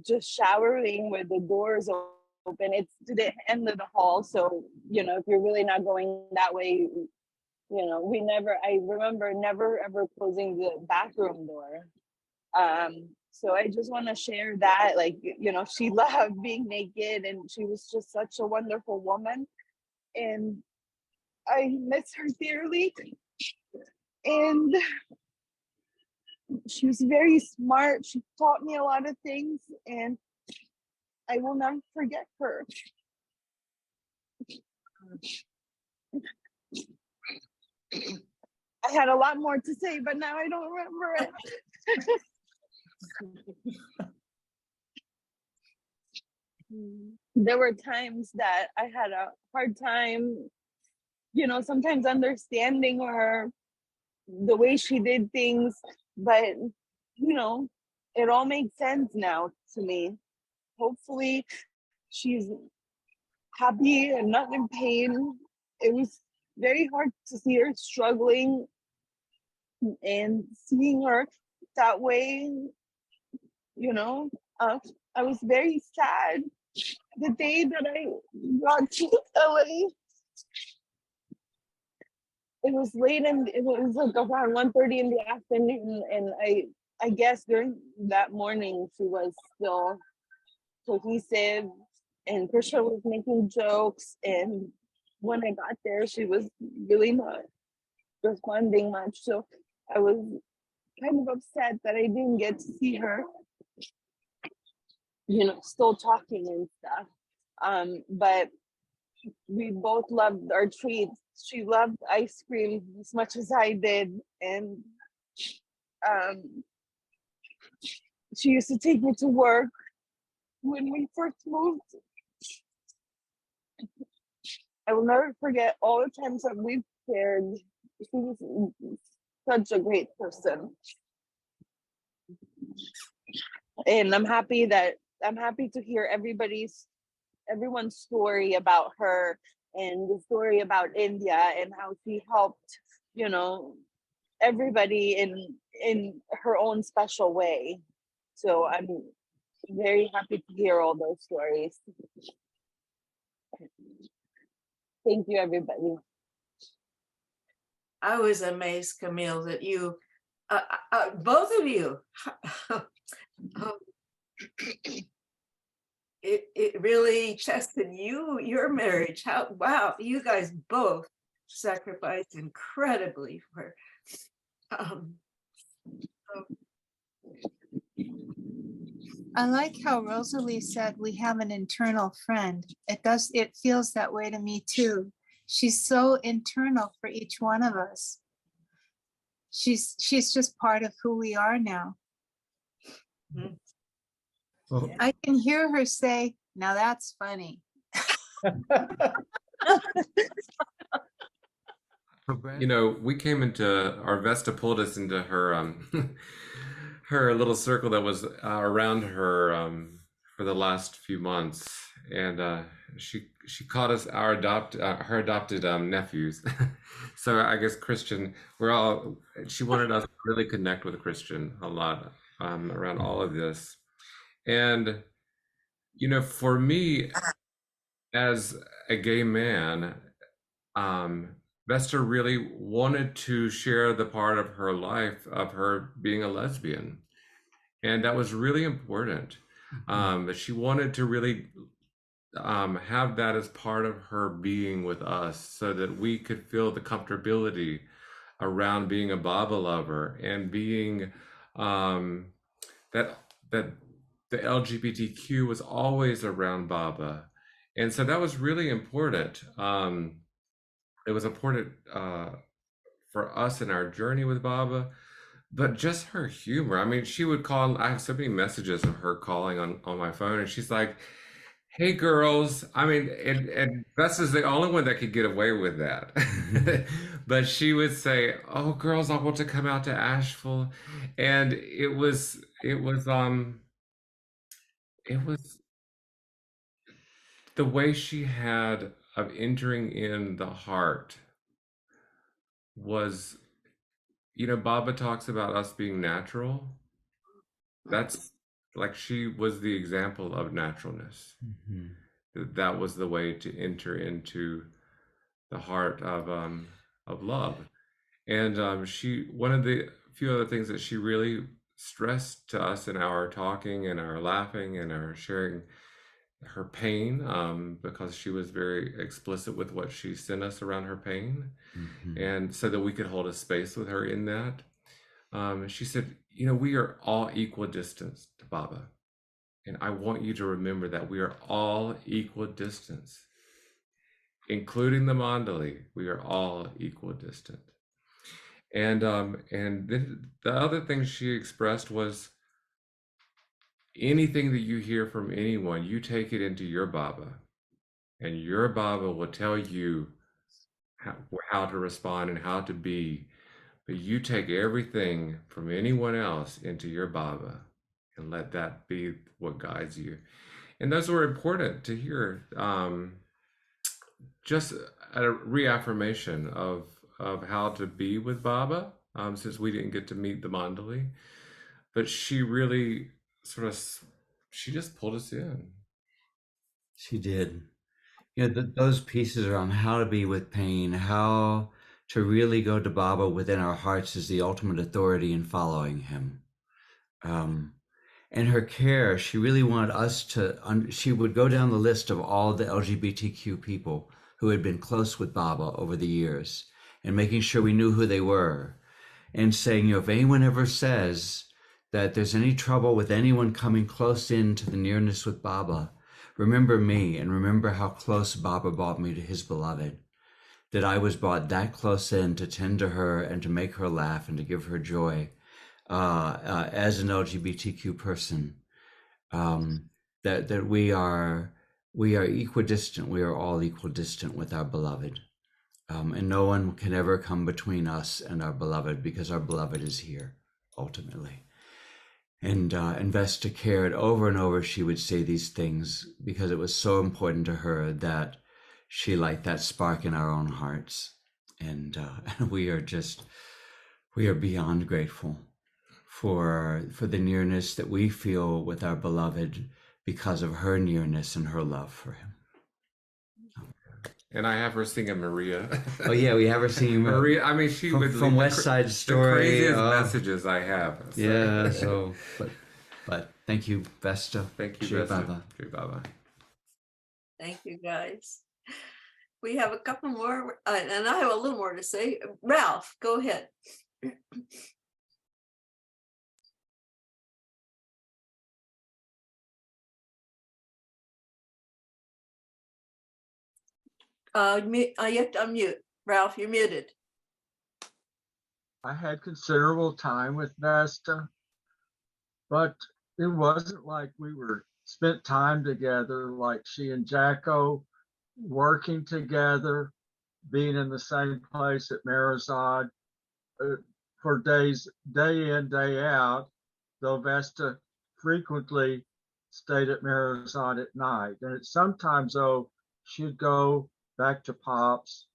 just showering with the doors open. It's to the end of the hall, so you know, if you're really not going that way, you know, I remember never ever closing the bathroom door. So I just want to share that, like, you know, she loved being naked and she was just such a wonderful woman, and I miss her dearly. And she was very smart. She taught me a lot of things, and I will never forget her. I had a lot more to say, but now I don't remember it. There were times that I had a hard time, you know, sometimes understanding her, the way she did things, but, you know, it all makes sense now to me. Hopefully she's happy and not in pain. It was very hard to see her struggling, and seeing her that way, you know, I was very sad the day that I got to LA. It was late, and it was like around 1:30 in the afternoon, and I guess during that morning she was still cohesive, and Krisha was making jokes, and when I got there she was really not responding much, so I was kind of upset that I didn't get to see her, you know, still talking and stuff. But we both loved our treats. She loved ice cream as much as I did, and she used to take me to work when we first moved. I will never forget all the times that we've shared. She was such a great person, and I'm happy to hear everyone's story about her, and the story about India, and how she helped, you know, everybody in her own special way. So I'm very happy to hear all those stories. Thank you, everybody.
I was amazed, Camille, that you, both of you, it really tested your marriage. Wow, you guys both sacrificed incredibly for.
I like how Rosalie said we have an internal friend. It feels that way to me too. She's so internal for each one of us. She's just part of who we are now.
Well,
I can hear her say, "Now that's funny."
You know, we came into our Vesta pulled us into her her little circle that was around her for the last few months, and she called us her adopted nephews. So I guess Christian, she wanted us to really connect with Christian a lot around all of this. And for me as a gay man, Vesta really wanted to share the part of her life of her being a lesbian, and that was really important. But she wanted to really have that as part of her being with us, so that we could feel the comfortability around being a Baba lover and being that the LGBTQ was always around Baba, and so that was really important. It was important for us in our journey with Baba, but just her humor. I mean, she would call. I have so many messages of her calling on my phone, and she's like, "Hey, girls." I mean, and Vesta's the only one that could get away with that. But she would say, "Oh, girls, I want to come out to Asheville," and it was the way she had of entering in the heart was, Baba talks about us being natural. That's like she was the example of naturalness. That was the way to enter into the heart of love. And one of the few other things that she really stressed to us in our talking and our laughing and our sharing her pain, because she was very explicit with what she sent us around her pain, and so that we could hold a space with her in that. She said, we are all equal distance to Baba, and I want you to remember that we are all equal distance, including the Mandali. We are all equal distant. And then the other thing she expressed was, anything that you hear from anyone, you take it into your Baba, and your Baba will tell you how to respond and how to be. But you take everything from anyone else into your Baba and let that be what guides you. And those were important to hear. Just a reaffirmation of how to be with Baba, since we didn't get to meet the Mandali. But she really she just pulled us in.
She did. Those pieces around how to be with pain, how to really go to Baba within our hearts as the ultimate authority in following him. And her care, she really wanted us she would go down the list of all the LGBTQ people who had been close with Baba over the years, and making sure we knew who they were, and saying, if anyone ever says that there's any trouble with anyone coming close into the nearness with Baba, remember me, and remember how close Baba brought me to his beloved, that I was brought that close in to tend to her and to make her laugh and to give her joy as an LGBTQ person, that we are equidistant. We are all equidistant with our beloved. And no one can ever come between us and our beloved, because our beloved is here, ultimately. And Vesta cared over and over. She would say these things because it was so important to her that she light that spark in our own hearts. And we are beyond grateful for the nearness that we feel with our beloved because of her nearness and her love for him.
And I have her singing Maria.
Oh yeah, we have her singing
Maria. I mean, she would
from West Side Story.
The craziest messages I have.
So. Yeah. So, but thank you, Vesta.
Thank you,
Jai
Vesta.
Baba.
Jai Baba.
Thank you, guys. We have a couple more, and I have a little more to say. Ralph, go ahead. You have to unmute. Ralph, you're muted.
I had considerable time with Vesta, but it wasn't like we spent time together, like she and Jaco working together, being in the same place at Marizod for days, day in, day out, though Vesta frequently stayed at Marizot at night. And sometimes, though, she'd go back to Pop's.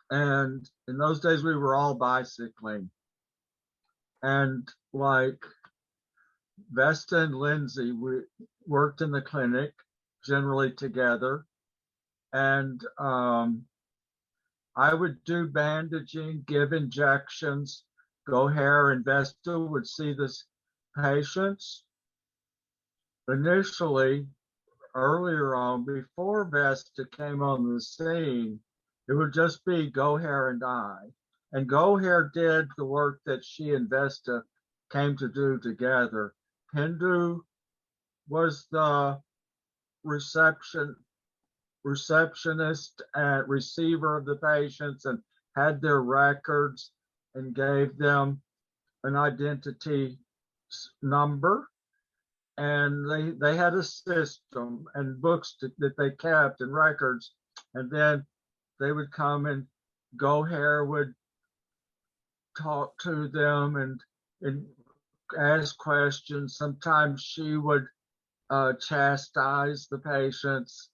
And in those days, we were all bicycling. And like Vesta and Lindsay, we worked in the clinic, generally together. And I would do bandaging, give injections, go hair, and Vesta would see the patients. Initially, earlier on, before Vesta came on the scene, it would just be Go Hair and I. And Go Hair did the work that she and Vesta came to do together. Hindu was the receptionist and receiver of the patients and had their records and gave them an identity number. And they had a system and books that they kept and records. And then they would come and Go Hair would talk to them and ask questions. Sometimes she would chastise the patients.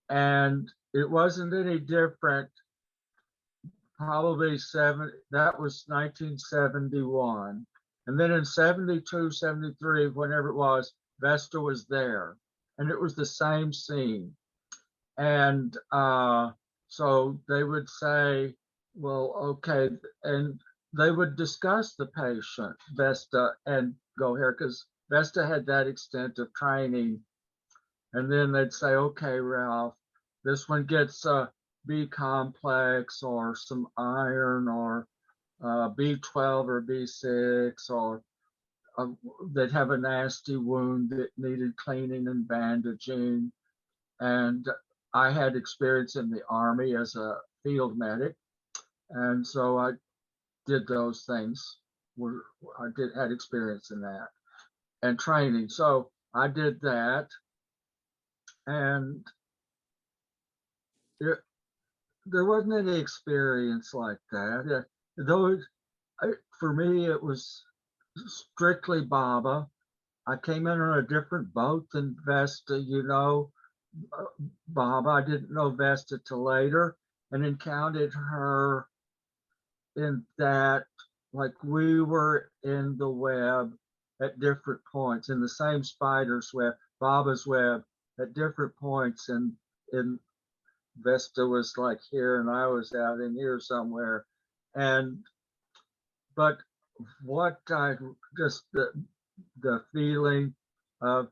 And it wasn't any different. Probably that was 1971. And then in 72, 73, whenever it was, Vesta was there. And it was the same scene. And so they would say, well, okay. And they would discuss the patient, Vesta and Go Hair, because Vesta had that extent of training. And then they'd say, okay, Ralph, this one gets a B complex or some iron or B12 or B6, or they'd have a nasty wound that needed cleaning and bandaging. And I had experience in the Army as a field medic. And so I did those things. Had experience in that and training. So I did that. And there wasn't any experience like that. Though for me, it was strictly Baba. I came in on a different boat than Vesta, Baba. I didn't know Vesta till later and encountered her in that, like, we were in the web at different points, in the same spider's web, Baba's web, at different points. And in Vesta was like here and I was out in here somewhere. But what I just the feeling of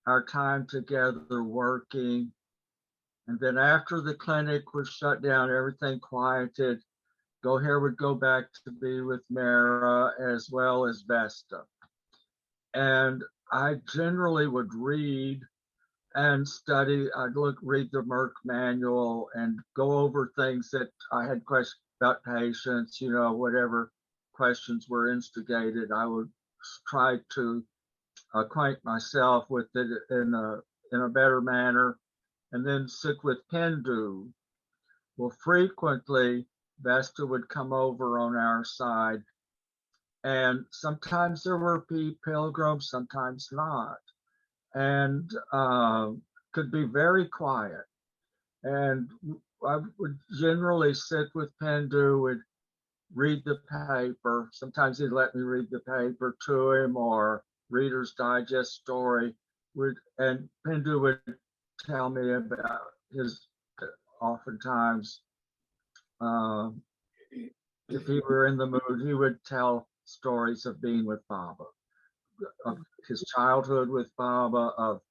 our time together working. And then after the clinic was shut down, everything quieted. Go Hair would go back to be with Mara as well as Vesta. And I generally would read and study. I'd read the Merck manual and go over things that I had questions about patients, whatever questions were instigated. I would try to acquaint myself with it in a better manner, and then sit with Hindu. Well, frequently Vesta would come over on our side, and sometimes there were pilgrims, sometimes not, and could be very quiet. And I would generally sit with Hindu, would read the paper. Sometimes he'd let me read the paper to him, or Reader's Digest story. And Hindu would tell me about his, oftentimes, if he were in the mood, he would tell stories of being with Baba, of his childhood with Baba, of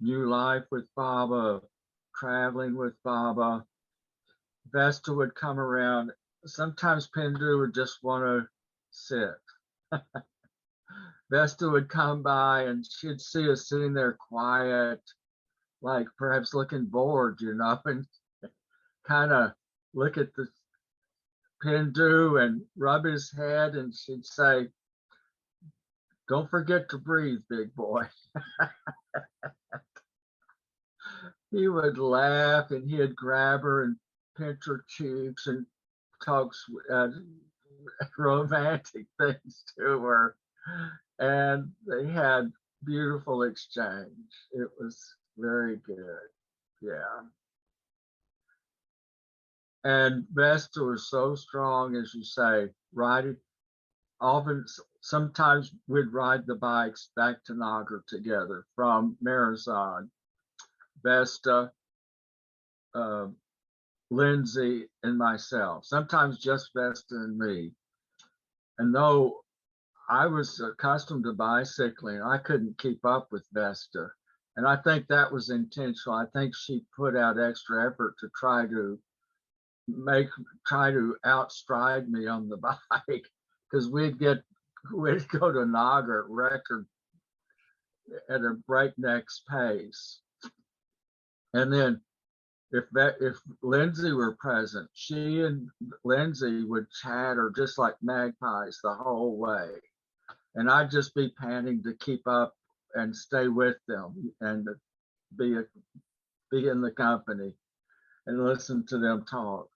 new life with Baba, of traveling with Baba. Vesta would come around. Sometimes Hindu would just want to sit. Vesta would come by and she'd see us sitting there quiet, like perhaps looking bored, and kind of look at the Hindu and rub his head, and she'd say, "Don't forget to breathe, big boy." He would laugh and he'd grab her and pinch her cheeks and talk romantic things to her. And they had beautiful exchange. It was very good. Yeah. And Vesta was so strong, as you say, riding. Often, sometimes we'd ride the bikes back to Nagar together from Marizon. Vesta, Lindsay, and myself. Sometimes just Vesta and me. And though I was accustomed to bicycling, I couldn't keep up with Vesta. And I think that was intentional. I think she put out extra effort to try to outstride me on the bike, because we'd go to Nagar at a breakneck pace. And then if Lindsay were present, she and Lindsay would chatter just like magpies the whole way. And I'd just be panting to keep up and stay with them and be in the company and listen to them talk.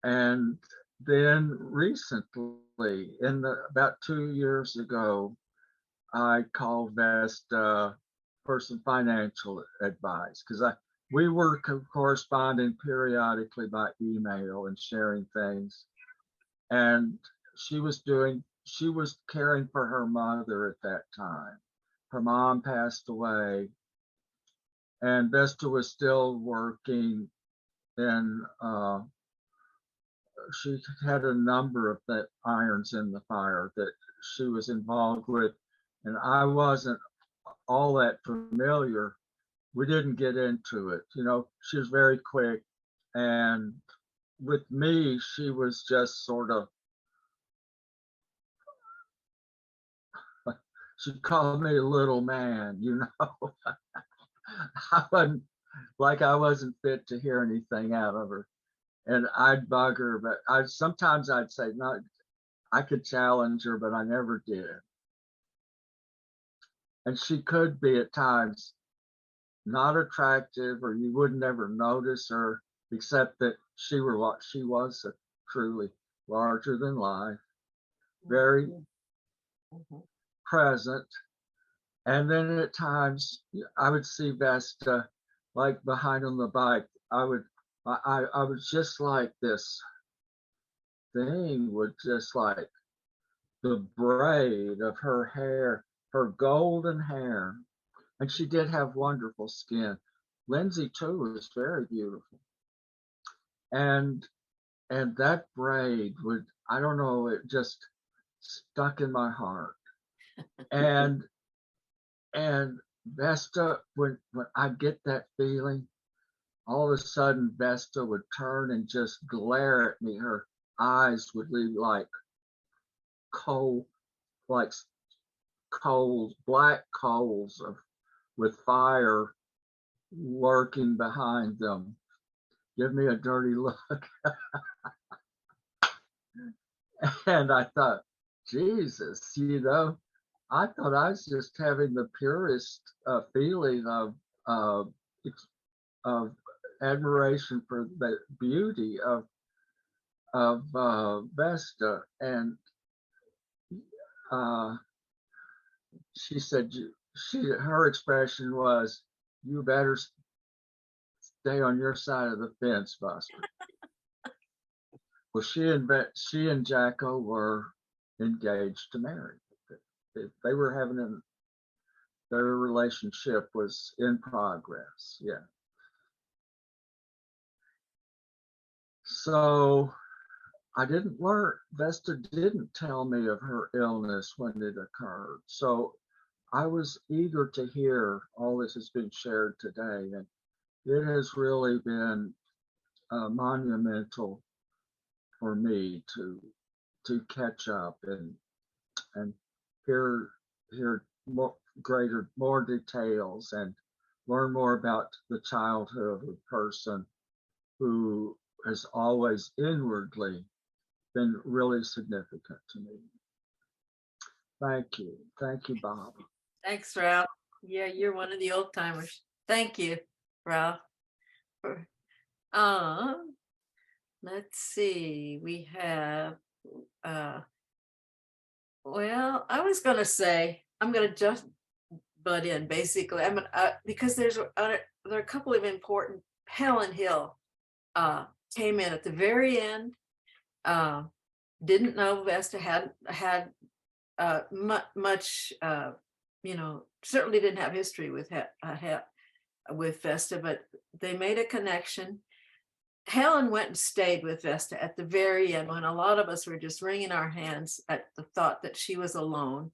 And then recently, about 2 years ago, I called Vesta for some financial advice, because we were corresponding periodically by email and sharing things. And she was caring for her mother at that time. Her mom passed away, and Vesta was still working, and she had a number of irons in the fire that she was involved with, and I wasn't all that familiar. We didn't get into it. She was very quick, and with me, she was just sort of, she called me a little man, I wasn't fit to hear anything out of her. And I'd bug her, but sometimes I'd say, no, I could challenge her, but I never did. And she could be at times not attractive, or you would never notice her, except that she was a truly larger than life, very present. And then at times I would see Vesta like behind on the bike. I was just like this thing would just like the braid of her hair, her golden hair. And she did have wonderful skin. Lindsay too was very beautiful. And that braid would, I don't know, it just stuck in my heart. And Vesta, when I get that feeling, all of a sudden Vesta would turn and just glare at me. Her eyes would be like cold, black coals with fire lurking behind them. Give me a dirty look. And I thought, Jesus, I thought I was just having the purest feeling of admiration for the beauty of Vesta. And she said, her expression was, "You better stay on your side of the fence, Buster." Well, she and Jaco were engaged to marry. They were having their relationship was in progress. Yeah. So Vesta didn't tell me of her illness when it occurred. So I was eager to hear all this has been shared today. And it has really been monumental for me to catch up and hear more details and learn more about the childhood of a person who has always inwardly been really significant to me. Thank you, Bob.
Thanks, Ralph. Yeah, you're one of the old timers. Thank you, Ralph. Let's see, we have Well, I was gonna say, I'm gonna just butt in, basically. Because there are a couple of important. Helen Hill came in at the very end. Didn't know Vesta had much, certainly didn't have history with Vesta, but they made a connection. Helen went and stayed with Vesta at the very end when a lot of us were just wringing our hands at the thought that she was alone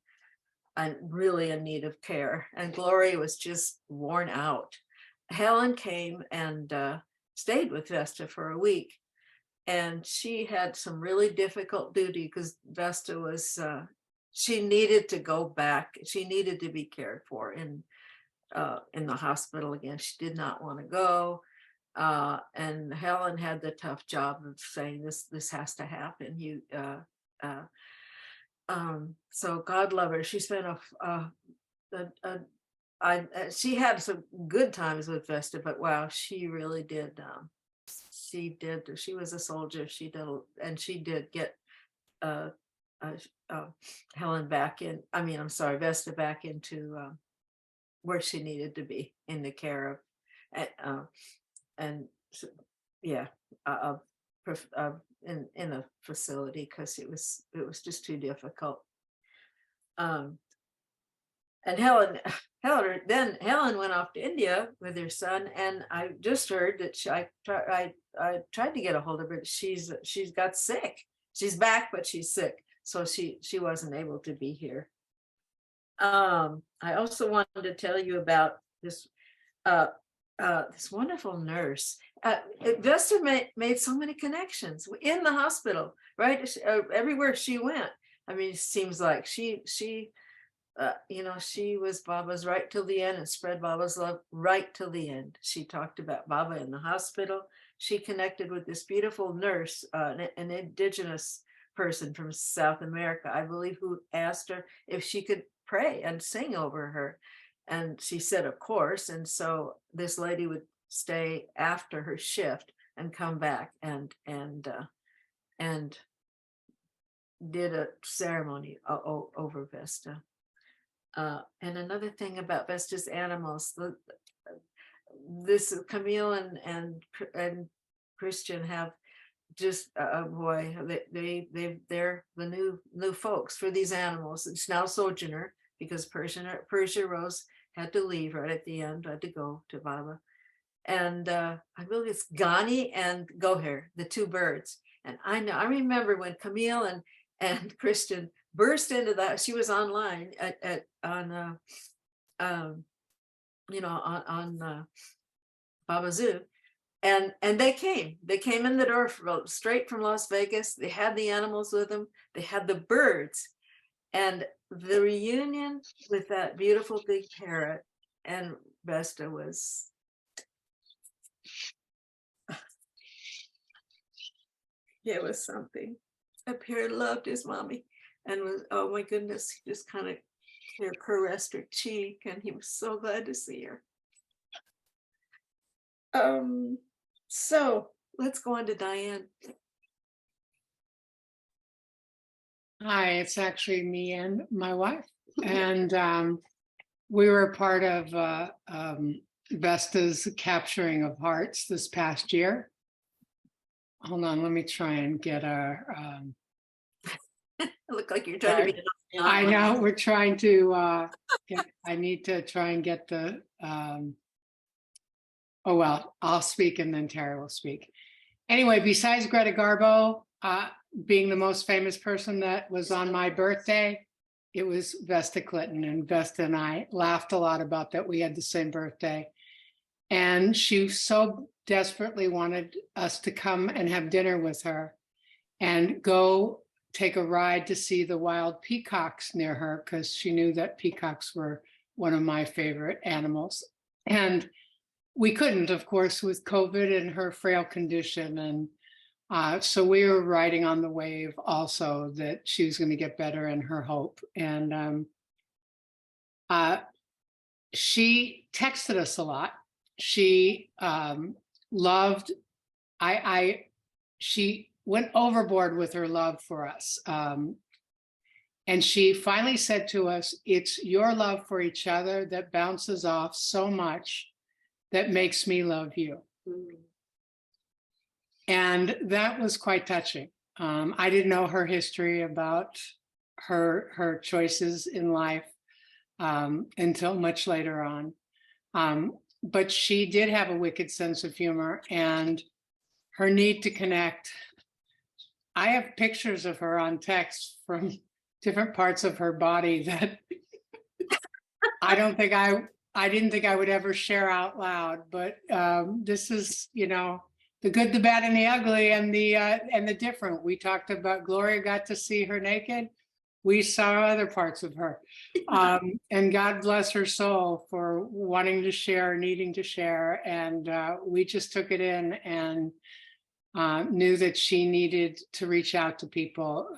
and really in need of care. And Gloria was just worn out. Helen came and stayed with Vesta for a week. And she had some really difficult duty because Vesta was, she needed to go back. She needed to be cared for in the hospital again. She did not want to go. And Helen had the tough job of saying this has to happen. So God love her. She spent she had some good times with Vesta, but wow, she really did. She was a soldier. She did get Helen back in. Vesta back into where she needed to be in the care of, in a facility because it was just too difficult. And Helen went off to India with her son, and I just heard that I tried to get a hold of her. She's got sick. She's back, but she's sick, so she wasn't able to be here. I also wanted to tell you about this wonderful nurse. Vesta made so many connections in the hospital, right? Everywhere she went. It seems like she was Baba's right till the end and spread Baba's love right till the end. She talked about Baba in the hospital. She connected with this beautiful nurse, an indigenous person from South America, I believe, who asked her if she could pray and sing over her. And she said, of course. And so this lady would stay after her shift and come back and did a ceremony over Vesta. And another thing about Vesta's animals, this Camille and Christian have just they're the new folks for these animals. It's now Sojourner because Persia Rose had to leave right at the end, had to go to Baba. And I believe it's Ghani and Goher, the two birds. And I remember when Camille and Christian burst into that. She was online on Baba Zoo, and they came in the door straight from Las Vegas. They had the animals with them. They had the birds, and the reunion with that beautiful big parrot and Vesta was. It was something. A parrot loved his mommy. And was, oh my goodness, he just kind of caressed her cheek, and he was so glad to see her. So let's go on to Diane.
Hi, it's actually me and my wife. And we were part of Vesta's capturing of hearts this past year. Hold on, let me try and get our
It looked like you're trying to be.
I know we're trying to. I need to try and get the. Oh well, I'll speak and then Terry will speak. Anyway, besides Greta Garbo being the most famous person that was on my birthday, it was Vesta Clinton, and Vesta and I laughed a lot about that. We had the same birthday, and she so desperately wanted us to come and have dinner with her, and go take a ride to see the wild peacocks near her, because she knew that peacocks were one of my favorite animals. And we couldn't, of course, with COVID and her frail condition. And so we were riding on the wave also that she was going to get better in her hope. And she texted us a lot. She loved, she went overboard with her love for us. And she finally said to us, it's your love for each other that bounces off so much that makes me love you. And that was quite touching. I didn't know her history about her choices in life until much later on. But she did have a wicked sense of humor, and her need to connect. I have pictures of her on text from different parts of her body that I didn't think I would ever share out loud. But this is, the good, the bad, and the ugly, and the different. We talked about Gloria got to see her naked. We saw other parts of her. And God bless her soul for wanting to share, needing to share. And we just took it in and knew that she needed to reach out to people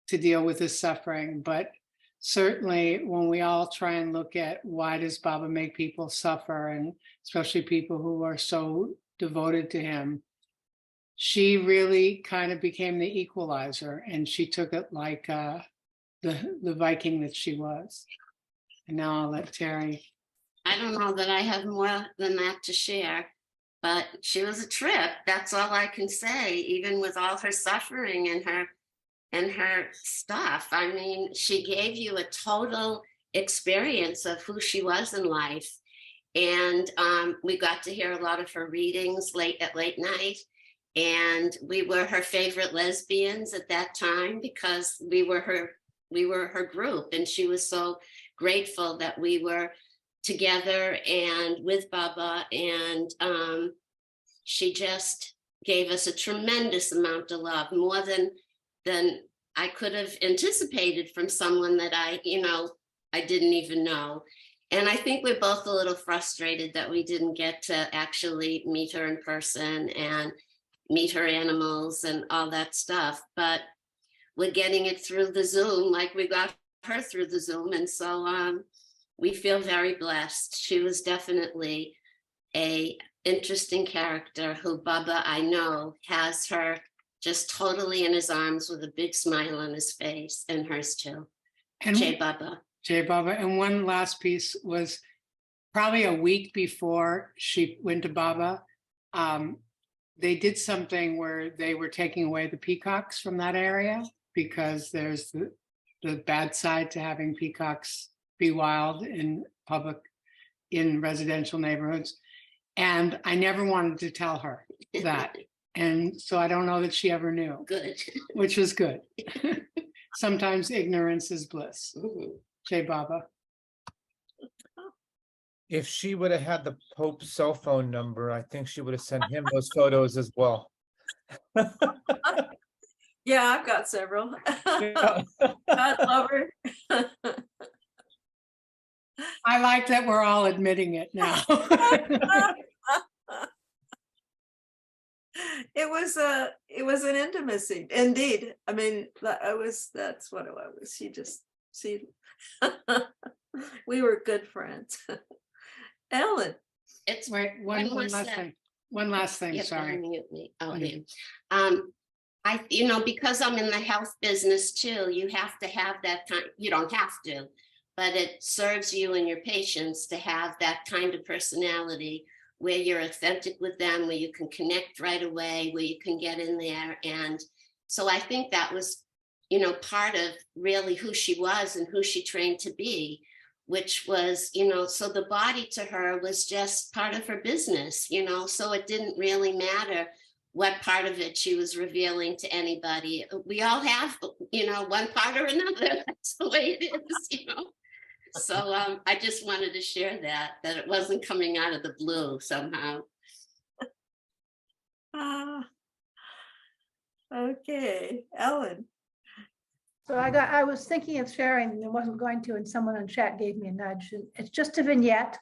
to deal with this suffering. But certainly when we all try and look at why does Baba make people suffer, and especially people who are so devoted to him, she really kind of became the equalizer, and she took it like the Viking that she was. And now I'll let Terry.
I don't know that I have more than that to share, but she was a trip. That's all I can say, even with all her suffering and her stuff. I mean, she gave you a total experience of who she was in life. And we got to hear a lot of her readings at late night. And we were her favorite lesbians at that time because we were her group. And she was so grateful that we were together and with Baba. And she just gave us a tremendous amount of love, more than I could have anticipated from someone that I didn't even know. And I think we're both a little frustrated that we didn't get to actually meet her in person and meet her animals and all that stuff. But we're getting it through the Zoom, like we got her through the Zoom. And so we feel very blessed. She was definitely a interesting character who Baba, I know, has her just totally in his arms with a big smile on his face, and hers too.
And
Jai Baba.
Jai Baba. And one last piece was probably a week before she went to Baba. They did something where they were taking away the peacocks from that area because there's the bad side to having peacocks be wild in residential neighborhoods. And I never wanted to tell her that. And so I don't know that she ever knew.
Good.
Which was good. Sometimes ignorance is bliss. Jai Baba.
If she would have had the Pope's cell phone number, I think she would have sent him those photos as well.
Yeah, I've got several.
Yeah.
God love her.
I like that we're all admitting it now.
It was an intimacy, indeed. I mean, that's what it was. We were good friends. Ellen.
It's
Wait, one last thing,
Yeah,
sorry.
unmute me. Oh, yeah. Because I'm in the health business too, you have to have that kind, you don't have to, but it serves you and your patients to have that kind of personality where you're authentic with them, where you can connect right away, where you can get in there. And so I think that was, part of really who she was and who she trained to be, which was, so the body to her was just part of her business, so it didn't really matter what part of it she was revealing to anybody. We all have, one part or another. That's the way it is, So I just wanted to share that it wasn't coming out of the blue somehow.
Okay, Ellen.
So I was thinking of sharing and wasn't going to, and someone on chat gave me a nudge. And it's just a vignette.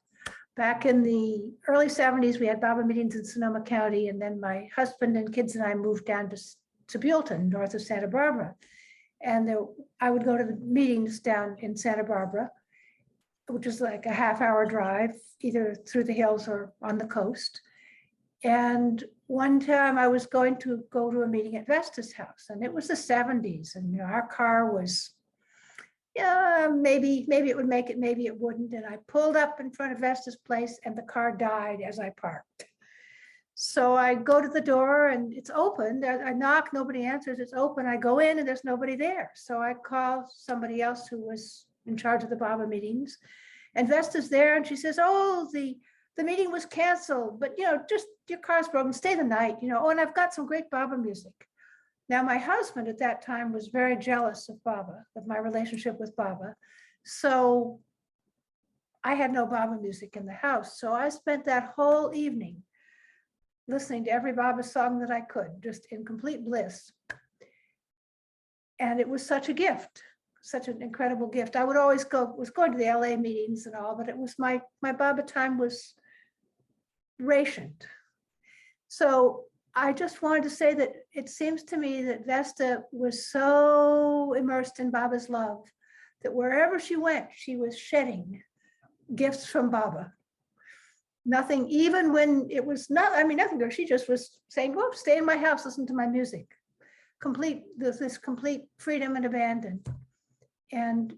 Back in the early 70s, we had Baba meetings in Sonoma County, and then my husband and kids and I moved down to Buellton, north of Santa Barbara. And I would go to the meetings down in Santa Barbara, which is like a half-hour drive, either through the hills or on the coast. And one time I was going to go to a meeting at Vesta's house, and it was the 70s, and you know, our car was, yeah, maybe it would make it, maybe it wouldn't. And I pulled up in front of Vesta's place and the car died as I parked. So I go to the door and it's open. I knock, nobody answers. It's open. I go in and there's nobody there. So I call somebody else who was in charge of the Baba meetings, and Vesta's there, and she says, "Oh, the meeting was canceled, but you know, just your car's broken. Stay the night, you know. Oh, and I've got some great Baba music." Now, my husband at that time was very jealous of Baba, of my relationship with Baba. So I had no Baba music in the house. So I spent that whole evening listening to every Baba song that I could, just in complete bliss. And it was such a gift, such an incredible gift. I would always was going to the LA meetings and all, but it was my Baba time was rationed. So I just wanted to say that it seems to me that Vesta was so immersed in Baba's love that wherever she went, she was shedding gifts from Baba. Nothing, even when it was not, I mean, nothing, she just was saying, "Well, stay in my house, listen to my music." This complete freedom and abandon, and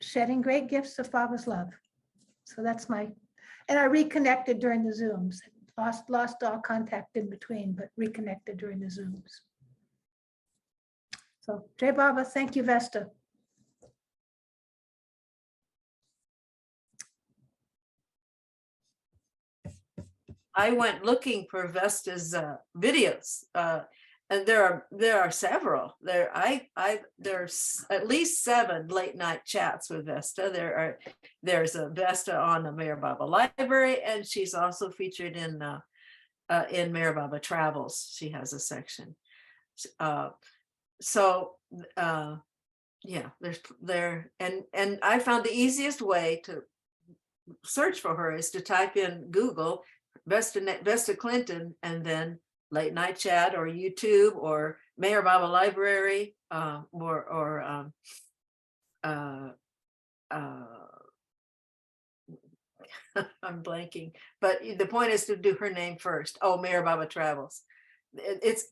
shedding great gifts of Baba's love. So that's and I reconnected during the Zooms. Lost all contact in between, but reconnected during the Zooms. So Jai Baba, thank you, Vesta.
I went looking for Vesta's videos, and there are several. There's at least 7 late night chats with Vesta. There's a Vesta on the Mayor Baba Library, and she's also featured in Mayor Baba Travels. She has a section. Yeah, and I found the easiest way to search for her is to type in Google Vesta Clinton and then late night chat or YouTube or Mayor Baba Library I'm blanking, but the point is to do her name first. Oh, Mayor Baba Travels.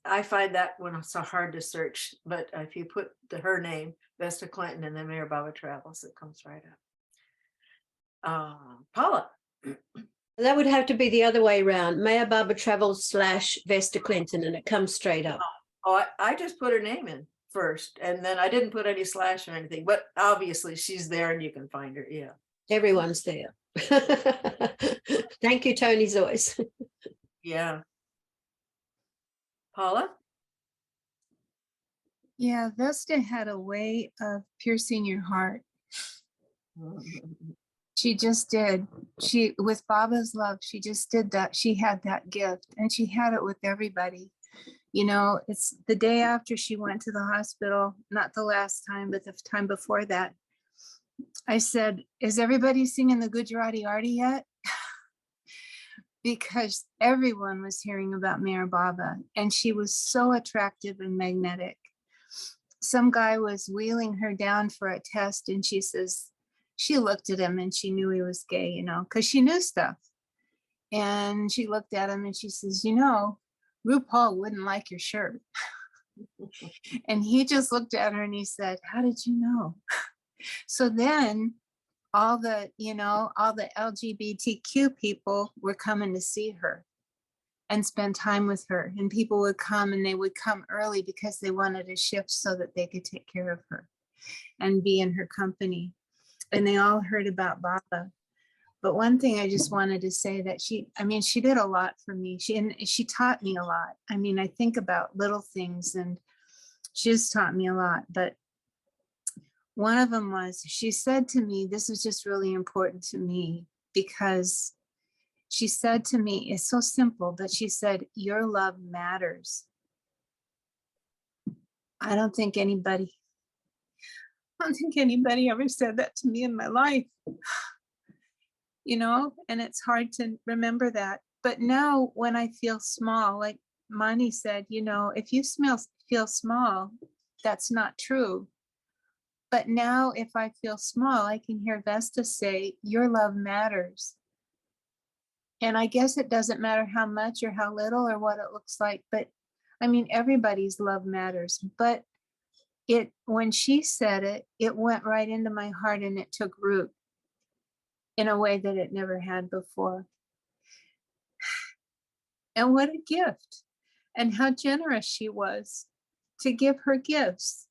I find that one so hard to search, but if you put her name, Vesta Clinton, and then Mayor Baba Travels, it comes right up. Paula.
That would have to be the other way around. Mayor Baba Travels / Vesta Clinton, and it comes straight up.
Oh, I just put her name in first, and then I didn't put any slash or anything, but obviously she's there and you can find her. Yeah.
Everyone's there. Thank you, Tony Zoyce.
Yeah. Paula?
Yeah, Vesta had a way of piercing your heart. She just did. With Baba's love, she just did that. She had that gift, and she had it with everybody. You know, it's the day after she went to the hospital, not the last time, but the time before that. I said, "Is everybody singing the Gujarati Arti yet?" Because everyone was hearing about Mayor Baba, and she was so attractive and magnetic. Some guy was wheeling her down for a test, and she says, she looked at him and she knew he was gay, you know, because she knew stuff. And she looked at him and she says, "You know, RuPaul wouldn't like your shirt." And he just looked at her and he said, "How did you know?" So then all the LGBTQ people were coming to see her and spend time with her. And people would come, and they would come early because they wanted a shift so that they could take care of her and be in her company. And they all heard about Baba. But one thing I just wanted to say that she did a lot for me. She taught me a lot. I mean, I think about little things, and she just taught me a lot. But one of them was, she said to me, this was just really important to me, because she said to me, it's so simple, but she said, "Your love matters." I don't think anybody ever said that to me in my life, you know, and it's hard to remember that. But now when I feel small, like Mani said, you know, if you feel small, that's not true. But now if I feel small, I can hear Vesta say, "Your love matters." And I guess it doesn't matter how much or how little or what it looks like, but I mean, everybody's love matters. But when she said it, it went right into my heart and it took root in a way that it never had before. And what a gift, and how generous she was to give her gifts.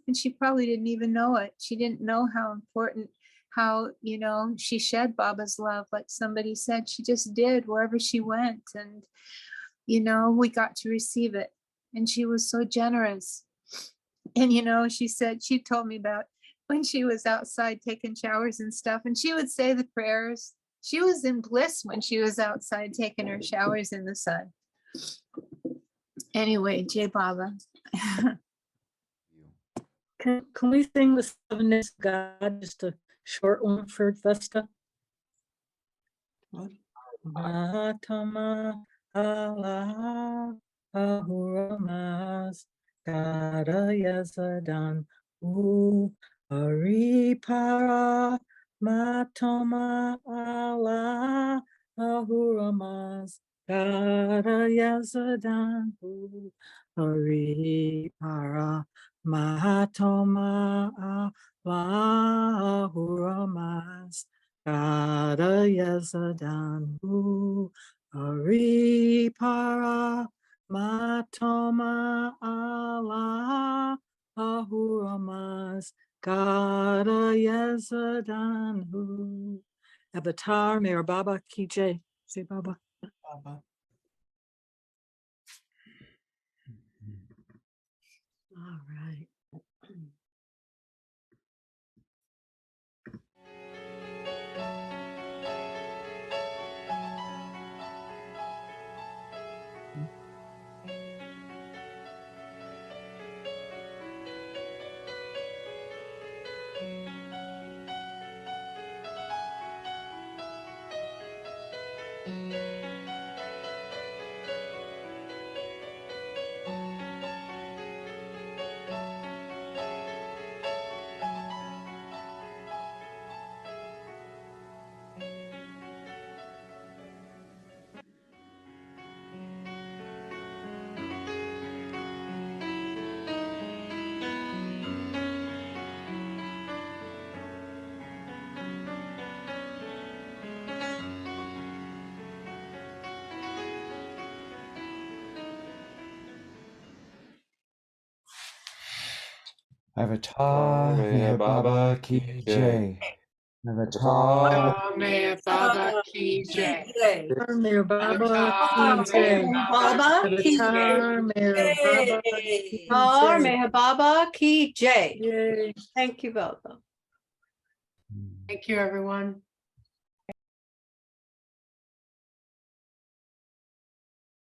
And she probably didn't even know it. She didn't know how important, how, you know, she shed Baba's love, like somebody said, she just did wherever she went. And, you know, we got to receive it. And she was so generous. And, you know, she said, she told me about when she was outside taking showers and stuff, and she would say the prayers. She was in bliss when she was outside taking her showers in the sun. Anyway, Jai Baba.
Can we sing the 7 Days of God, just a short one for Vesta? Mahatma Allah Ahuramas Kada Yazadan Haripara Matoma Allah Ahuramas Kada Yazadan Haripara Mahatoma Allah Ahuramas Kada Yazadan Haripara Matoma Allah Ahuramas Kada Yazadan Avatar Mayor Baba Ki Jai. Say Baba.
Baba.
All right.
Avatar Meher Baba Ki Jai. Avatar
Mayor Baba Ki Jai.
Mayor Baba Ki Jai.
Baba Ki Jai.
Avatar Mayor Baba Ki
Har
Jai.
Meher Baba Ki Jai.
Yay.
Thank you, Baba.
Thank you, everyone.